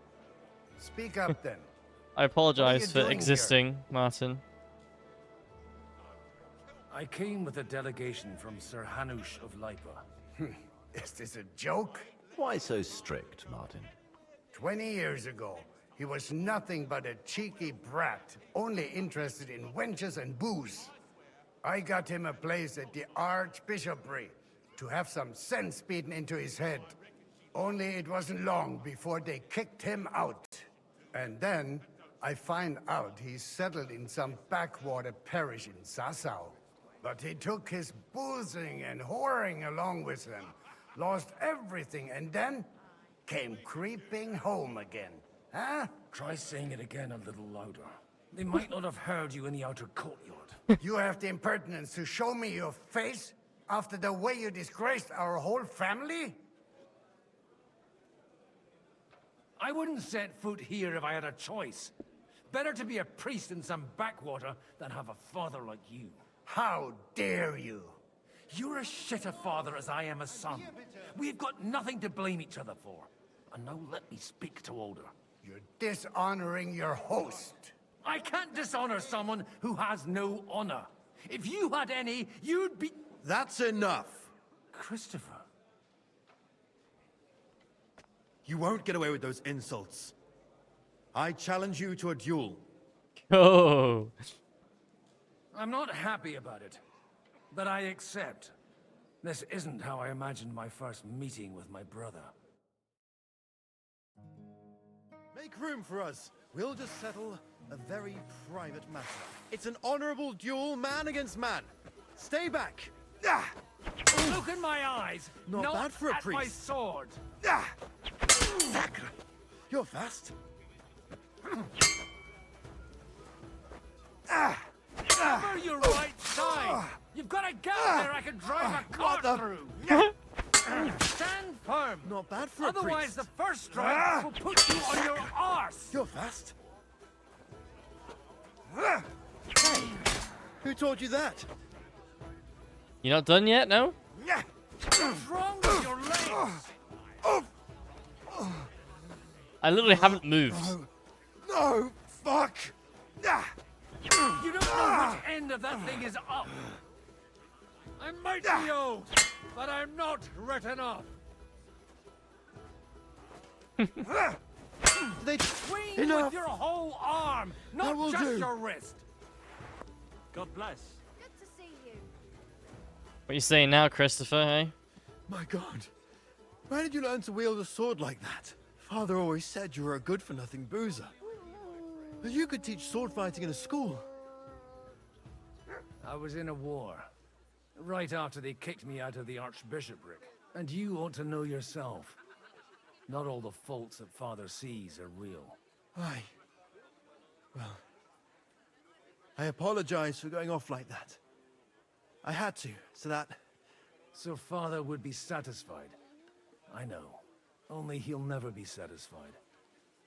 Speak up then. I apologize for doing existing, Martin. I came with a delegation from Sir Hanush of Lipa. Is this a joke? Why so strict, Martin? 20 years ago, he was nothing but a cheeky brat, only interested in wenches and booze. I got him a place at the Archbishopric to have some sense beaten into his head. Only it wasn't long before they kicked him out. And then I find out he's settled in some backwater parish in Sassau. But he took his boozing and whoring along with him, lost everything, and then came creeping home again. Huh? Try saying it again a little louder. They might not have heard you in the outer courtyard. You have the impertinence to show me your face after the way you disgraced our whole family? I wouldn't set foot here if I had a choice. Better to be a priest in some backwater than have a father like you. How dare you? You're as shit a father as I am a son. We've got nothing to blame each other for. And now let me speak to Older. You're dishonoring your host. I can't dishonor someone who has no honor. If you had any, you'd be... That's enough. Christopher. You won't get away with those insults. I challenge you to a duel. Oh. I'm not happy about it, but I accept. This isn't how I imagined my first meeting with my brother. Make room for us. We'll just settle a very private matter. It's an honorable duel, man against man. Stay back. Look in my eyes. Not bad for a at my priest. sword. Sacre. You're fast. Cover your right side. You've got a gap there I can drive a cart through. Stand firm. Not bad for Otherwise, a priest. the first strike will put you on your arse. You're fast. Hey, who taught you that? You're not done yet, no? What's wrong with your legs? I literally haven't moved. No, fuck. You don't know which end of that thing is up. I might be old, but I'm not written off. They swing enough. with your whole arm, not will just do. your wrist. God bless. Good to see you. What are you saying now, Christopher, hey? My God. Where did you learn to wield a sword like that? Father always said you were a good-for-nothing boozer. But you could teach sword fighting in a school. I was in a war. Right after they kicked me out of the archbishopric. And you ought to know yourself. Not all the faults that Father sees are real. Aye. Well, I apologize for going off like that. I had to, so that... So Father would be satisfied. I know. Only he'll never be satisfied.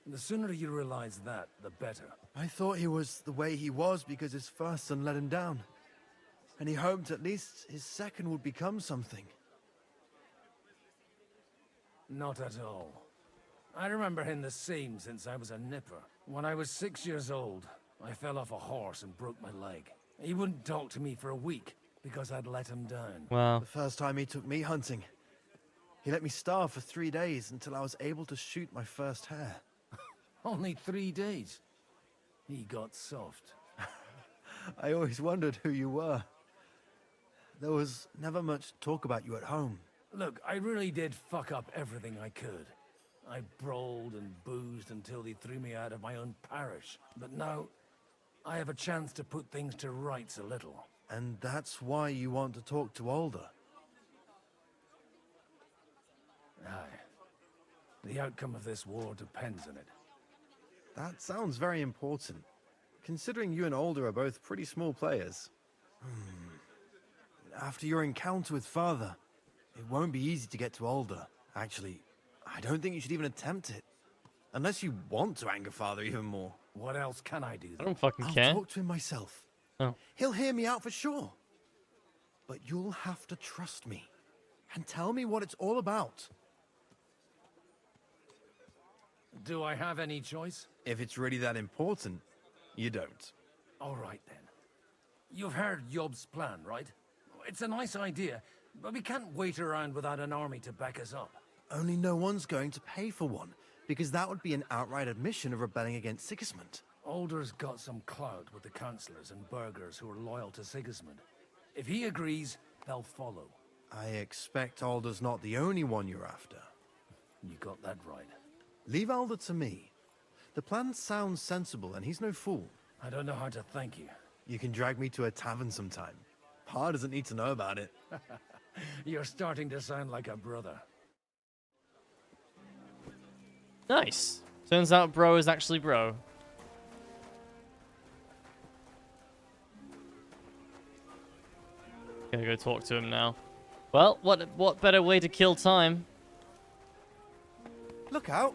And the sooner you realize that, the better. I thought he was the way he was because his first son let him down. And he hoped at least his second would become something. Not at all. I remember him the same since I was a nipper. When I was 6 years old, I fell off a horse and broke my leg. He wouldn't talk to me for a week because I'd let him down. Wow. The first time he took me hunting, he let me starve for 3 days until I was able to shoot my first hare. Only 3 days. He got soft. I always wondered who you were. There was never much talk about you at home. Look, I really did fuck up everything I could. I brawled and boozed until they threw me out of my own parish. But now, I have a chance to put things to rights a little. And that's why you want to talk to Alder. Aye. The outcome of this war depends on it. That sounds very important, considering you and Alder are both pretty small players. After your encounter with Father, it won't be easy to get to Alder. Actually, I don't think you should even attempt it. Unless you want to anger Father even more. What else can I do? I don't fucking I'll care. talk to him myself. Oh. He'll hear me out for sure. But you'll have to trust me and tell me what it's all about. Do I have any choice? If it's really that important, you don't. All right, then. You've heard Yob's plan, right? It's a nice idea, but we can't wait around without an army to back us up. Only no one's going to pay for one, because that would be an outright admission of rebelling against Sigismund. Alder's got some clout with the councillors and burghers who are loyal to Sigismund. If he agrees, they'll follow. I expect Alder's not the only one you're after. You got that right. Leave Alder to me. The plan sounds sensible, and he's no fool. I don't know how to thank you. You can drag me to a tavern sometime. Pa doesn't need to know about it. You're starting to sound like a brother. Nice. Turns out bro is actually bro. Gotta go talk to him now. Well, what better way to kill time? Look out!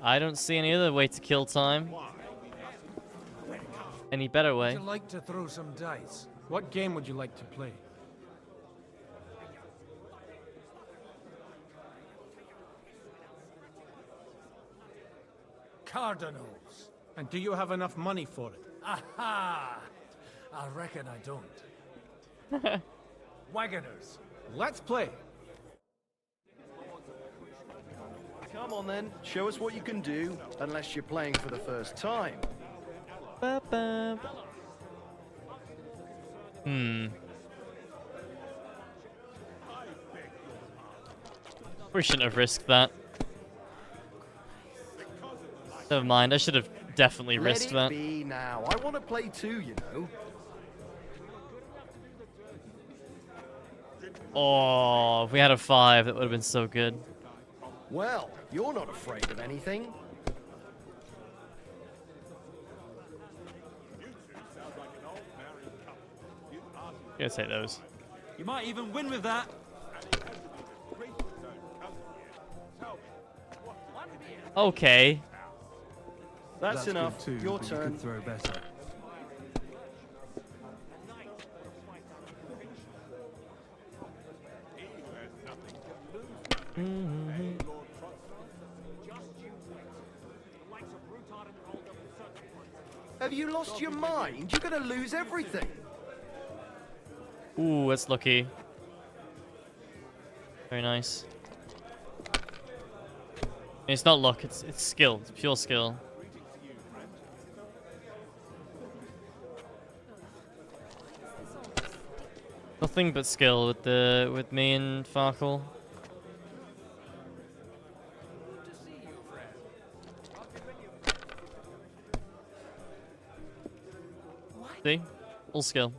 I don't see any other way to kill time. Any better way? Would you like to throw some dice? What game would you like to play? Cardinals. And do you have enough money for it? Aha! I reckon I don't. Wagoners. Let's play. Come on then, show us what you can do, unless you're playing for the first time. We shouldn't have risked that. Never mind, I should have definitely risked that. Let it be now. I want to play too, you know. Oh, if we had a 5, that would have been so good. Well, you're not afraid of anything. Gotta take those. You might even win with that. Okay. That's enough. Good too, Your but you turn. could throw better. Have you lost your mind? You're gonna lose everything. Ooh, that's lucky. Very nice. It's not luck, it's skill. It's pure skill. Nothing but skill with me and Farkle. See? All skill.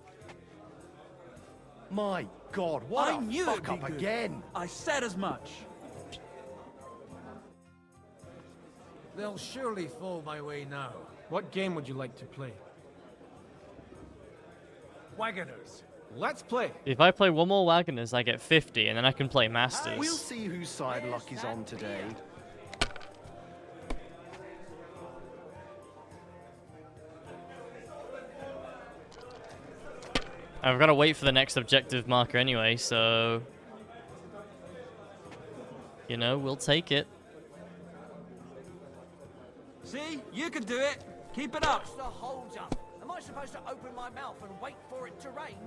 My God, what I a knew fuck it'd be up good. again. I said as much. They'll surely fall my way now. What game would you like to play? Wagoners. Let's play. If I play one more Wagoners, I get 50, and then I can play Masters. We'll see whose side luck is on today. I've got to wait for the next objective marker anyway, so... You know, we'll take it. See? You can do it. Keep it up. What's the hold up? Am I supposed to open my mouth and wait for it to rain?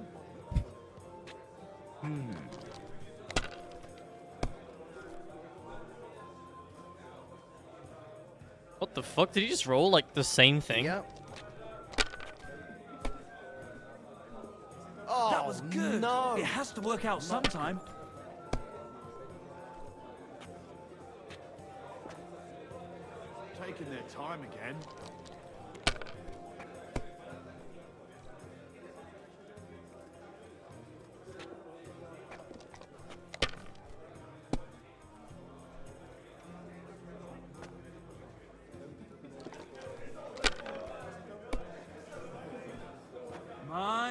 What the fuck? Did he just roll, like, the same thing? Yep. That was good. No. It has to work out sometime. Taking their time again.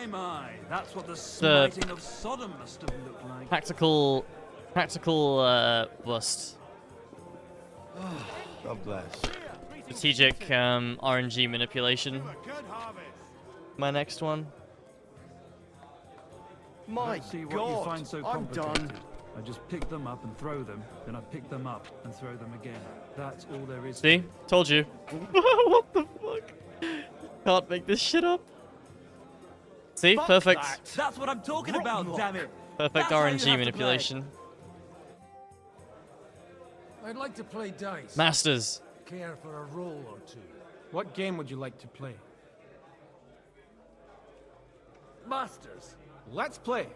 My. That's what the smiting of Sodom must have looked like. Tactical bust. God bless. Strategic RNG manipulation. My next one. My Let's see what God, you find so I'm complicated. done. I just pick them up and throw them, then I pick them up and throw them again. That's all there is. See? Told you. What the fuck? Can't make this shit up. See? Fuck Perfect. that. That's what I'm talking about, damn it. Perfect That's how you have RNG to play. manipulation. I'd like to play dice. Masters. Care for a roll or two. What game would you like to play? Masters. Let's play.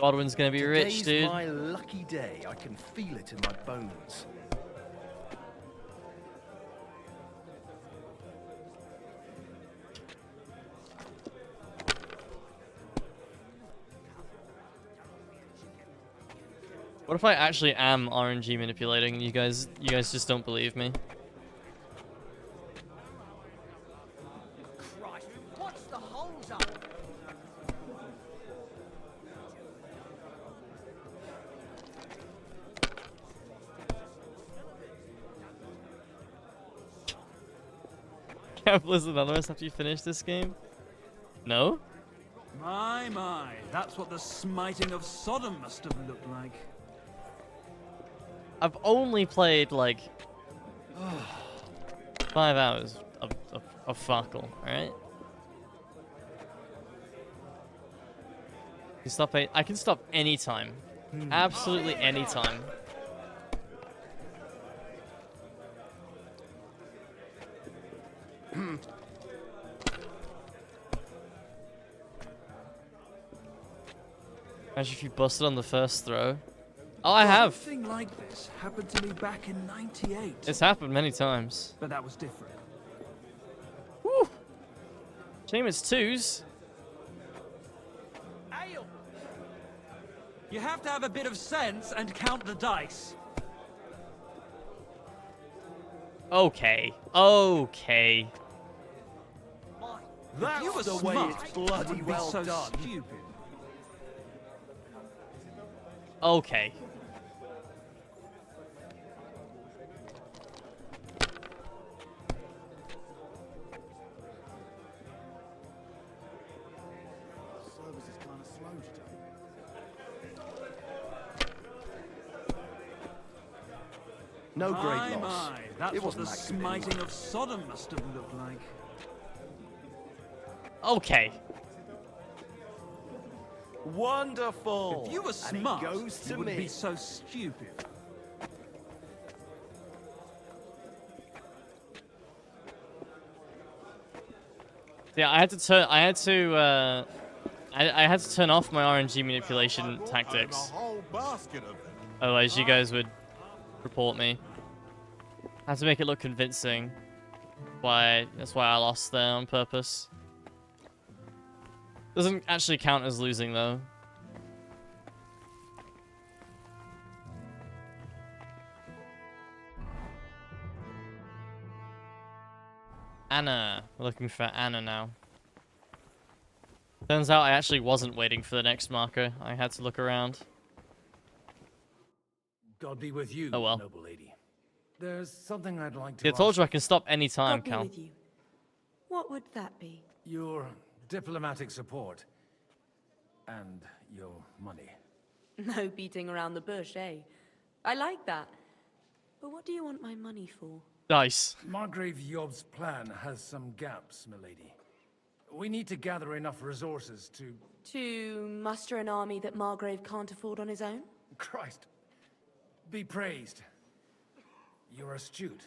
Godwin's gonna be rich, Today's dude. my lucky day. I can feel it in my bones. What if I actually am RNG manipulating and you guys just don't believe me? Christ, what's the hold up? Can't Blizzard Anonymous after you finish this game? No? My, that's what the smiting of Sodom must have looked like. I've only played like 5 hours of Farkle, alright? I can stop anytime. Absolutely anytime. Imagine if you busted on the first throw. Oh, I have. Something like this happened to me back in '98. It's happened many times. But that was different. Woo! Shame it's 2s. Ale! You have to have a bit of sense and count the dice. Okay. Okay. If you were the way smart, it's bloody you would be well so done. stupid. Okay. Service is kind of slow today. No great My, loss. that's It what the wasn't that good anyway. smiting of Sodom must have looked like. Okay. Wonderful. If you were And it smart, goes to you wouldn't me. be so stupid. Yeah, I had to turn off my RNG manipulation tactics. Otherwise, you guys would report me. I had to make it look convincing. That's why I lost there on purpose. Doesn't actually count as losing though. Anna. We're looking for Anna now. Turns out I actually wasn't waiting for the next marker. I had to look around. God be with you, Oh well. noble lady. There's something I'd like to See, I told ask you I can stop any time, God be Cal. with you. What would that be? your diplomatic support and your money. No beating around the bush, eh? I like that. But what do you want my money for? Nice. Margrave Yob's plan has some gaps, milady. We need to gather enough resources to... To muster an army that Margrave can't afford on his own? Christ. Be praised. You're astute.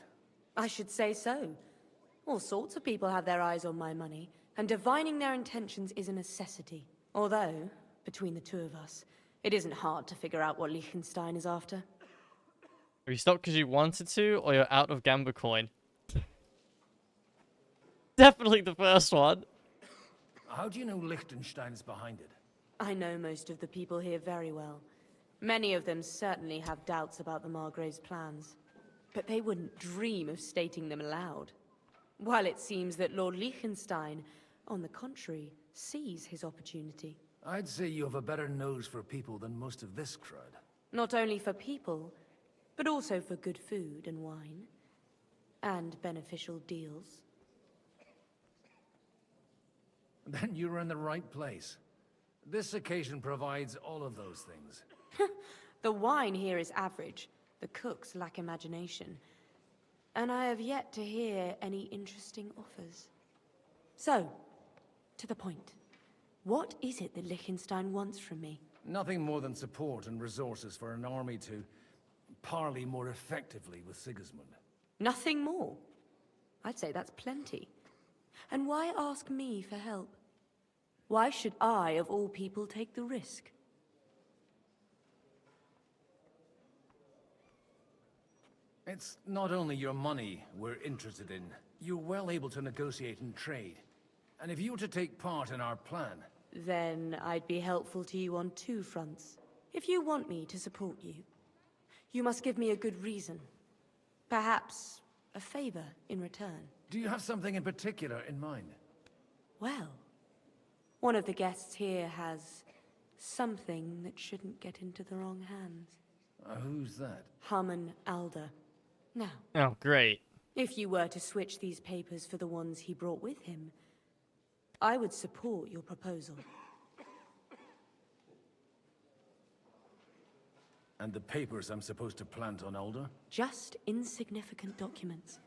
I should say so. All sorts of people have their eyes on my money, and divining their intentions is a necessity. Although, between the two of us, it isn't hard to figure out what Liechtenstein is after. Are you stopped because you wanted to, or you're out of Gamba coin? Definitely the first one. How do you know Liechtenstein is behind it? I know most of the people here very well. Many of them certainly have doubts about the Margrave's plans. But they wouldn't dream of stating them aloud. While it seems that Lord Liechtenstein, on the contrary, sees his opportunity. I'd say you have a better nose for people than most of this crowd. Not only for people, but also for good food and wine. And beneficial deals. Then you're in the right place. This occasion provides all of those things. The wine here is average. The cooks lack imagination. And I have yet to hear any interesting offers. So, to the point. What is it that Liechtenstein wants from me? Nothing more than support and resources for an army to parley more effectively with Sigismund. Nothing more? I'd say that's plenty. And why ask me for help? Why should I, of all people, take the risk? It's not only your money we're interested in. You're well able to negotiate and trade. And if you were to take part in our plan... Then I'd be helpful to you on 2 fronts. If you want me to support you, you must give me a good reason. Perhaps a favor in return. Do you have something in particular in mind? Well, one of the guests here has something that shouldn't get into the wrong hands. Who's that? Harmon Alder. Now, Oh, great. if you were to switch these papers for the ones he brought with him, I would support your proposal. And the papers I'm supposed to plant on Alder? Just insignificant documents.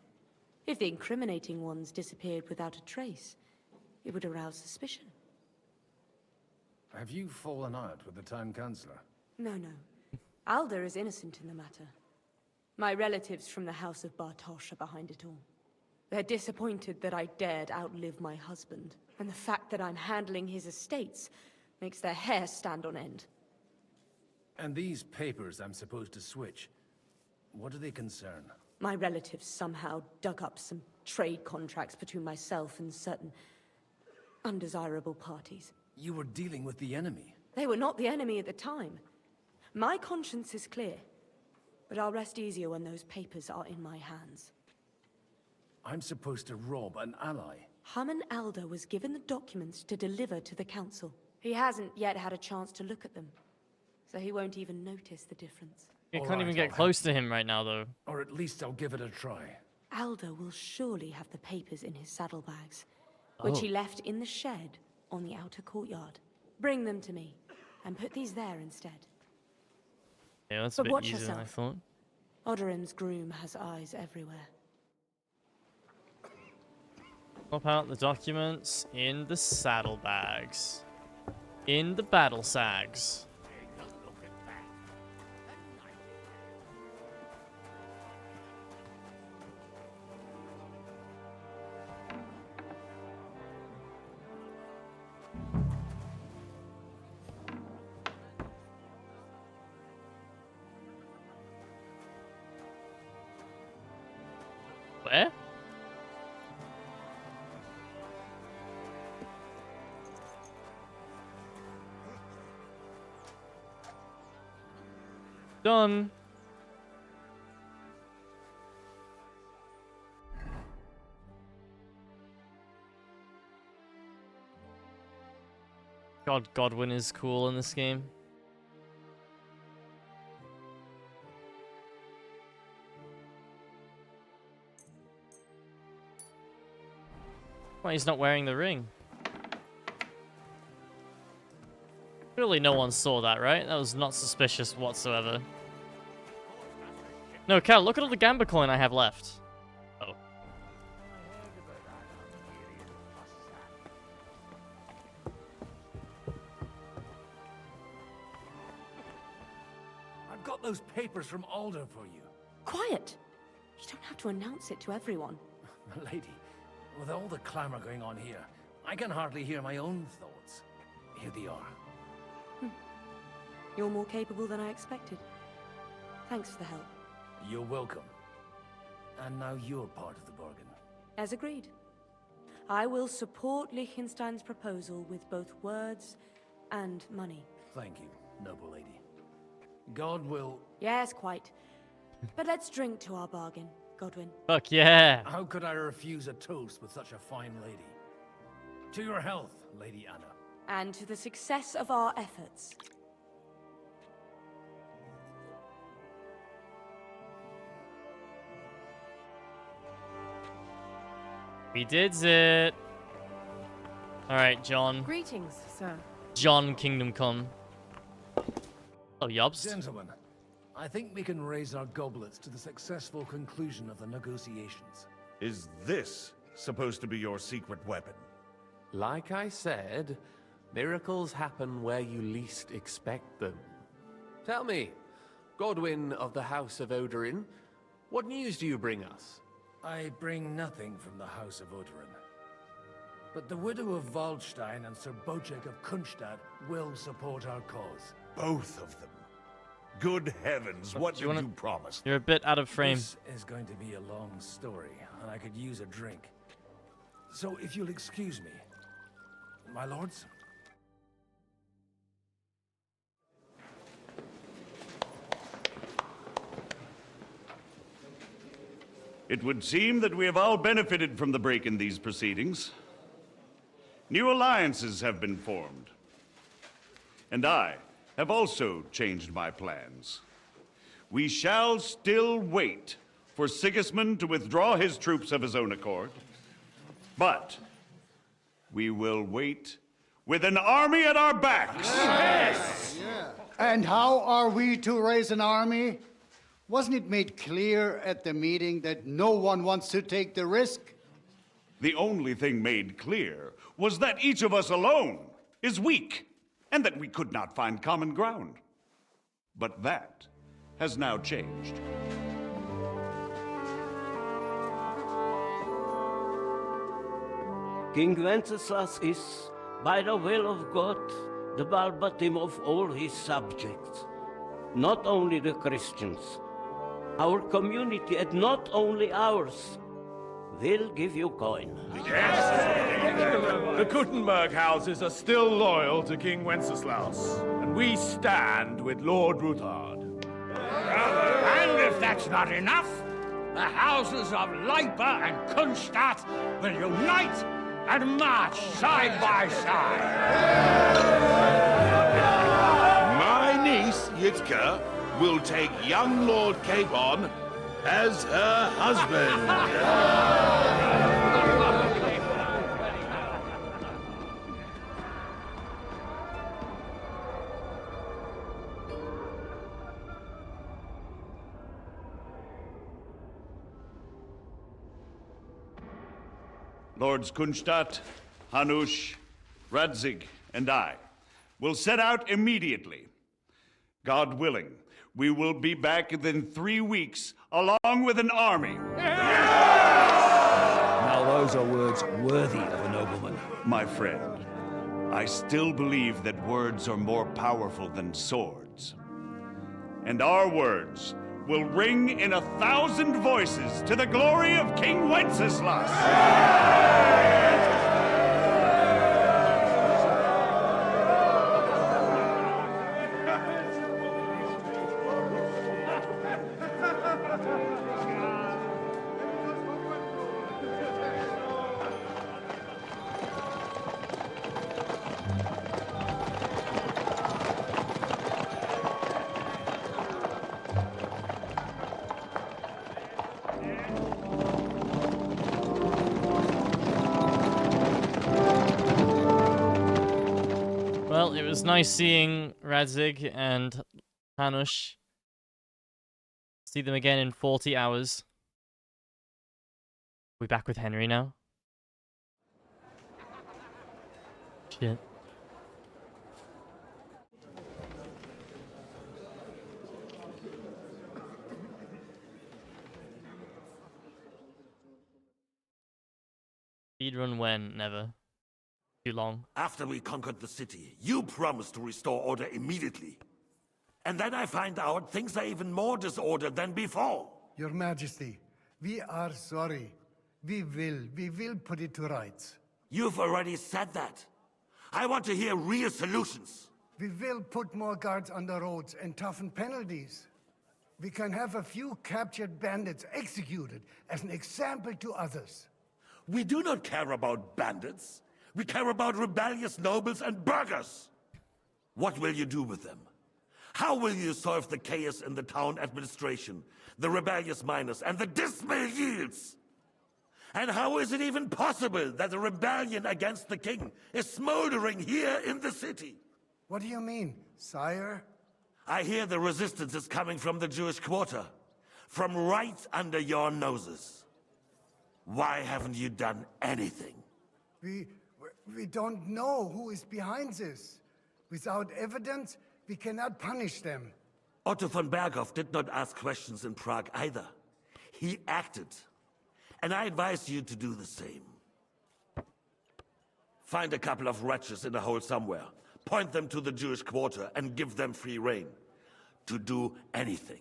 If the incriminating ones disappeared without a trace, it would arouse suspicion. Have you fallen out with the town councillor? No. Alder is innocent in the matter. My relatives from the House of Bartosz are behind it all. They're disappointed that I dared outlive my husband, and the fact that I'm handling his estates makes their hair stand on end. And these papers I'm supposed to switch, what do they concern? My relatives somehow dug up some trade contracts between myself and certain undesirable parties. You were dealing with the enemy. They were not the enemy at the time. My conscience is clear, but I'll rest easier when those papers are in my hands. I'm supposed to rob an ally. Harmon Alder was given the documents to deliver to the council. He hasn't yet had a chance to look at them, so he won't even notice the difference. You can't even get close to him right now, though. Or at least I'll give it a try. Alder will surely have the papers in his saddlebags, which he left in the shed on the outer courtyard. Bring them to me, and put these there instead. Yeah, that's But a bit watch easier than I yourself. thought. Odorin's groom has eyes everywhere. Pop out the documents in the saddlebags. In the battle sags. Where? Done. God, Godwin is cool in this game. Why he's not wearing the ring? Surely no one saw that, right? That was not suspicious whatsoever. No, Cal, look at all the Gamba coin I have left. Oh. I've got those papers from Alder for you. Quiet! You don't have to announce it to everyone. Lady, with all the clamor going on here, I can hardly hear my own thoughts. Here they are. You're more capable than I expected. Thanks for the help. You're welcome. And now you're part of the bargain. As agreed. I will support Liechtenstein's proposal with both words and money. Thank you, noble lady. God will... Yes, quite. But let's drink to our bargain, Godwin. Fuck yeah. How could I refuse a toast with such a fine lady? To your health, Lady Anna. And to the success of our efforts. We did it. Alright, John. Greetings, sir. John Kingdom Come. Oh, Yobst. Gentlemen, I think we can raise our goblets to the successful conclusion of the negotiations. Is this supposed to be your secret weapon? Like I said, miracles happen where you least expect them. Tell me, Godwin of the House of Odorin, what news do you bring us? I bring nothing from the House of Odorin. But the widow of Waldstein and Sir Bocek of Kunstadt will support our cause. Both of them? Good heavens, what did you promise? You're a bit out of frame. This is going to be a long story, and I could use a drink. So if you'll excuse me, my lords? It would seem that we have all benefited from the break in these proceedings. New alliances have been formed. And I have also changed my plans. We shall still wait for Sigismund to withdraw his troops of his own accord, but we will wait with an army at our backs. Yes! Yeah. And how are we to raise an army? Wasn't it made clear at the meeting that no one wants to take the risk? The only thing made clear was that each of us alone is weak, and that we could not find common ground. But that has now changed. King Wenceslas is, by the will of God, the balbatim of all his subjects. Not only the Christians, our community, and not only ours, will give you coin. The Kuttenberg houses are still loyal to King Wenceslaus, and we stand with Lord Ruthard. And if that's not enough, the houses of Leipa and Kunstadt will unite and march side by side. My niece, Yitzka, will take young Lord Capon as her husband. Lords Kunstadt, Hanush, Radzig, and I will set out immediately. God willing, we will be back within 3 weeks, along with an army. Now those are words worthy of a nobleman. My friend, I still believe that words are more powerful than swords. And our words will ring in 1,000 voices to the glory of King Wenceslas. Well, it was nice seeing Radzig and Hanush. See them again in 40 hours. We back with Henry now? Shit. Speedrun when? Never. Too long. After we conquered the city, you promised to restore order immediately. And then I find out things are even more disordered than before. Your Majesty, we are sorry. We will put it to rights. You've already said that. I want to hear real solutions. We will put more guards on the roads and toughen penalties. We can have a few captured bandits executed as an example to others. We do not care about bandits. We care about rebellious nobles and burghers. What will you do with them? How will you solve the chaos in the town administration, the rebellious miners, and the dismal yields? And how is it even possible that a rebellion against the king is smoldering here in the city? What do you mean, sire? I hear the resistance is coming from the Jewish quarter, from right under your noses. Why haven't you done anything? We don't know who is behind this. Without evidence, we cannot punish them. Otto von Berghoff did not ask questions in Prague either. He acted. And I advise you to do the same. Find a couple of wretches in a hole somewhere. Point them to the Jewish quarter and give them free rein. to do anything.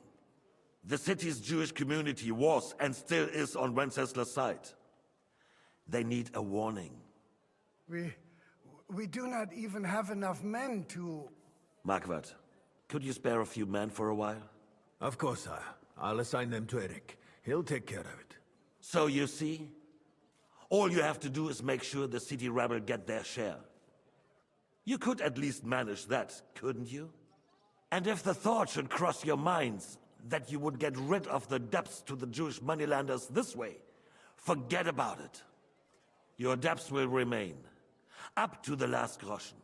The city's Jewish community was and still is on Wencesla's side. They need a warning. We do not even have enough men to... Marquardt, could you spare a few men for a while? Of course, sire. I'll assign them to Eric. He'll take care of it. So you see, all you have to do is make sure the city rabble get their share. You could at least manage that, couldn't you? And if the thought should cross your minds that you would get rid of the debts to the Jewish moneylanders this way, forget about it. Your debts will remain, up to the last groschen.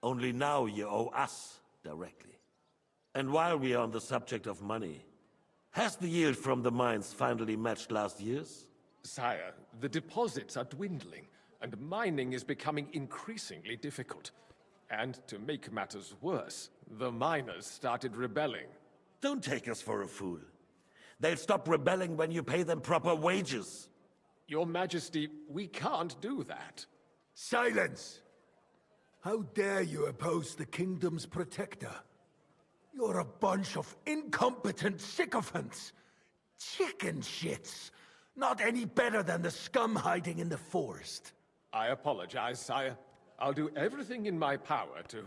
Only now you owe us directly. And while we are on the subject of money, has the yield from the mines finally matched last year's? Sire, the deposits are dwindling, and mining is becoming increasingly difficult. And to make matters worse, the miners started rebelling. Don't take us for a fool. They'll stop rebelling when you pay them proper wages. Your Majesty, we can't do that. Silence! How dare you oppose the kingdom's protector? You're a bunch of incompetent sycophants! Chicken shits! Not any better than the scum hiding in the forest. I apologize, sire. I'll do everything in my power to...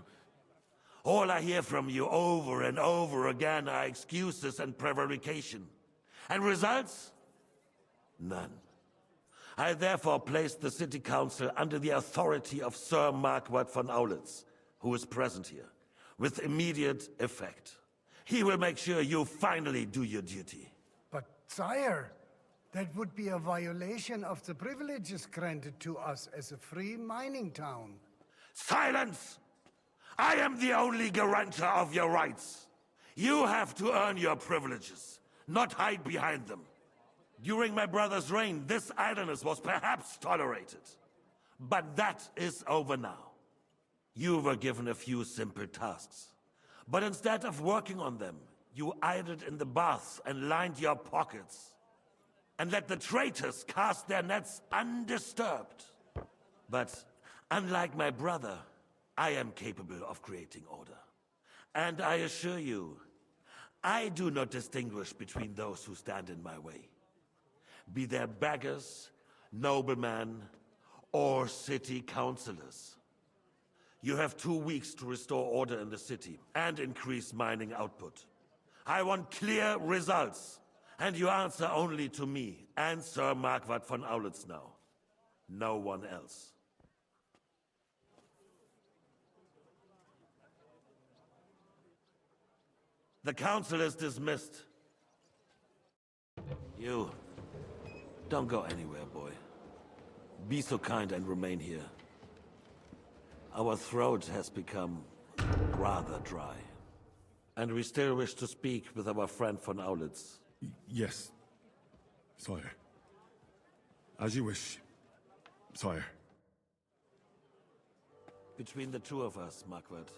All I hear from you over and over again are excuses and prevarication. And results? None. I therefore placed the City Council under the authority of Sir Marquardt von Aulitz, who is present here, with immediate effect. He will make sure you finally do your duty. But, sire, that would be a violation of the privileges granted to us as a free mining town. Silence! I am the only guarantor of your rights. You have to earn your privileges, not hide behind them. During my brother's reign, this idleness was perhaps tolerated. But that is over now. You were given a few simple tasks. But instead of working on them, you idled in the baths and lined your pockets. And let the traitors cast their nets undisturbed. But unlike my brother, I am capable of creating order. And I assure you, I do not distinguish between those who stand in my way. Be they beggars, noblemen, or city councillors. You have 2 weeks to restore order in the city and increase mining output. I want clear results, and you answer only to me and Sir Marquardt von Aulitz now. No one else. The council is dismissed. You, don't go anywhere, boy. Be so kind and remain here. Our throat has become rather dry. And we still wish to speak with our friend von Aulitz. Yes, sire. As you wish, sire. Between the two of us, Marquardt,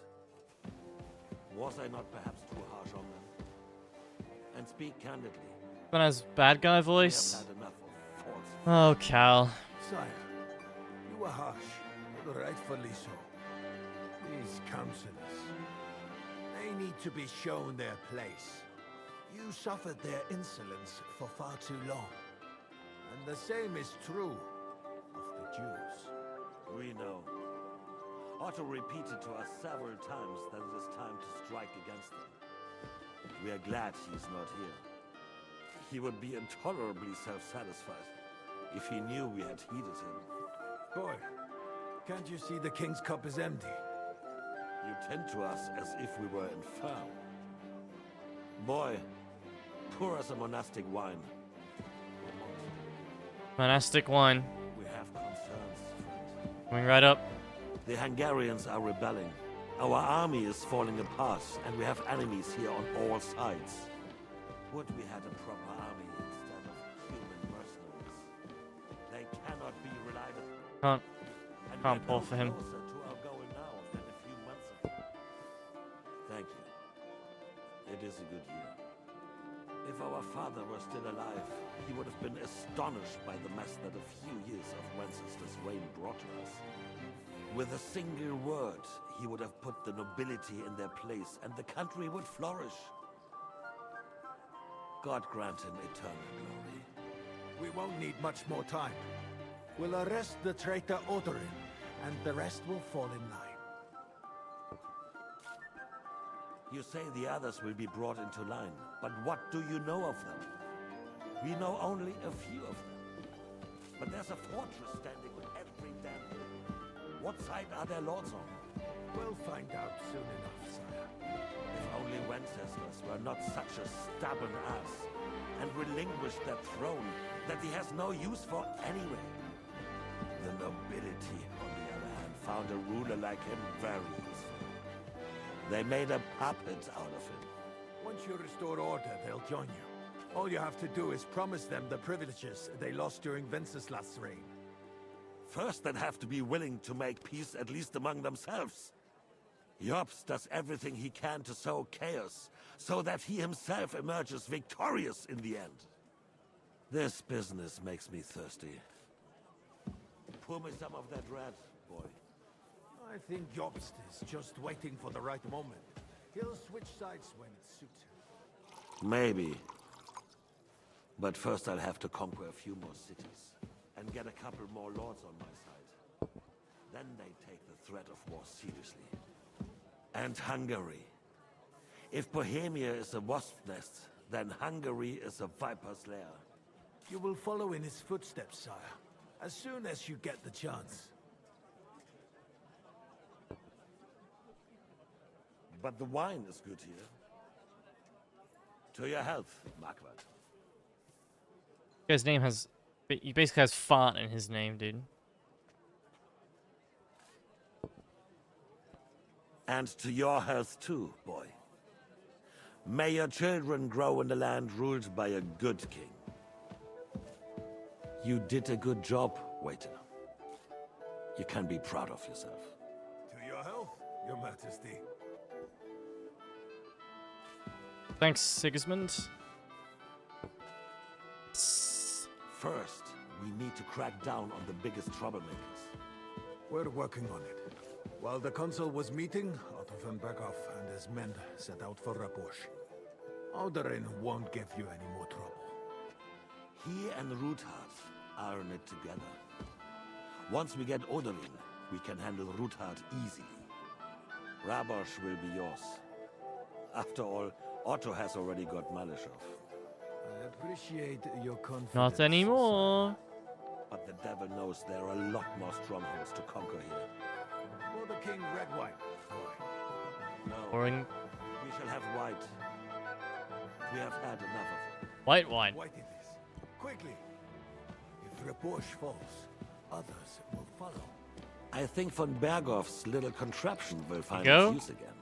was I not perhaps too harsh on them? And speak candidly. When has bad guy voice. We have had enough of false. Oh, Cal. Sire, you were harsh, but rightfully so. These councillors, they need to be shown their place. You suffered their insolence for far too long. And the same is true of the Jews. We know. Otto repeated to us several times that it is time to strike against them. We are glad he's not here. He would be intolerably self-satisfied if he knew we had heeded him. Boy, can't you see the king's cup is empty? You tend to us as if we were infirm. Boy, pour us a monastic wine. Monastic wine. We have concerns, friend. Coming right up. The Hungarians are rebelling. Our army is falling apart, and we have enemies here on all sides. Would we had a proper army instead of human mercenaries? They cannot be relied upon. Can't pull for him. Closer to our goal now than a few months ago. Thank you. It is a good year. If our father were still alive, he would have been astonished by the mess that a few years of Wencesla's reign brought to us. With a single word, he would have put the nobility in their place, and the country would flourish. God grant him eternal glory. We won't need much more time. We'll arrest the traitor Odorin, and the rest will fall in line. You say the others will be brought into line, but what do you know of them? We know only a few of them. But there's a fortress standing on every damn hill. What side are their lords on? We'll find out soon enough, sire. If only Wenceslas were not such a stubborn ass, and relinquished that throne that he has no use for anyway. The nobility, on the other hand, found a ruler like him very useful. They made a puppet out of him. Once you restore order, they'll join you. All you have to do is promise them the privileges they lost during Wenceslas' reign. First, they'd have to be willing to make peace at least among themselves. Jobst does everything he can to sow chaos, so that he himself emerges victorious in the end. This business makes me thirsty. Pour me some of that red, boy. I think Jobst is just waiting for the right moment. He'll switch sides when it suits him. Maybe. But first I'll have to conquer a few more cities, and get a couple more lords on my side. Then they take the threat of war seriously. And Hungary. If Bohemia is a wasp's nest, then Hungary is a viper's lair. You will follow in his footsteps, sire, as soon as you get the chance. But the wine is good here. To your health, Marquardt. His name has... He basically has fart in his name, dude. And to your health too, boy. May your children grow in a land ruled by a good king. You did a good job, waiter. You can be proud of yourself. To your health, your majesty. Thanks, Sigismund. First, we need to crack down on the biggest troublemakers. We're working on it. While the consul was meeting, Otto von Berghoff and his men set out for Rabush. Odorin won't give you any more trouble. He and Ruthard are in it together. Once we get Odorin, we can handle Ruthard easily. Rabush will be yours. After all, Otto has already got Malishov. I appreciate your confidence. Not anymore. But the devil knows there are a lot more strongholds to conquer here. For the king, red wine. No. Boring. We shall have white. We have had enough of it. White wine. White it is. Quickly. If Rabush falls, others will follow. I think von Berghoff's little contraption will find Go. its use again.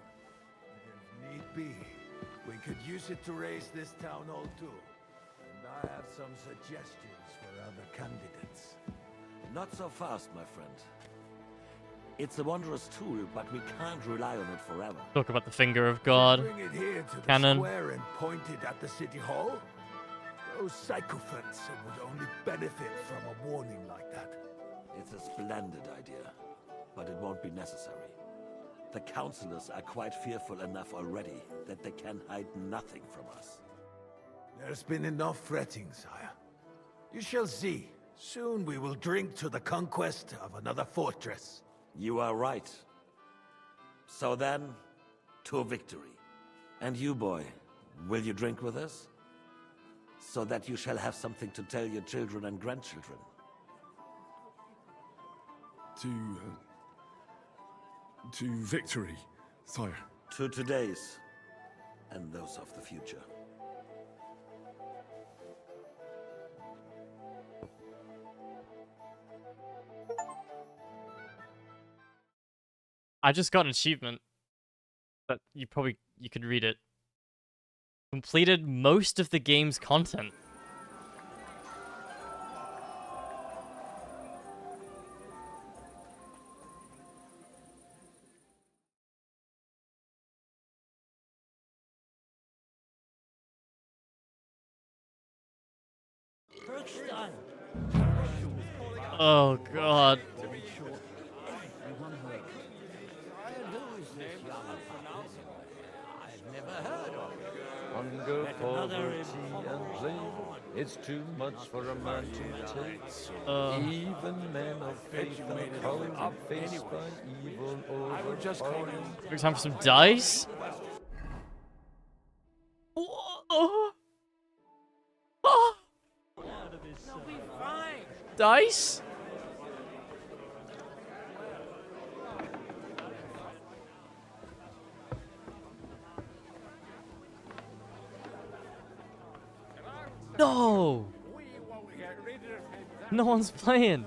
If need be, we could use it to raise this town hall too. And I have some suggestions for other candidates. Not so fast, my friend. It's a wondrous tool, but we can't rely on it forever. Talk about the finger of God. Bring it here to the Cannon. square and point it at the city hall? Those sycophants would only benefit from a warning like that. It's a splendid idea, but it won't be necessary. The councillors are quite fearful enough already that they can hide nothing from us. There's been enough fretting, sire. You shall see. Soon we will drink to the conquest of another fortress. You are right. So then, to victory. And you, boy, will you drink with us? So that you shall have something to tell your children and grandchildren. To victory, sire. To today's, and those of the future. I just got an achievement. But you could read it. Completed most of the game's content. Oh god. Hunger, poverty, and plague. It's too much for a man to take. Even men of faith are cowed, faced by evil overpowering. Big time for some dice. Oh. Oh. Dice? No! No one's playing.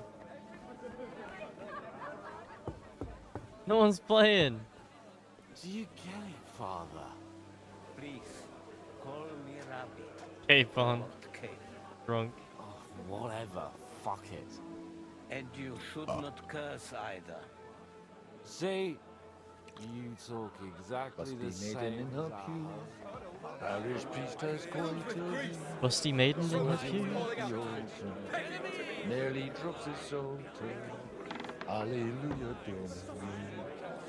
No one's playing. Do you get it, Father? Please, call me Rabbi. Cape on. Okay. Drunk. Oh, whatever. Fuck it. And you should not curse either. See? You talk exactly the Busty same maiden in her as pew. I. Parish priest has coined to Busty maiden in her pew. Nearly drops his soul to Alleluia Domine.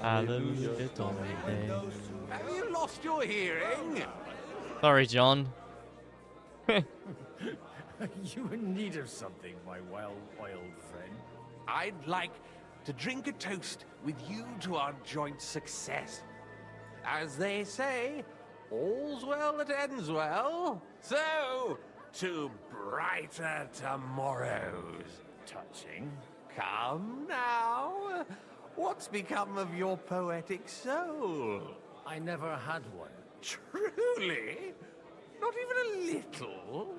Hallelujah, Domine. Have you lost your hearing? Sorry, John. You in need of something, my well-oiled friend? I'd like to drink a toast with you to our joint success. As they say, all's well that ends well. So, to brighter tomorrows. Touching. Come now. What's become of your poetic soul? I never had one. Truly? Not even a little?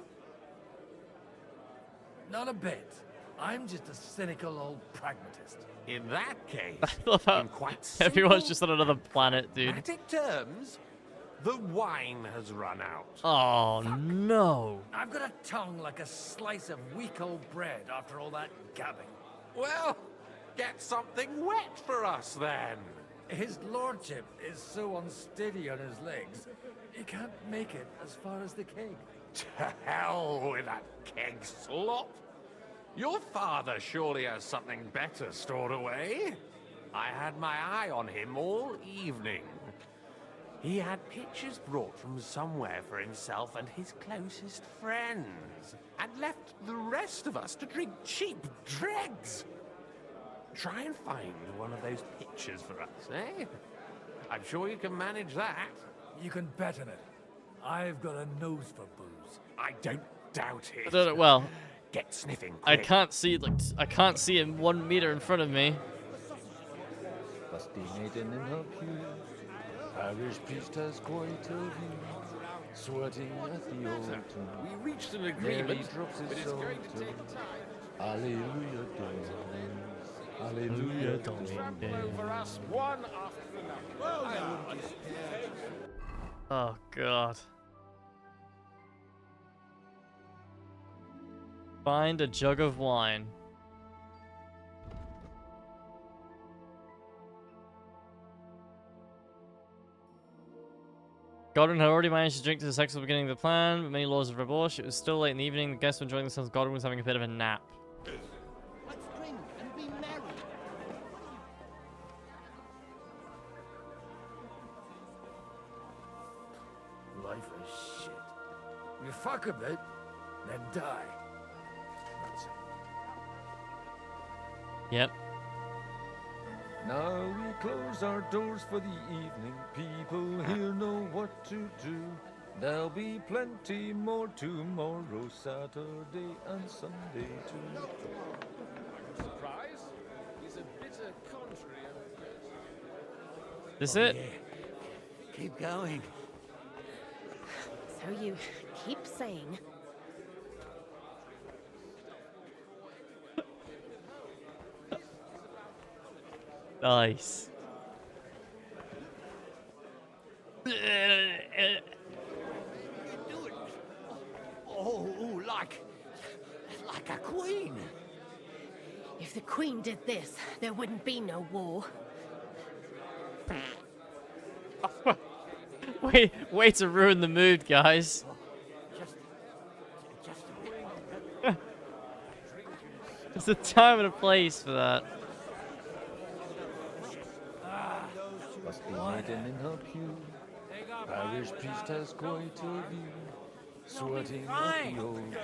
Not a bit. I'm just a cynical old pragmatist. In that case, I love how in quite everyone's simple, just on another planet, dude. pragmatic terms, the wine has run out. Oh, no. I've got a tongue like a slice of weak old bread after all that gabbing. Well, get something wet for us then. His lordship is so unsteady on his legs, he can't make it as far as the keg. To hell with that keg slop. Your father surely has something better stored away. I had my eye on him all evening. He had pictures brought from somewhere for himself and his closest friends, and left the rest of us to drink cheap dregs. Try and find one of those pictures for us, eh? I'm sure you can manage that. You can bet on it. I've got a nose for booze. I don't doubt it. I don't know, well, Get sniffing I quick. can't see, like, I can't see him 1 meter in front of me. Busty maiden in her pew. Parish priest has quite a view. Sweating at the altar. We reached an Nearly agreement, drops his but it's soul going to to take time. Alleluia Domine. Alleluia Domine. Over us one after another. Well done. Oh, God. Find a jug of wine. Godwin had already managed to drink to the sex at the beginning of the plan, but many laws of Rabosh. It was still late in the evening. The guests were enjoying themselves. Godwin was having a bit of a nap. Let's drink and be merry. Life is shit. You fuck a bit, then die. That's it. Yep. Now we close our doors for the evening. People here know what to do. There'll be plenty more tomorrow, Saturday and Sunday too. Surprise? He's a bitter contrary. This it? Yeah. Keep going. So you keep saying. Nice. Oh, like a queen. If the Queen did this, there wouldn't be no war. Way to ruin the mood, guys. There's a time and a place for that. Busty maiden in her pew. Parish priest has quite a view, sweating at the old tea.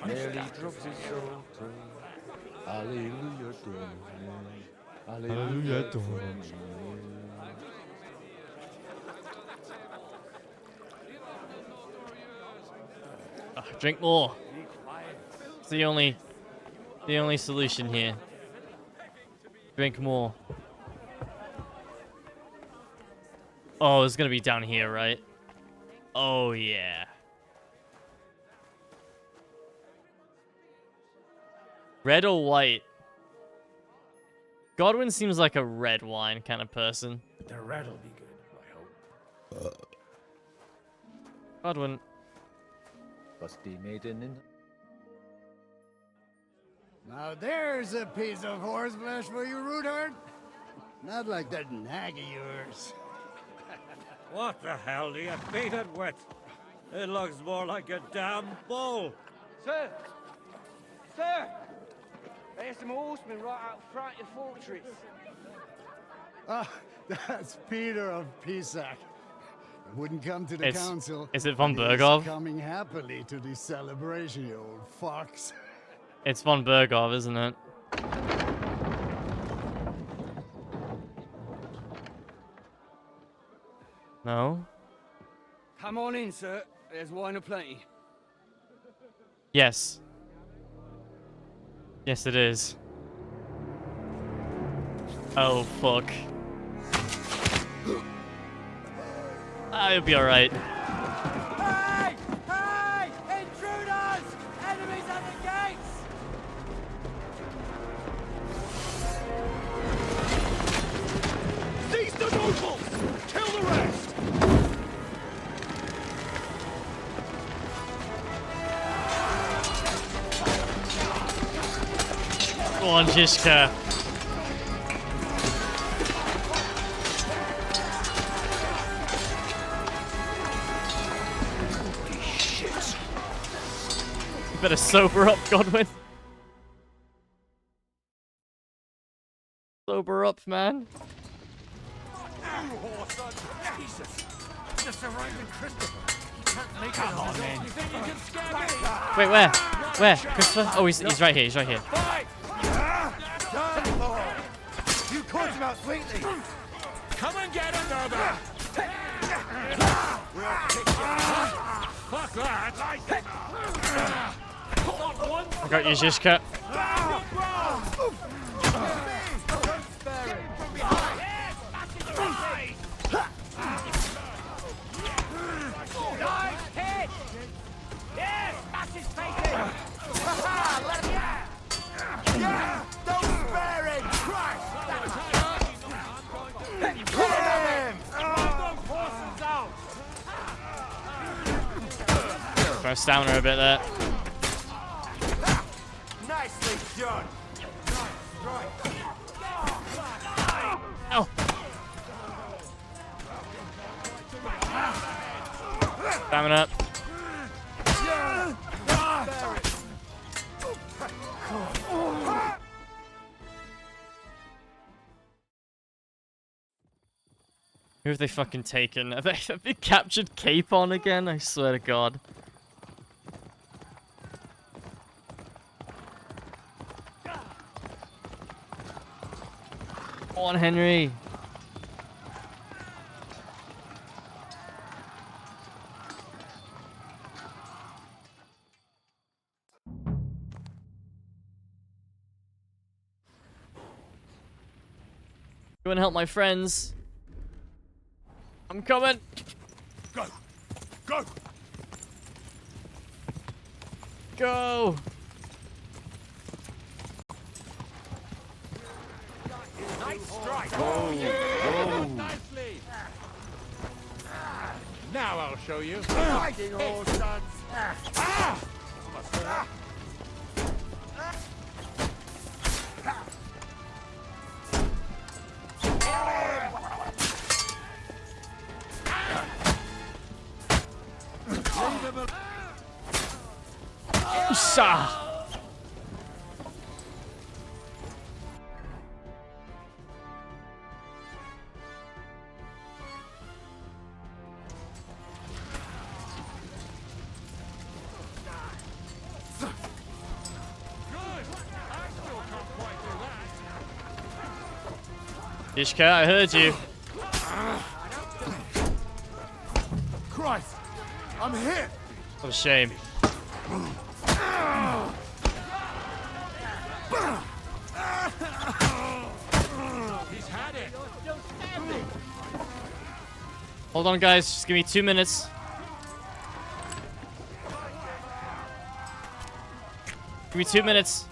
Nearly drops his altar. Alleluia, Domine. Alleluia, Domine. Drink more. It's the only solution here. Drink more. Oh, it's gonna be down here, right? Oh yeah. Red or white? Godwin seems like a red wine kind of person. The red will be good, I hope. Godwin. Busty maiden in. Now there's a piece of horseflesh for you, Rootard. Not like that nag of yours. What the hell do you beat it with? It looks more like a damn bull. Sir! Sir! There's some horsemen right out front of the fortress. Ah, that's Peter of Pisac. Wouldn't come to the council. Is it von but he's Bergov? coming happily to the celebration, you old fox. It's von Bergov, isn't it? No? Come on in, sir. There's wine aplenty. Yes. Yes, it is. Oh, fuck. I'll be alright. Hey! Hey! Intruders! Enemies at the gates! Seize the nobles! Kill the rest! Go on, Jishka. Shit. You better sober up, Godwin. Sober up, man. Jesus! Just arrived in Christopher. Come on, then. You think you can scare me? Wait, where? Where? Christopher? Oh, he's right here. He's right here. You caught him out sweetly. Come and get him, Norbert! Fuck that! I got you, Zizka. Nice hit! Yes! Smash his face in! Yeah! Don't spare him! Christ! Kill him! Horses out! Got stamina a bit there. Nicely done! Nice strike! Ow! Stamina up. Who have they fucking taken? Have they captured Capon again? I swear to God. Come on, Henry. Go and help my friends. I'm coming. Go! Go! Go! Nice strike! Go! Nicely! Now I'll show you. Fighting all sons! Sa. Ishka, I heard you. Christ! I'm hit! What a shame. He's had it! Hold on, guys. Just give me 2 minutes. Give me 2 minutes.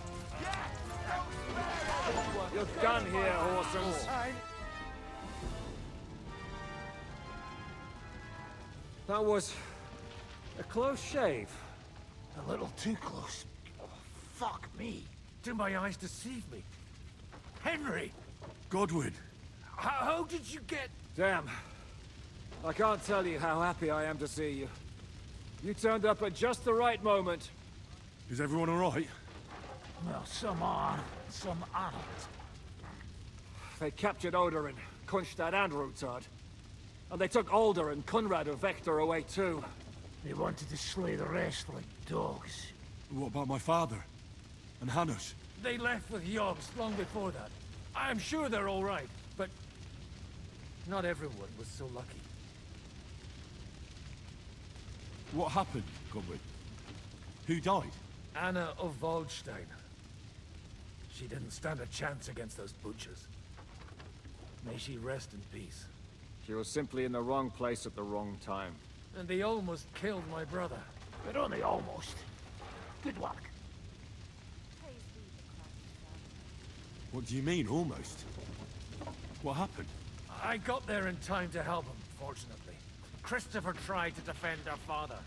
You're done here, Orsons. That was a close shave. A little too close. Oh, fuck me. Do my eyes deceive me? Henry! Godwin! How did you get... Damn. I can't tell you how happy I am to see you. You turned up at just the right moment. Is everyone alright? Well, some are, some aren't. They captured Odorin, Kunstad and Rutard. And they took Alder and Kunrad of Vector away too. They wanted to slay the rest like dogs. What about my father? And Hanush? They left with Yobs long before that. I'm sure they're all right, but not everyone was so lucky. What happened, Godwin? Who died? Anna of Waldstein. She didn't stand a chance against those butchers. May she rest in peace. She was simply in the wrong place at the wrong time. And they almost killed my brother. But only almost. Good luck. What do you mean, almost? What happened? I got there in time to help him, fortunately. Christopher tried to defend our father,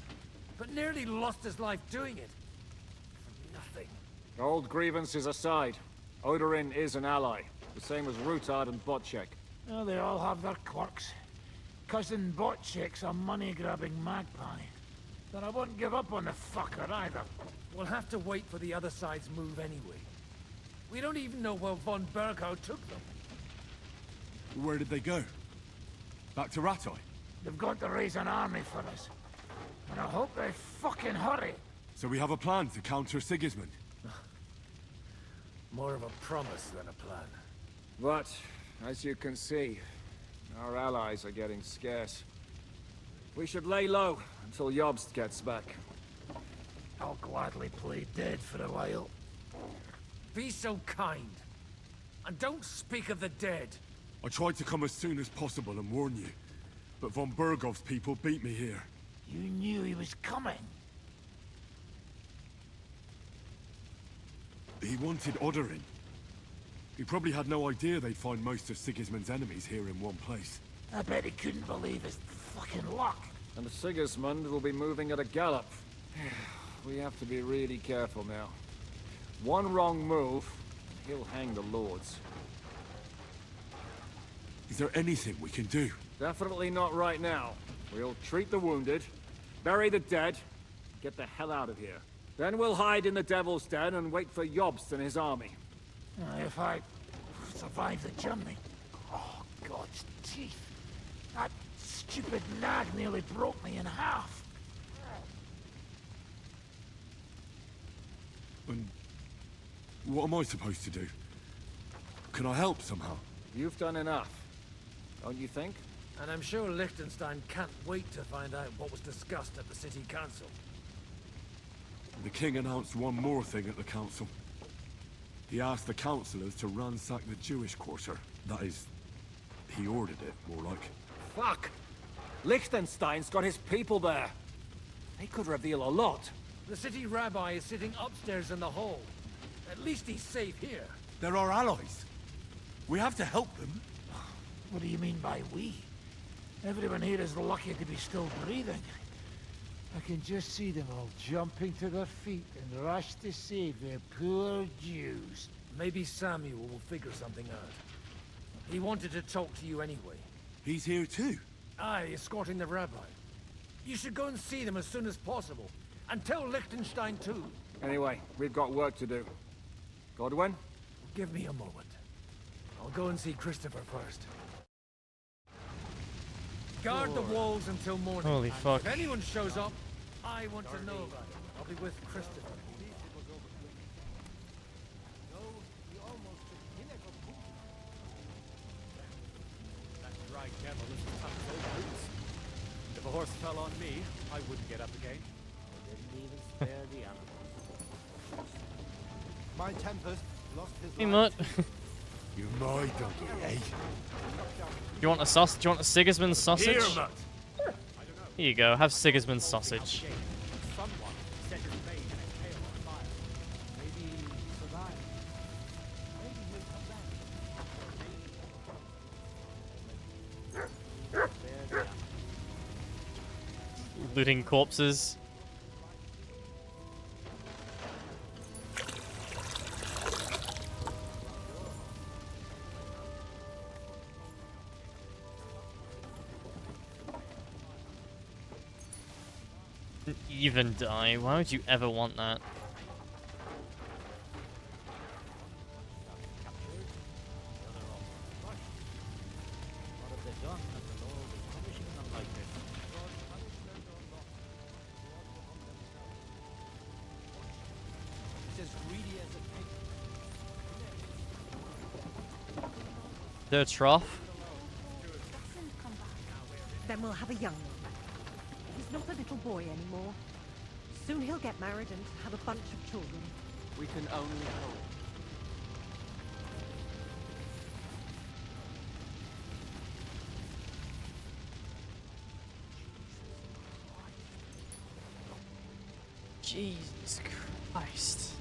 but nearly lost his life doing it. For nothing. Old grievances aside, Odorin is an ally, the same as Rutard and Botchek. Oh, they all have their quirks. Cousin Botchek's a money-grabbing magpie. But I wouldn't give up on the fucker either. We'll have to wait for the other side's move anyway. We don't even know where von Berghout took them. Where did they go? Back to Ratoi? They've got to raise an army for us. And I hope they fucking hurry. So we have a plan to counter Sigismund? More of a promise than a plan. But, as you can see, our allies are getting scarce. We should lay low until Jobst gets back. I'll gladly play dead for a while. Be so kind. And don't speak of the dead. I tried to come as soon as possible and warn you. But von Bergov's people beat me here. You knew he was coming. He wanted Odorin. He probably had no idea they'd find most of Sigismund's enemies here in one place. I bet he couldn't believe his fucking luck. And Sigismund will be moving at a gallop. We have to be really careful now. One wrong move, he'll hang the lords. Is there anything we can do? Definitely not right now. We'll treat the wounded, bury the dead, get the hell out of here. Then we'll hide in the Devil's Den and wait for Jobst and his army. If I survive the journey. Oh, God's teeth. That stupid nag nearly broke me in half. And what am I supposed to do? Can I help somehow? You've done enough, don't you think? And I'm sure Liechtenstein can't wait to find out what was discussed at the city council. The king announced one more thing at the council. He asked the councillors to ransack the Jewish quarter. That is, he ordered it, more like. Fuck! Liechtenstein's got his people there. They could reveal a lot. The city rabbi is sitting upstairs in the hall. At least he's safe here. They're our allies. We have to help them. What do you mean by we? Everyone here is lucky to be still breathing. I can just see them all jumping to their feet and rush to save their poor Jews. Maybe Samuel will figure something out. He wanted to talk to you anyway. He's here too? Aye, escorting the rabbi. You should go and see them as soon as possible. And tell Liechtenstein too. Anyway, we've got work to do. Godwin? Give me a moment. I'll go and see Christopher first. Guard the walls until morning. Holy fuck. If anyone shows up, I want to know about it. I'll be with Christopher. My devil is as tough as old boots. If a horse fell on me, I wouldn't get up again. I didn't even spare the animals. My Tempest lost his Hey, Mutt. You my doggy, eh? You want a sausage? Do you want a Sigismund sausage? Here, Mutt. Here you go. Have Sigismund sausage. Someone set his mane in a tail on fire. Maybe he survived. Maybe he'll come back. Looting corpses. Even die. Why would you ever want that? What have they done that the Lord is punishing them like this? He's as greedy as a pig. The trough. Then we'll have a young one. He's not a little boy anymore. Soon he'll get married and have a bunch of children. We can only hope. Jesus Christ.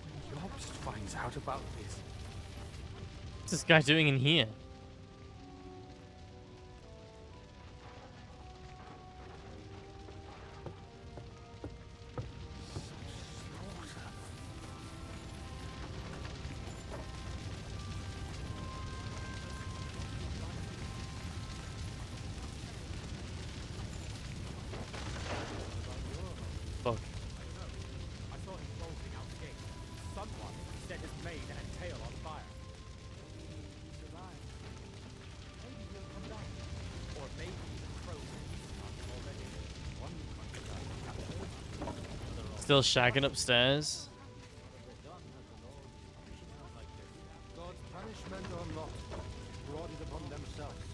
When Jobst finds out about this, What's this guy doing in here? Fuck. I saw him bolting out the gate. Someone set his mane and tail on fire. Maybe he survived. Maybe he'll come back. Or maybe the crows have eaten us already. One concubine captured. Still shagging upstairs. God's punishment or not, brought it upon themselves.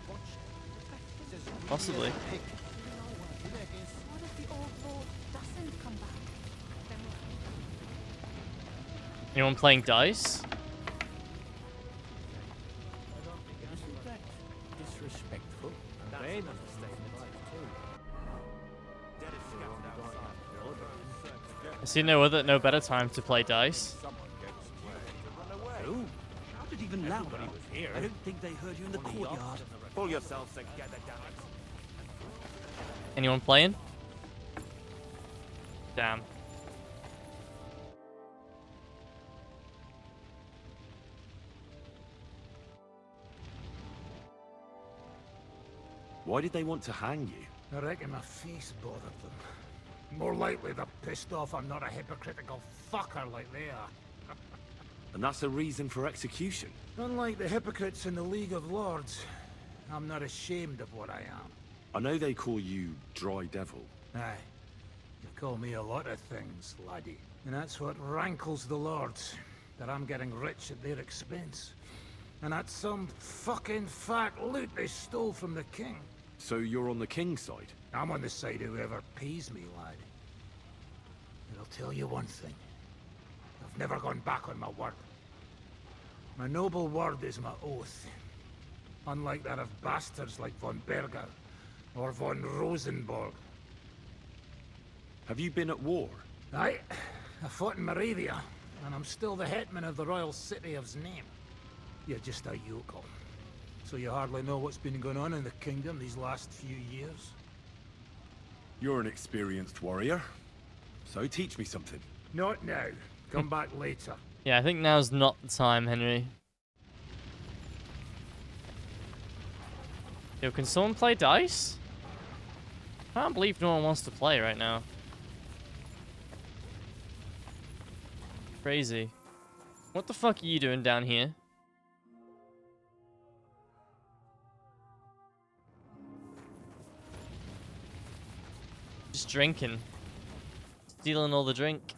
Watch. He's as greedy Possibly. as a pig. What if the old lord doesn't come back? Then Anyone playing dice? Isn't that disrespectful? And they must have stayed I see no better time to play dice. Oh, shouted even louder. I don't think they heard you in the courtyard. Pull yourselves together, damn it. Anyone playing? Damn. Why did they want to hang you? I reckon my face bothered them. More likely they're pissed off I'm not a hypocritical fucker like they are. And that's a reason for execution? Unlike the hypocrites in the League of Lords, I'm not ashamed of what I am. I know they call you Dry Devil. Aye. You call me a lot of things, laddie. And that's what rankles the Lords, that I'm getting rich at their expense. And that's some fucking fat loot they stole from the king. So you're on the king's side? I'm on the side of whoever pays me, lad. And I'll tell you one thing. I've never gone back on my word. My noble word is my oath. Unlike that of bastards like von Berger or von Rosenborg. Have you been at war? Aye. I fought in Moravia, and I'm still the hetman of the royal city of Znaim. You're just a yokel. So you hardly know what's been going on in the kingdom these last few years? You're an experienced warrior. So teach me something. Not now. Come back later. Yeah, I think now's not the time, Henry. Yo, can someone play dice? I can't believe no one wants to play right now. Crazy. What the fuck are you doing down here? Just drinking. Stealing all the drink.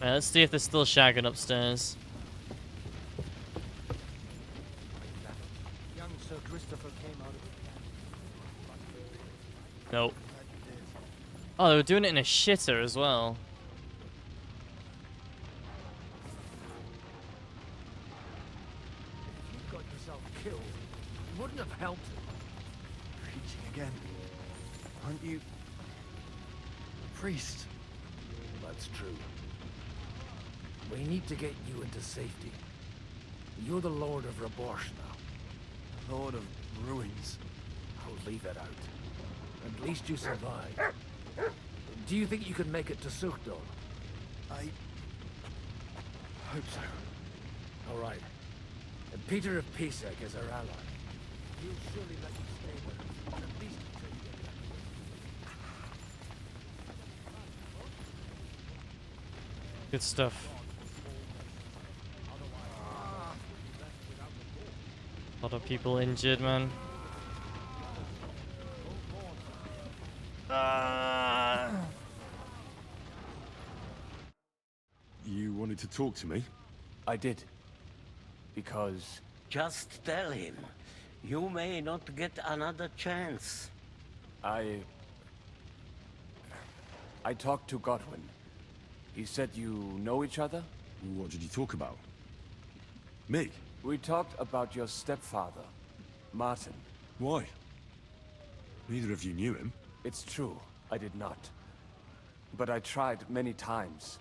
Right, let's see if they're still shagging upstairs. Young Sir Christopher came out of Nope. Oh, they were doing it in a shitter as well. If you got yourself killed, you wouldn't have helped him. preaching again. Aren't you a priest? That's true. We need to get you into safety. You're the Lord of Reborsh now. Lord of Ruins. I'll leave it out. At least you survived. Do you think you can make it to Sukdol? I hope so. All right. And Peter of Pisek is our ally. He'll surely let you stay there, at least until you get back. Good stuff. A lot of people injured, man. You wanted to talk to me? I did. Because... Just tell him. You may not get another chance. I talked to Godwin. He said you know each other? What did you talk about? Me? We talked about your stepfather, Martin. Why? Neither of you knew him. It's true, I did not. But I tried many times.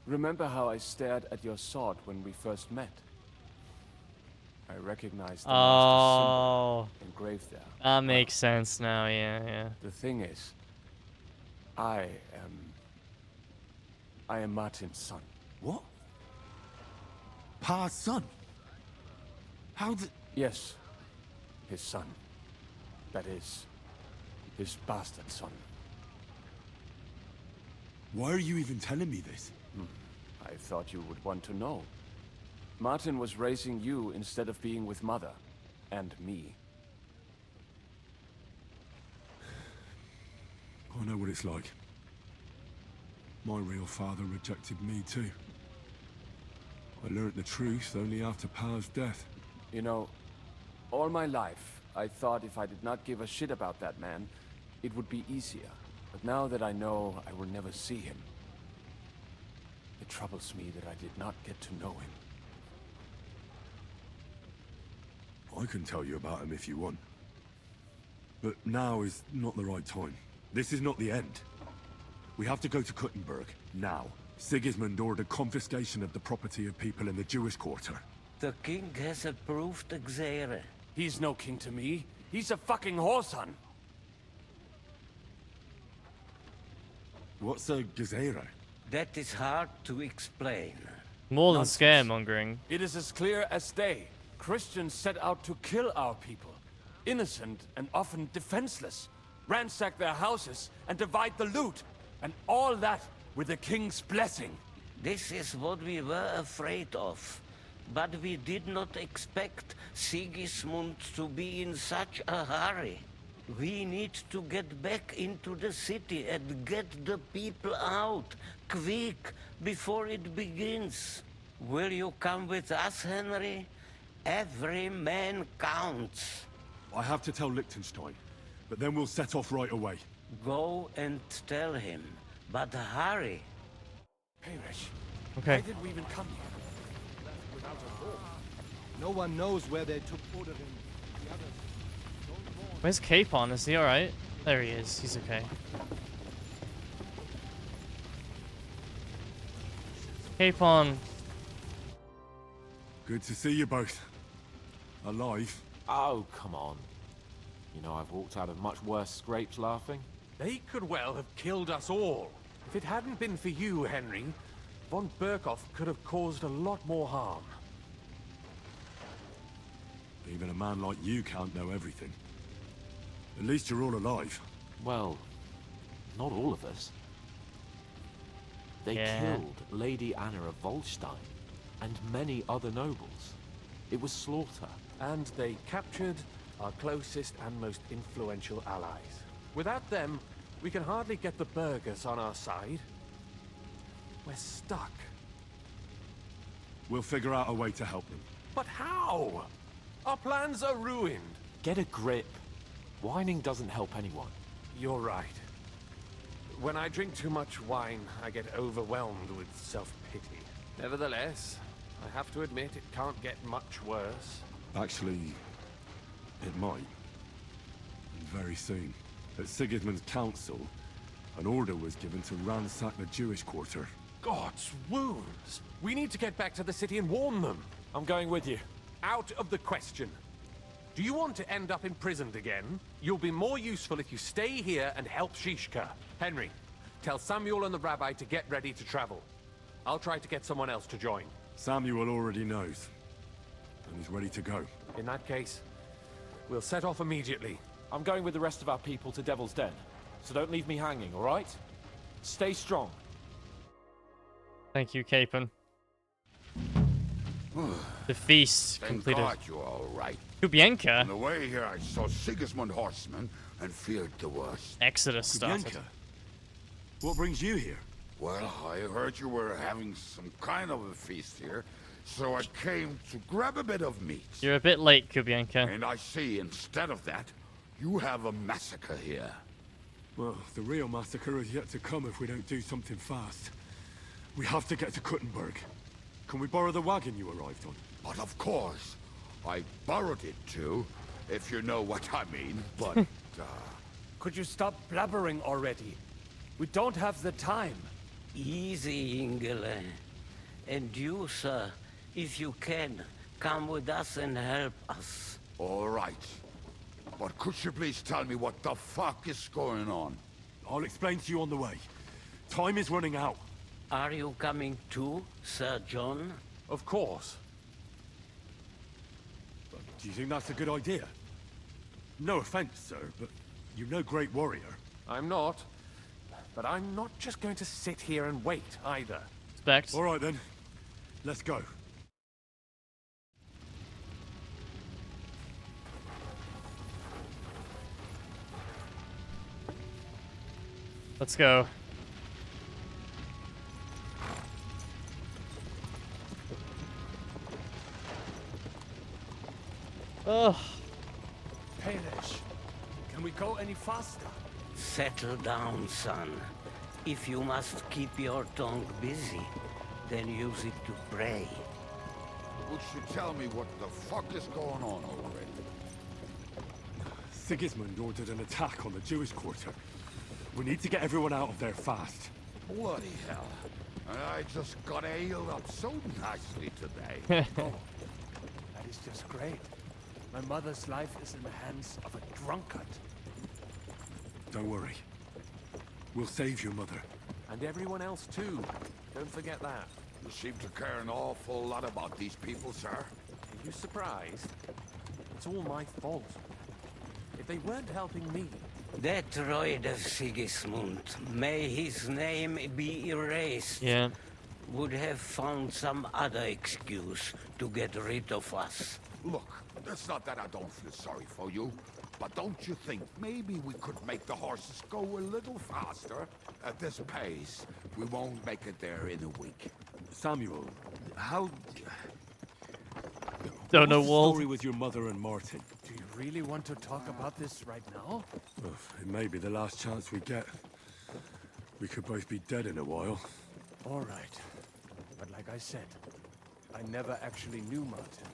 Remember how I stared at your sword when we first met? I recognized the master's symbol engraved there. That makes sense now, yeah. The thing is, I am Martin's son. What? Pa's son? How did... Yes, his son. That is, his bastard son. Why are you even telling me this? I thought you would want to know. Martin was raising you instead of being with Mother. And me. I know what it's like. My real father rejected me too. I learned the truth only after Pa's death. You know, all my life, I thought if I did not give a shit about that man, it would be easier. But now that I know I will never see him, it troubles me that I did not get to know him. I can tell you about him if you want. But now is not the right time. This is not the end. We have to go to Kuttenberg, now. Sigismund ordered confiscation of the property of people in the Jewish quarter. The king has approved Xere. He's no king to me. He's a fucking whoreson. What's a Gezerah? That is hard to explain. More than scaremongering. It is as clear as day. Christians set out to kill our people. Innocent and often defenseless. Ransack their houses and divide the loot. And all that with the king's blessing. This is what we were afraid of. But we did not expect Sigismund to be in such a hurry. We need to get back into the city and get the people out, quick, before it begins. Will you come with us, Henry? Every man counts. I have to tell Liechtenstein, but then we'll set off right away. Go and tell him, but hurry. Hey, Rich. Okay. Why did we even come here? Without a war. No one knows where they took order in the others. Where's Capon? Is he alright? There he is. He's okay. Capon. Good to see you both. Alive. Oh, come on. You know, I've walked out of much worse scrapes laughing. They could well have killed us all. If it hadn't been for you, Henry, von Berkhoff could have caused a lot more harm. Even a man like you can't know everything. At least you're all alive. Well, not all of us. They killed Lady Anna of Volstein and many other nobles. It was slaughter. And they captured our closest and most influential allies. Without them, we can hardly get the burghers on our side. We're stuck. We'll figure out a way to help them. But how? Our plans are ruined. Get a grip. Whining doesn't help anyone. You're right. When I drink too much wine, I get overwhelmed with self-pity. Nevertheless, I have to admit it can't get much worse. Actually, it might. And very soon. At Sigismund's council, an order was given to ransack the Jewish quarter. God's wounds! We need to get back to the city and warn them. I'm going with you. Out of the question. Do you want to end up imprisoned again? You'll be more useful if you stay here and help Shishka. Henry, tell Samuel and the rabbi to get ready to travel. I'll try to get someone else to join. Samuel already knows. And he's ready to go. In that case, we'll set off immediately. I'm going with the rest of our people to Devil's Den. So don't leave me hanging, alright? Stay strong. Thank you, Capon. The feast Thank completed. God you're all right. Kubienka? On the way here, I saw Sigismund horsemen and feared the worst. Exodus started. Kubienka? What brings you here? Well, I heard you were having some kind of a feast here, so I came to grab a bit of meat. You're a bit late, Kubienka. And I see, instead of that, you have a massacre here. Well, the real massacre is yet to come if we don't do something fast. We have to get to Kuttenberg. Can we borrow the wagon you arrived on? But of course. I borrowed it too, if you know what I mean, but, Could you stop blabbering already? We don't have the time. Easy, Ingele. And you, sir, if you can, come with us and help us. All right. But could you please tell me what the fuck is going on? I'll explain to you on the way. Time is running out. Are you coming too, Sir John? Of course. Do you think that's a good idea? No offense, sir, but you're no great warrior. I'm not. But I'm not just going to sit here and wait, either. Respect. All right, then. Let's go. Let's go. Oh. Palish, can we go any faster? Settle down, son. If you must keep your tongue busy, then use it to pray. Would you tell me what the fuck is going on already? Sigismund ordered an attack on the Jewish quarter. We need to get everyone out of there fast. Bloody hell. And I just got ailed up so nicely today. Oh, that is just great. My mother's life is in the hands of a drunkard. Don't worry. We'll save your mother. And everyone else too. Don't forget that. You seem to care an awful lot about these people, sir. Are you surprised? It's all my fault. If they weren't helping me... That droid of Sigismund, may his name be erased, would have found some other excuse to get rid of us. Look, it's not that I don't feel sorry for you, but don't you think maybe we could make the horses go a little faster? At this pace, we won't make it there in a week. Samuel, how... Don't know, What's the Walt. story with your mother and Martin? Do you really want to talk about this right now? Well, it may be the last chance we get. We could both be dead in a while. All right. But like I said, I never actually knew Martin.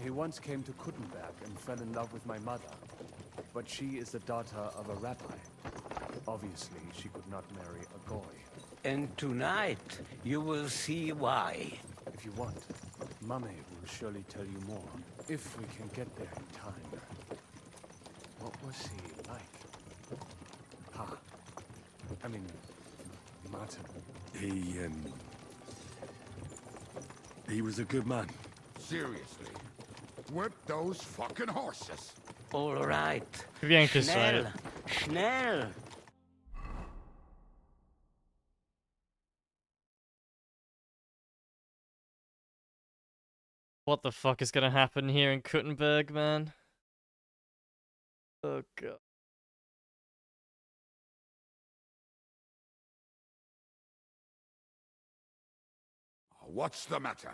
He once came to Kuttenberg and fell in love with my mother. But she is the daughter of a rabbi. Obviously, she could not marry a goy. And tonight, you will see why. If you want, Mame will surely tell you more. If we can get there in time. What was he like? Ha. I mean, Martin. He was a good man. Seriously. Whip those fucking horses. All right. Kubienka's Schnell. right. Schnell. What the fuck is gonna happen here in Kuttenberg, man? Oh god. What's the matter?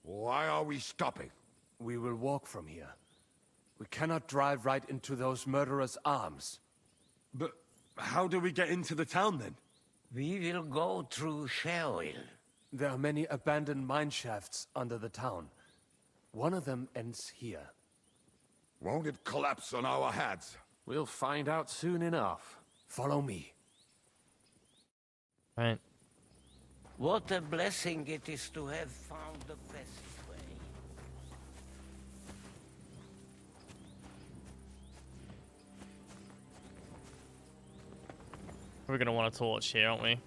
Why are we stopping? We will walk from here. We cannot drive right into those murderers' arms. But how do we get into the town then? We will go through Sheol. There are many abandoned mine shafts under the town. One of them ends here. Won't it collapse on our heads? We'll find out soon enough. Follow me. Right. What a blessing it is to have found the passageway. We're gonna want a torch here, aren't we?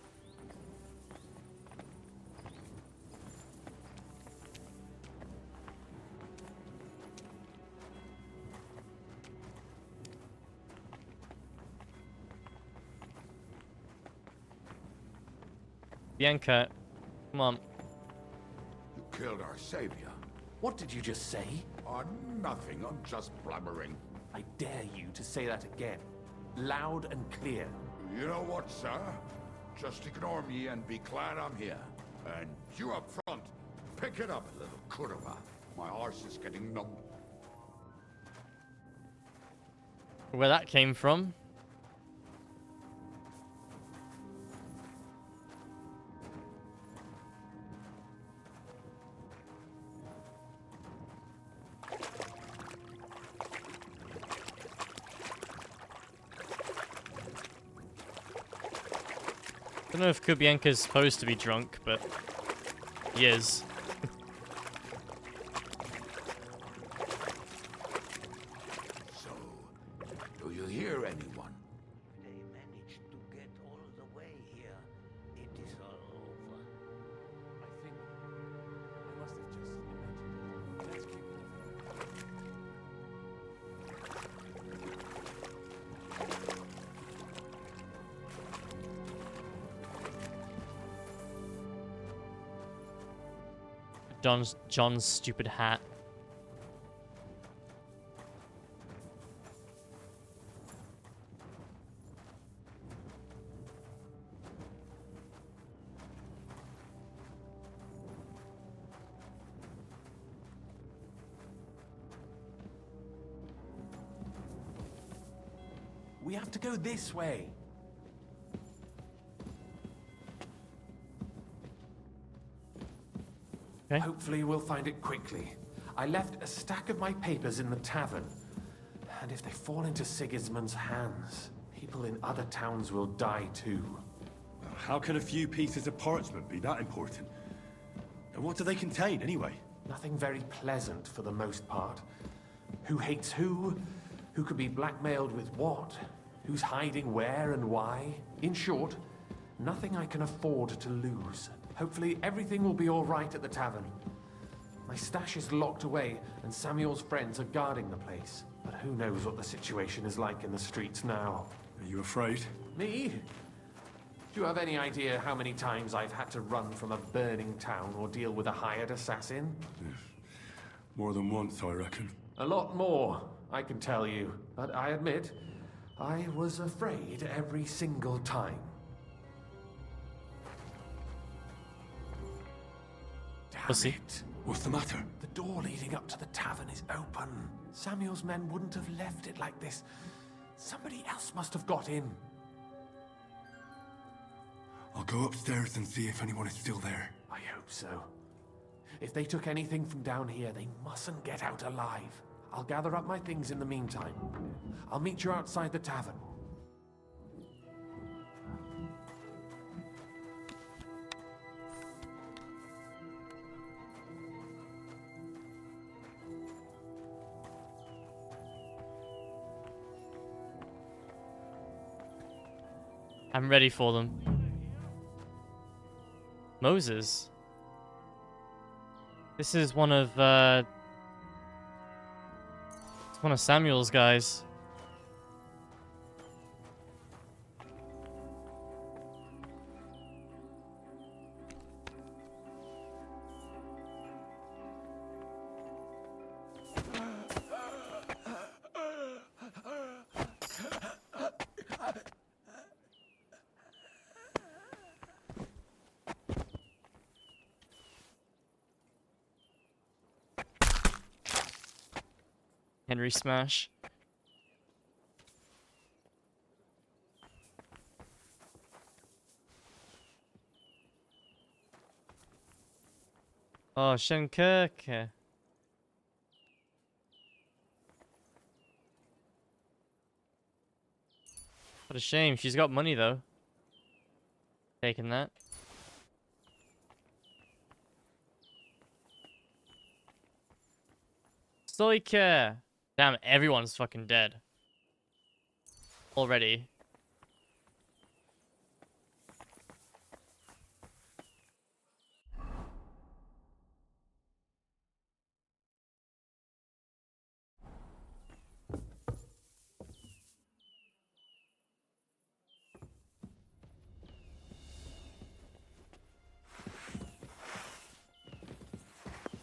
Bianca, come on. You killed our savior. What did you just say? Nothing. I'm just blabbering. I dare you to say that again. Loud and clear. You know what, sir? Just ignore me and be glad I'm here. And you up front, pick it up, little kurva. My arse is getting numb. Where that came from? I don't know if Kubienka's supposed to be drunk, but he is. So, do you hear anyone? They managed to get all the way here. It is all over. I think I must have just imagined it. Let's keep moving. John's stupid hat. We have to go this way. Okay. Hopefully we'll find it quickly. I left a stack of my papers in the tavern. And if they fall into Sigismund's hands, people in other towns will die too. How can a few pieces of parchment be that important? And what do they contain, anyway? Nothing very pleasant for the most part. Who hates who? Who could be blackmailed with what? Who's hiding where and why? In short, nothing I can afford to lose. Hopefully everything will be all right at the tavern. My stash is locked away, and Samuel's friends are guarding the place. But who knows what the situation is like in the streets now? Are you afraid? Me? Do you have any idea how many times I've had to run from a burning town or deal with a hired assassin? More than once, I reckon. A lot more, I can tell you. But I admit, I was afraid every single time. Damn it. What's the matter? The door leading up to the tavern is open. Samuel's men wouldn't have left it like this. Somebody else must have got in. I'll go upstairs and see if anyone is still there. I hope so. If they took anything from down here, they mustn't get out alive. I'll gather up my things in the meantime. I'll meet you outside the tavern. I'm ready for them. Moses. This is one of it's one of Samuel's guys. Henry smash. Oh, Shankerke. What a shame. She's got money, though. Taking that. Stoike. Damn, everyone's fucking dead. Already.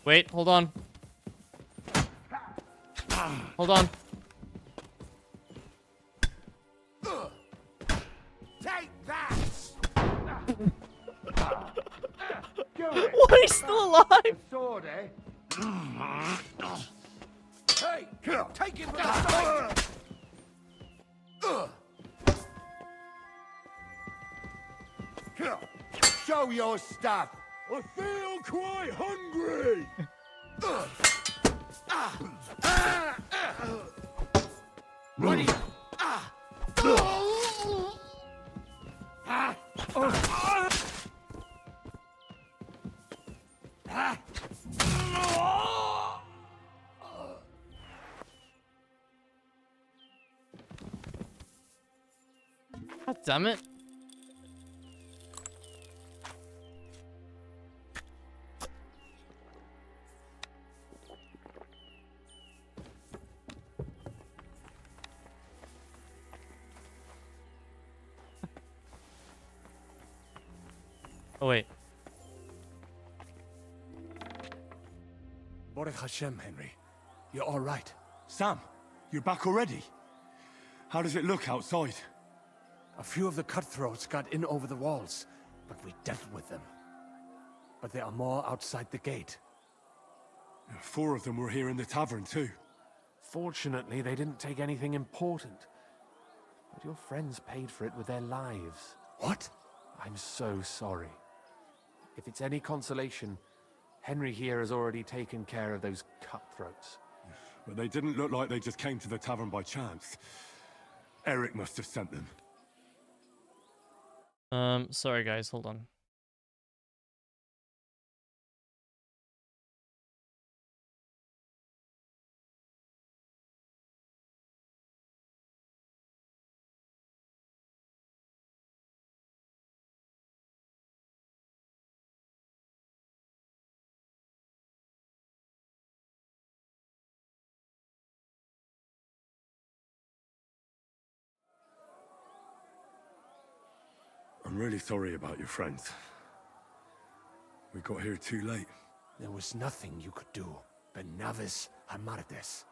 Wait, hold on. Hold on. Take that! What? He's still alive? Sword, eh? Hey, take it from the side! Show your stuff! I feel quite hungry! Ready? God damn it. Oh, wait. Baruch Hashem, Henry. You're all right. Sam, you're back already? How does it look outside? A few of the cutthroats got in over the walls, but we dealt with them. But there are more outside the gate. 4 of them were here in the tavern too. Fortunately, they didn't take anything important. But your friends paid for it with their lives. What? I'm so sorry. If it's any consolation, Henry here has already taken care of those cutthroats. But they didn't look like they just came to the tavern by chance. Eric must have sent them. Sorry guys, hold on. I'm really sorry about your friends. We got here too late. There was nothing you could do. Benavis Hamardes.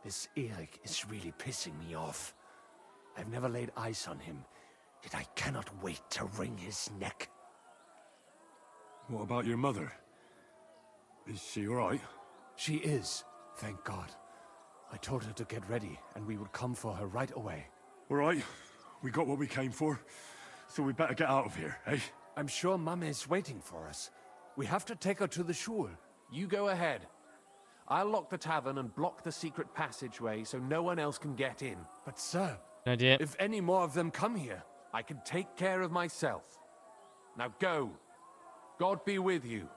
This Eric is really pissing me off. I've never laid eyes on him, yet I cannot wait to wring his neck. What about your mother? Is she alright? She is, thank God. I told her to get ready, and we would come for her right away. Alright, we got what we came for, so we better get out of here, eh? I'm sure Mama is waiting for us. We have to take her to the shul. You go ahead. I'll lock the tavern and block the secret passageway so no one else can get in. But sir, idea. If any more of them come here, I can take care of myself. Now go. God be with you.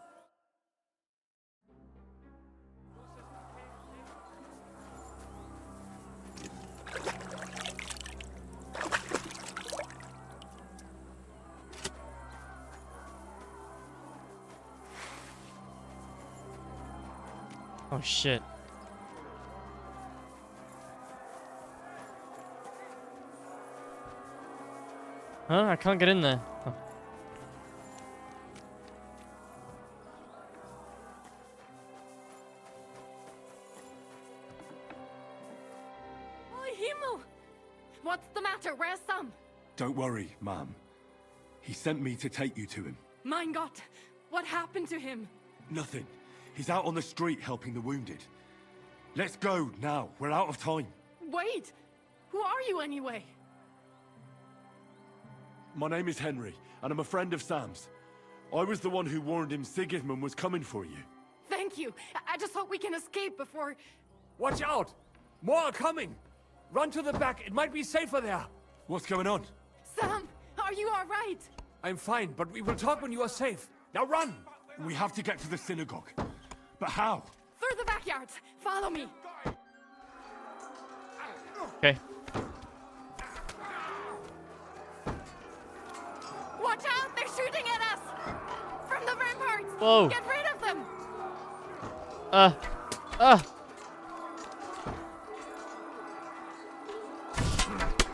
Oh shit. Huh? I can't get in there. Oh. Oh, Himmel! What's the matter? Where's Sam? Don't worry, ma'am. He sent me to take you to him. Mein Gott! What happened to him? Nothing. He's out on the street helping the wounded. Let's go, now. We're out of time. Wait! Who are you anyway? My name is Henry, and I'm a friend of Sam's. I was the one who warned him Sigismund was coming for you. Thank you. I just hope we can escape before... Watch out! More are coming! Run to the back, it might be safer there. What's going on? Sam, are you alright? I'm fine, but we will talk when you are safe. Now run! We have to get to the synagogue. But how? Through the backyards. Follow me. Okay. Watch out! They're shooting at us! From the ramparts! Whoa. Get rid of them!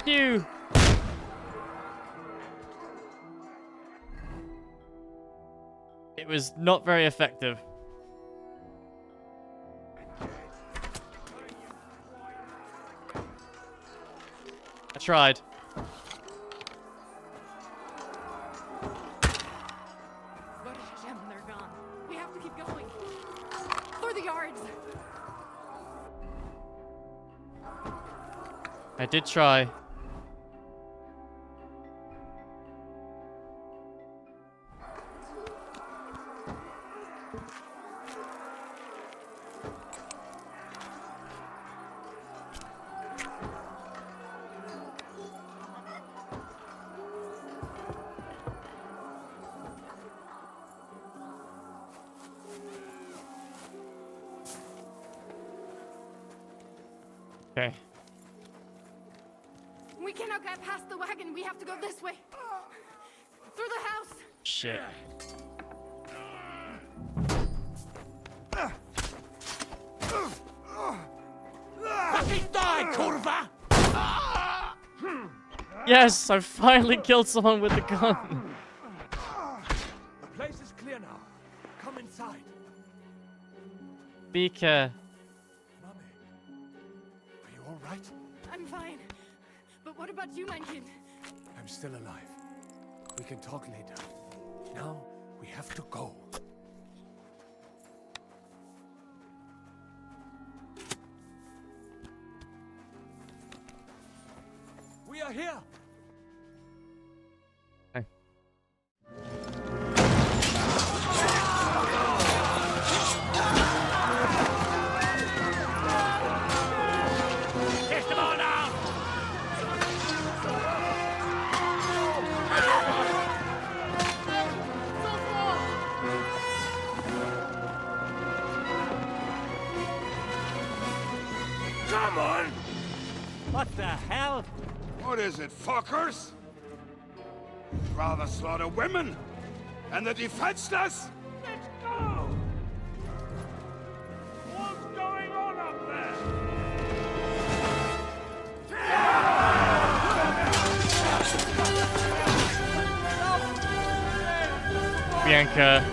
You. It was not very effective. I tried. Jim, they're gone. We have to keep going. Through the yards. I did try. Okay. We cannot get past the wagon. We have to go this way. Through the house. Shit. Fucking die, Kurva! Yes, I finally killed someone with the gun. The place is clear now. Come inside. Be care. Are you all right? I'm fine. But what about you, Mankin? I'm still alive. We can talk later. Now, we have to go. We are here! Okay. Kiss them all now! Come on! What the hell? What is it, fuckers? Rather slaughter women? And the defenseless? Let's go! What's going on up there? Bianca.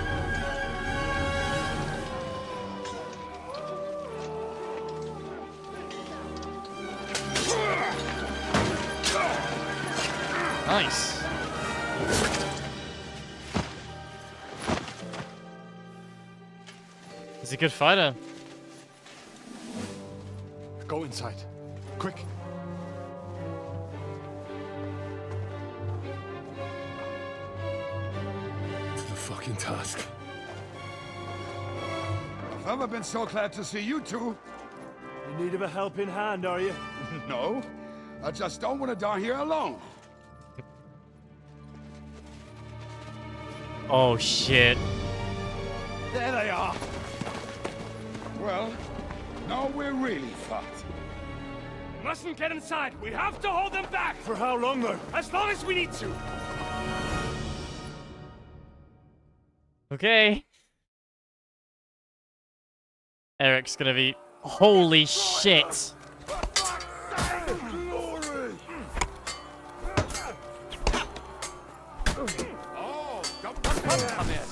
Nice. He's a good fighter. Go inside. Quick. The fucking task. I've never been so glad to see you two. In need of a helping hand, are you? No, I just don't want to die here alone. Oh shit. There they are. Well, now we're really fucked. Mustn't get inside. We have to hold them back. For how long, though? As long as we need to. Okay. Eric's gonna be... Holy shit. Oh, come here.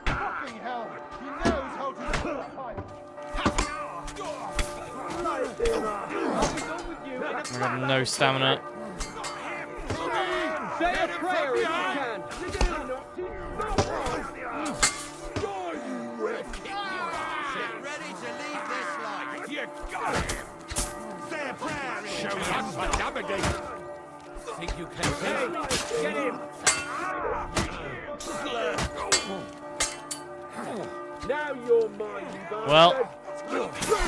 Fucking hell! He knows how to pull a pipe. I got no stamina. Say a prayer if you can. navigate. Think you can get him? Now you're mine, you bastard. Well,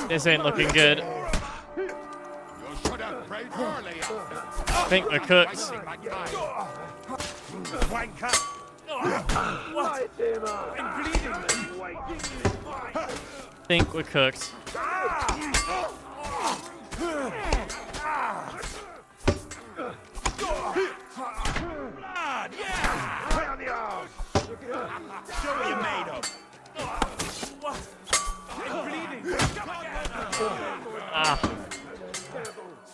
this ain't looking good. You should have prayed earlier. I think we're cooked. Wanker. Light him up. I'm bleeding. Think we're cooked. Yeah! Play on the arms. Show what you're made of. I'm bleeding. Ah.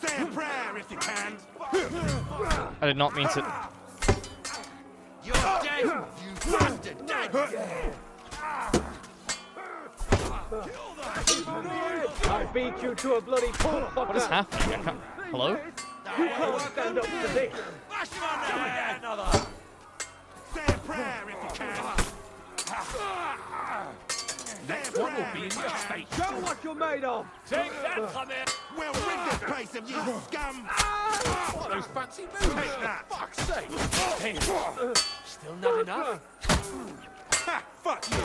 Say a prayer if you can. I did not mean to. You're dead, you bastard! Dead! I beat you to a bloody pulp. What is happening? I can't... Hello? You can't stand up to this. Bash him on the head! Another! Say a prayer if you can. Next one will be in your face. Show what you're made of. Take that, come here! We'll rid this place of you scum! What those fancy moves? Take that! Fuck's sake! Hey, still not enough? Ha! Fuck you!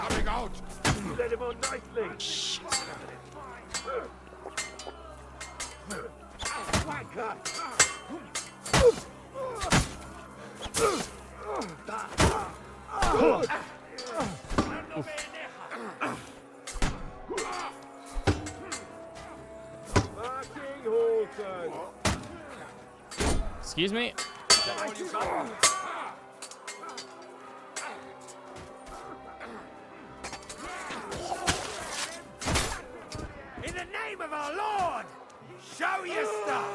Coming out! Let him on nicely. Shit. Wanker. Excuse me? In the name of our Lord, show your stuff!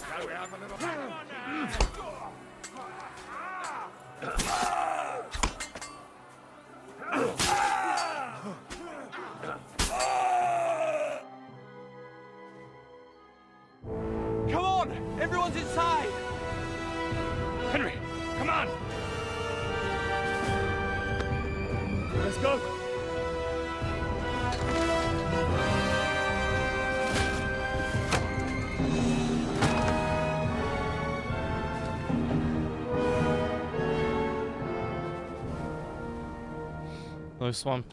Shall we have a little Come on! Everyone's inside! Henry, come on! Let's go! Close one.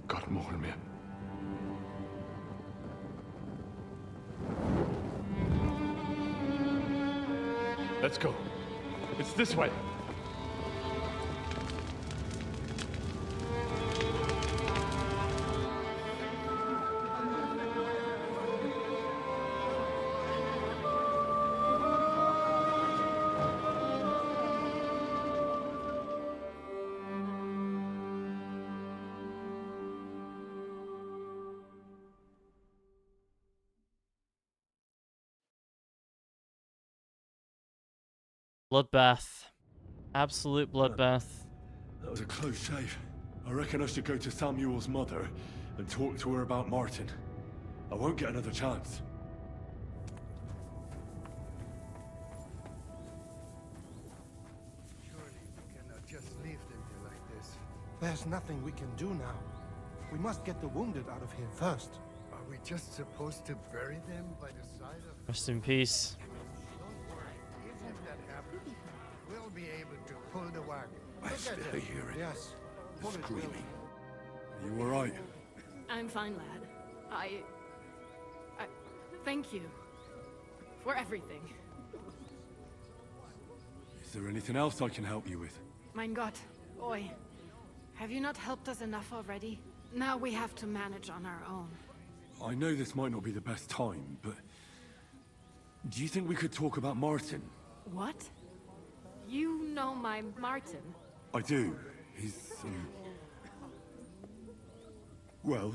God more me. Let's go. It's this way. Bloodbath. Absolute bloodbath. That was a close shave. I reckon I should go to Samuel's mother and talk to her about Martin. I won't get another chance. Surely we cannot just leave them here like this. There's nothing we can do now. We must get the wounded out of here first. Are we just supposed to bury them by the side of... Rest in peace. Don't worry. If that happens, we'll be able to pull the wagon. I still hear it. Yes. Screaming. Are you alright? I'm fine, lad. I thank you for everything. Is there anything else I can help you with? Mein Gott, Oi. Have you not helped us enough already? Now we have to manage on our own. I know this might not be the best time, but... do you think we could talk about Martin? What? You know my Martin? I do. He's, well...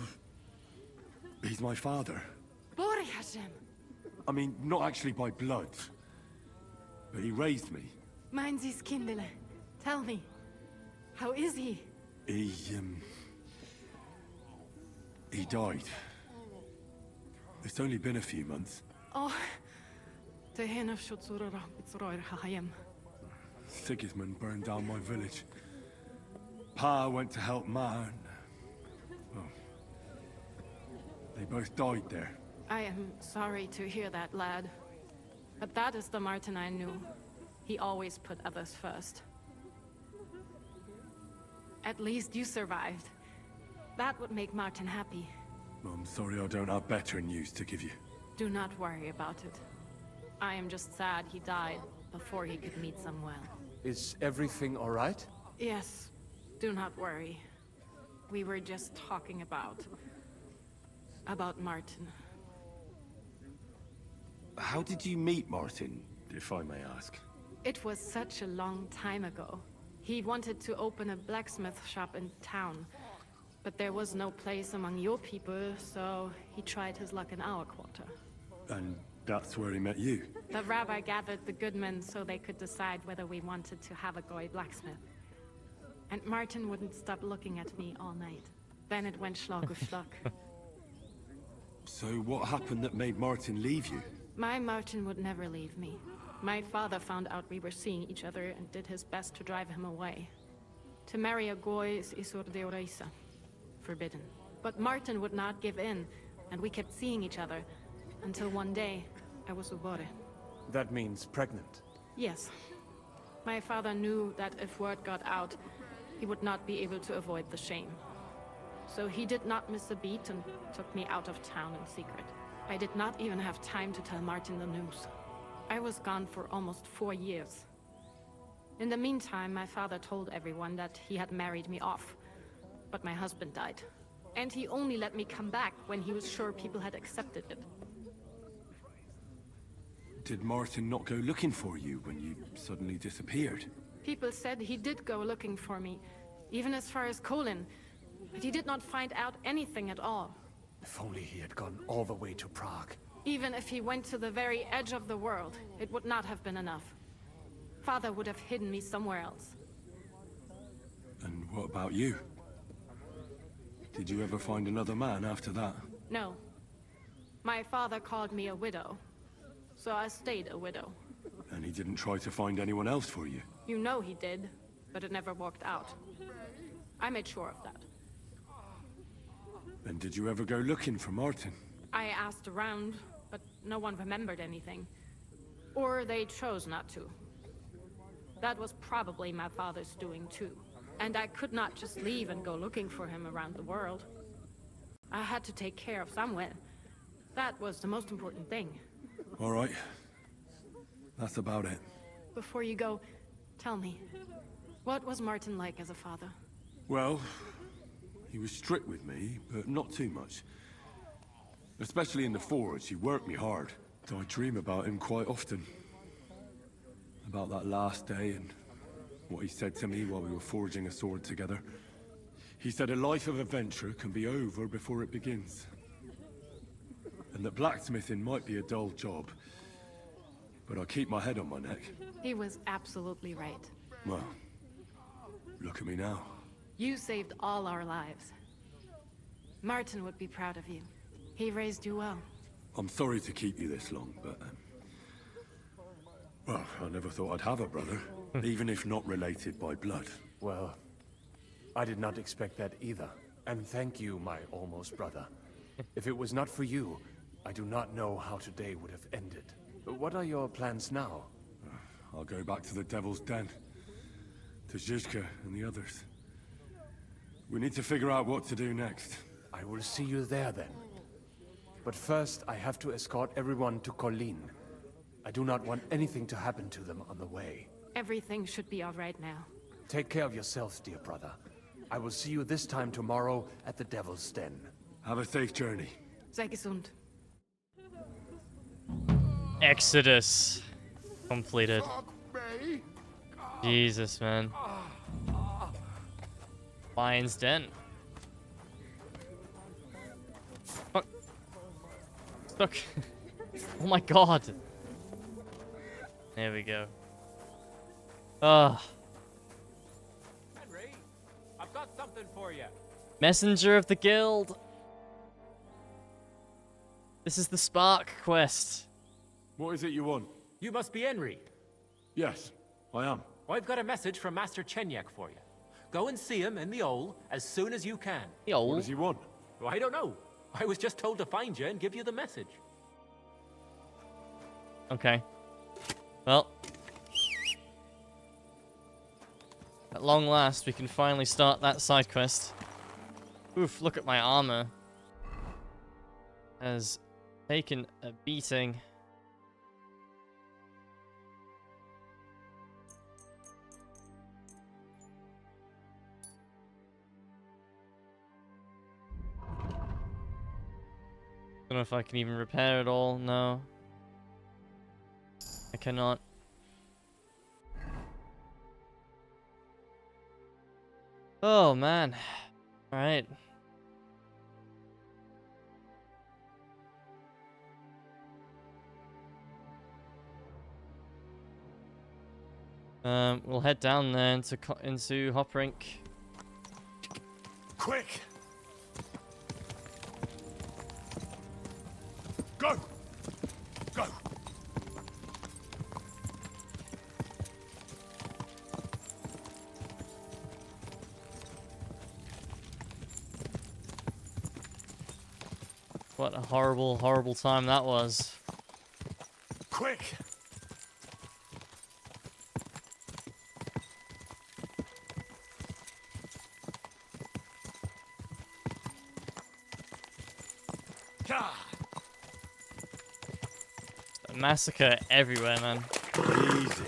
he's my father. Bori Hashem. I mean, not actually by blood. But he raised me. Meinzies Kindele. Tell me. How is he? He died. It's only been a few months. Oh, Sigismund burned down my village. Pa went to help Ma and... well, they both died there. I am sorry to hear that, lad. But that is the Martin I knew. He always put others first. At least you survived. That would make Martin happy. I'm sorry I don't have better news to give you. Do not worry about it. I am just sad he died before he could meet Samuel. Is everything all right? Yes, do not worry. We were just talking about Martin. How did you meet Martin, if I may ask? It was such a long time ago. He wanted to open a blacksmith shop in town, but there was no place among your people, so he tried his luck in our quarter. And that's where he met you? The rabbi gathered the good men so they could decide whether we wanted to have a goy blacksmith. And Martin wouldn't stop looking at me all night. Then it went schlag auf schlag. So what happened that made Martin leave you? My Martin would never leave me. My father found out we were seeing each other and did his best to drive him away. To marry a goy is isur deoraisa, forbidden. But Martin would not give in, and we kept seeing each other, until one day, I was ubore. That means pregnant. Yes. My father knew that if word got out, he would not be able to avoid the shame. So he did not miss a beat and took me out of town in secret. I did not even have time to tell Martin the news. I was gone for almost 4 years. In the meantime, my father told everyone that he had married me off. But my husband died. And he only let me come back when he was sure people had accepted it. Did Martin not go looking for you when you suddenly disappeared? People said he did go looking for me, even as far as Colin. But he did not find out anything at all. If only he had gone all the way to Prague. Even if he went to the very edge of the world, it would not have been enough. Father would have hidden me somewhere else. And what about you? Did you ever find another man after that? No. My father called me a widow. So I stayed a widow. And he didn't try to find anyone else for you? You know he did, but it never worked out. I made sure of that. And did you ever go looking for Martin? I asked around, but no one remembered anything. Or they chose not to. That was probably my father's doing too. And I could not just leave and go looking for him around the world. I had to take care of Samuel. That was the most important thing. All right. That's about it. Before you go, tell me, what was Martin like as a father? Well, he was strict with me, but not too much. Especially in the forge, he worked me hard. I dream about him quite often. About that last day and what he said to me while we were forging a sword together. He said a life of adventure can be over before it begins. And that blacksmithing might be a dull job, but I keep my head on my neck. He was absolutely right. Well, look at me now. You saved all our lives. Martin would be proud of you. He raised you well. I'm sorry to keep you this long, but... well, I never thought I'd have a brother, even if not related by blood. Well, I did not expect that either. And thank you, my almost brother. If it was not for you, I do not know how today would have ended. What are your plans now? I'll go back to the Devil's Den. To Zizka and the others. We need to figure out what to do next. I will see you there then. But first, I have to escort everyone to Colleen. I do not want anything to happen to them on the way. Everything should be all right now. Take care of yourself, dear brother. I will see you this time tomorrow at the Devil's Den. Have a safe journey. Sei gesund. Exodus completed. Jesus, man. Lion's Den. Fuck. Stuck. Oh my god. There we go. Henry, I've got something for you. Messenger of the Guild. This is the Spark quest. What is it you want? You must be Henry. Yes, I am. I've got a message from Master Chenyek for you. Go and see him in the Ole as soon as you can. The Ole? What does he want? Well, I don't know. I was just told to find you and give you the message. Okay. Well. At long last, we can finally start that side quest. Oof, look at my armor. Has taken a beating. Don't know if I can even repair it all. No. I cannot. Oh, man. Alright. We'll head down there into Hoprink. Quick! Go! Go! What a horrible, horrible time that was. Quick! Massacre everywhere, man. Easy.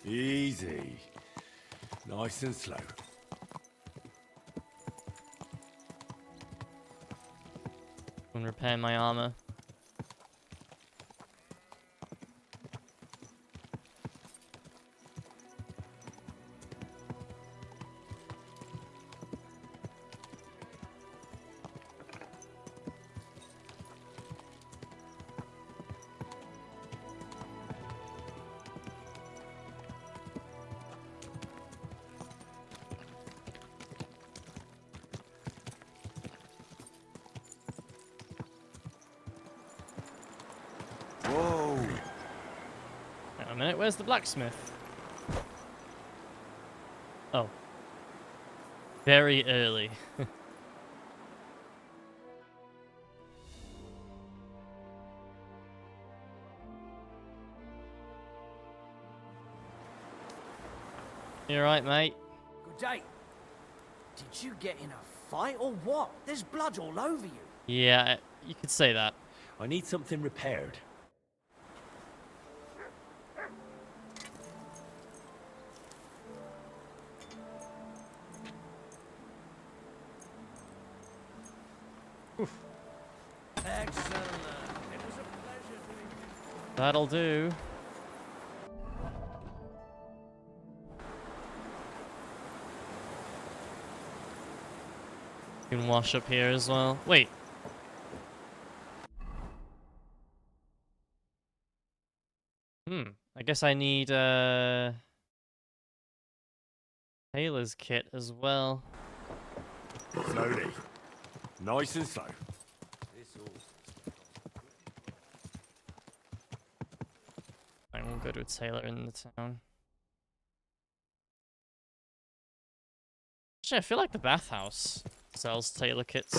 Easy. Nice and slow. And repair my armor. Whoa. Hang on a minute, where's the blacksmith? Oh. Very early. You alright, mate? Good day. Did you get in a fight or what? There's blood all over you. Yeah, you could say that. I need something repaired. Excellent. It was a pleasure to... That'll do. You can wash up here as well. Wait. I guess I need Taylor's kit as well. Slowly. Nice and slow. Fine, we'll go to a tailor in the town. Actually, I feel like the bathhouse sells tailor kits.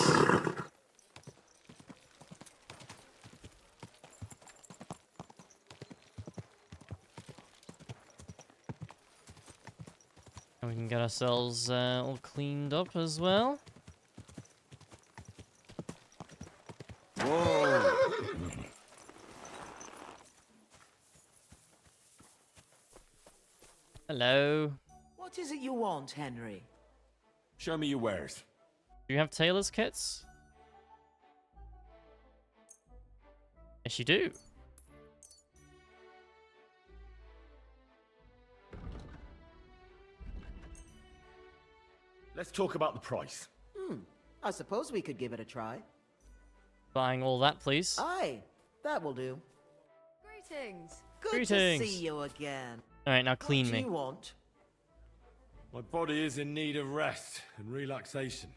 And we can get ourselves all cleaned up as well. Whoa. Hello. What is it you want, Henry? Show me your wares. Do you have tailor's kits? Yes, you do. Let's talk about the price. I suppose we could give it a try. Buying all that, please. Aye, that will do. Greetings. Good Greetings. to see you again. Alright, now clean What me. do you want? My body is in need of rest and relaxation.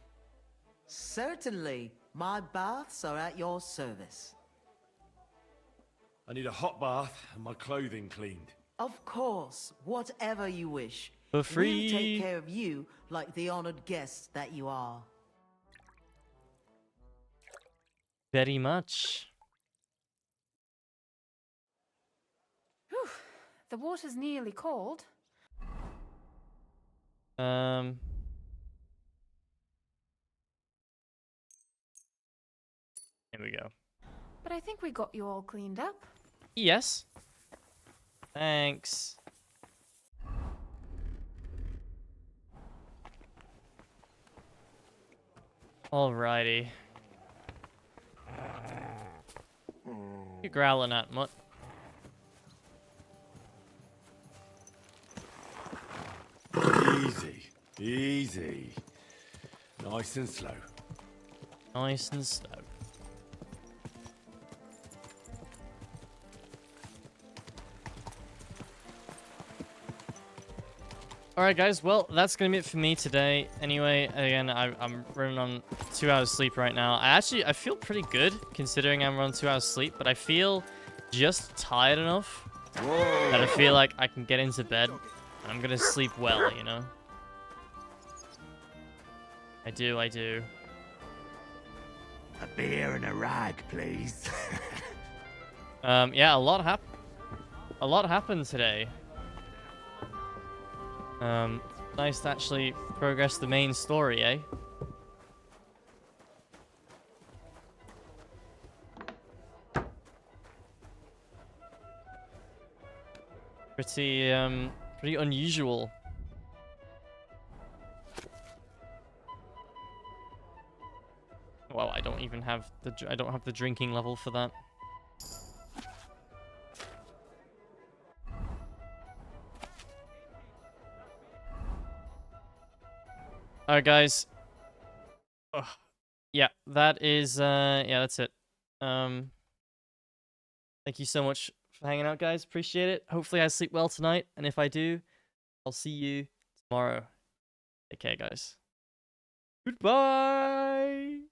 Certainly. My baths are at your service. I need a hot bath and my clothing cleaned. Of course, whatever you wish. For free. We'll take care of you like the honored guests that you are. Very much. Whew. The water's nearly cold. Here we go. But I think we got you all cleaned up. Yes. Thanks. Alrighty. You growling at, Mutt? Easy. Easy. Nice and slow. Nice and slow. Alright guys, well, that's gonna be it for me today. Anyway, again, I'm running on 2 hours sleep right now. I feel pretty good, considering I'm on 2 hours sleep, but I feel just tired enough that I feel like I can get into bed, and I'm gonna sleep well, you know? I do. A beer and a rag, please. Yeah, a lot happened today. Nice to actually progress the main story, eh? Pretty unusual. Well, I don't even have the drinking level for that. Alright, guys. Ugh. Yeah, that is, yeah, that's it. Thank you so much for hanging out, guys. Appreciate it. Hopefully I sleep well tonight, and if I do, I'll see you tomorrow. Take care, guys. Goodbye!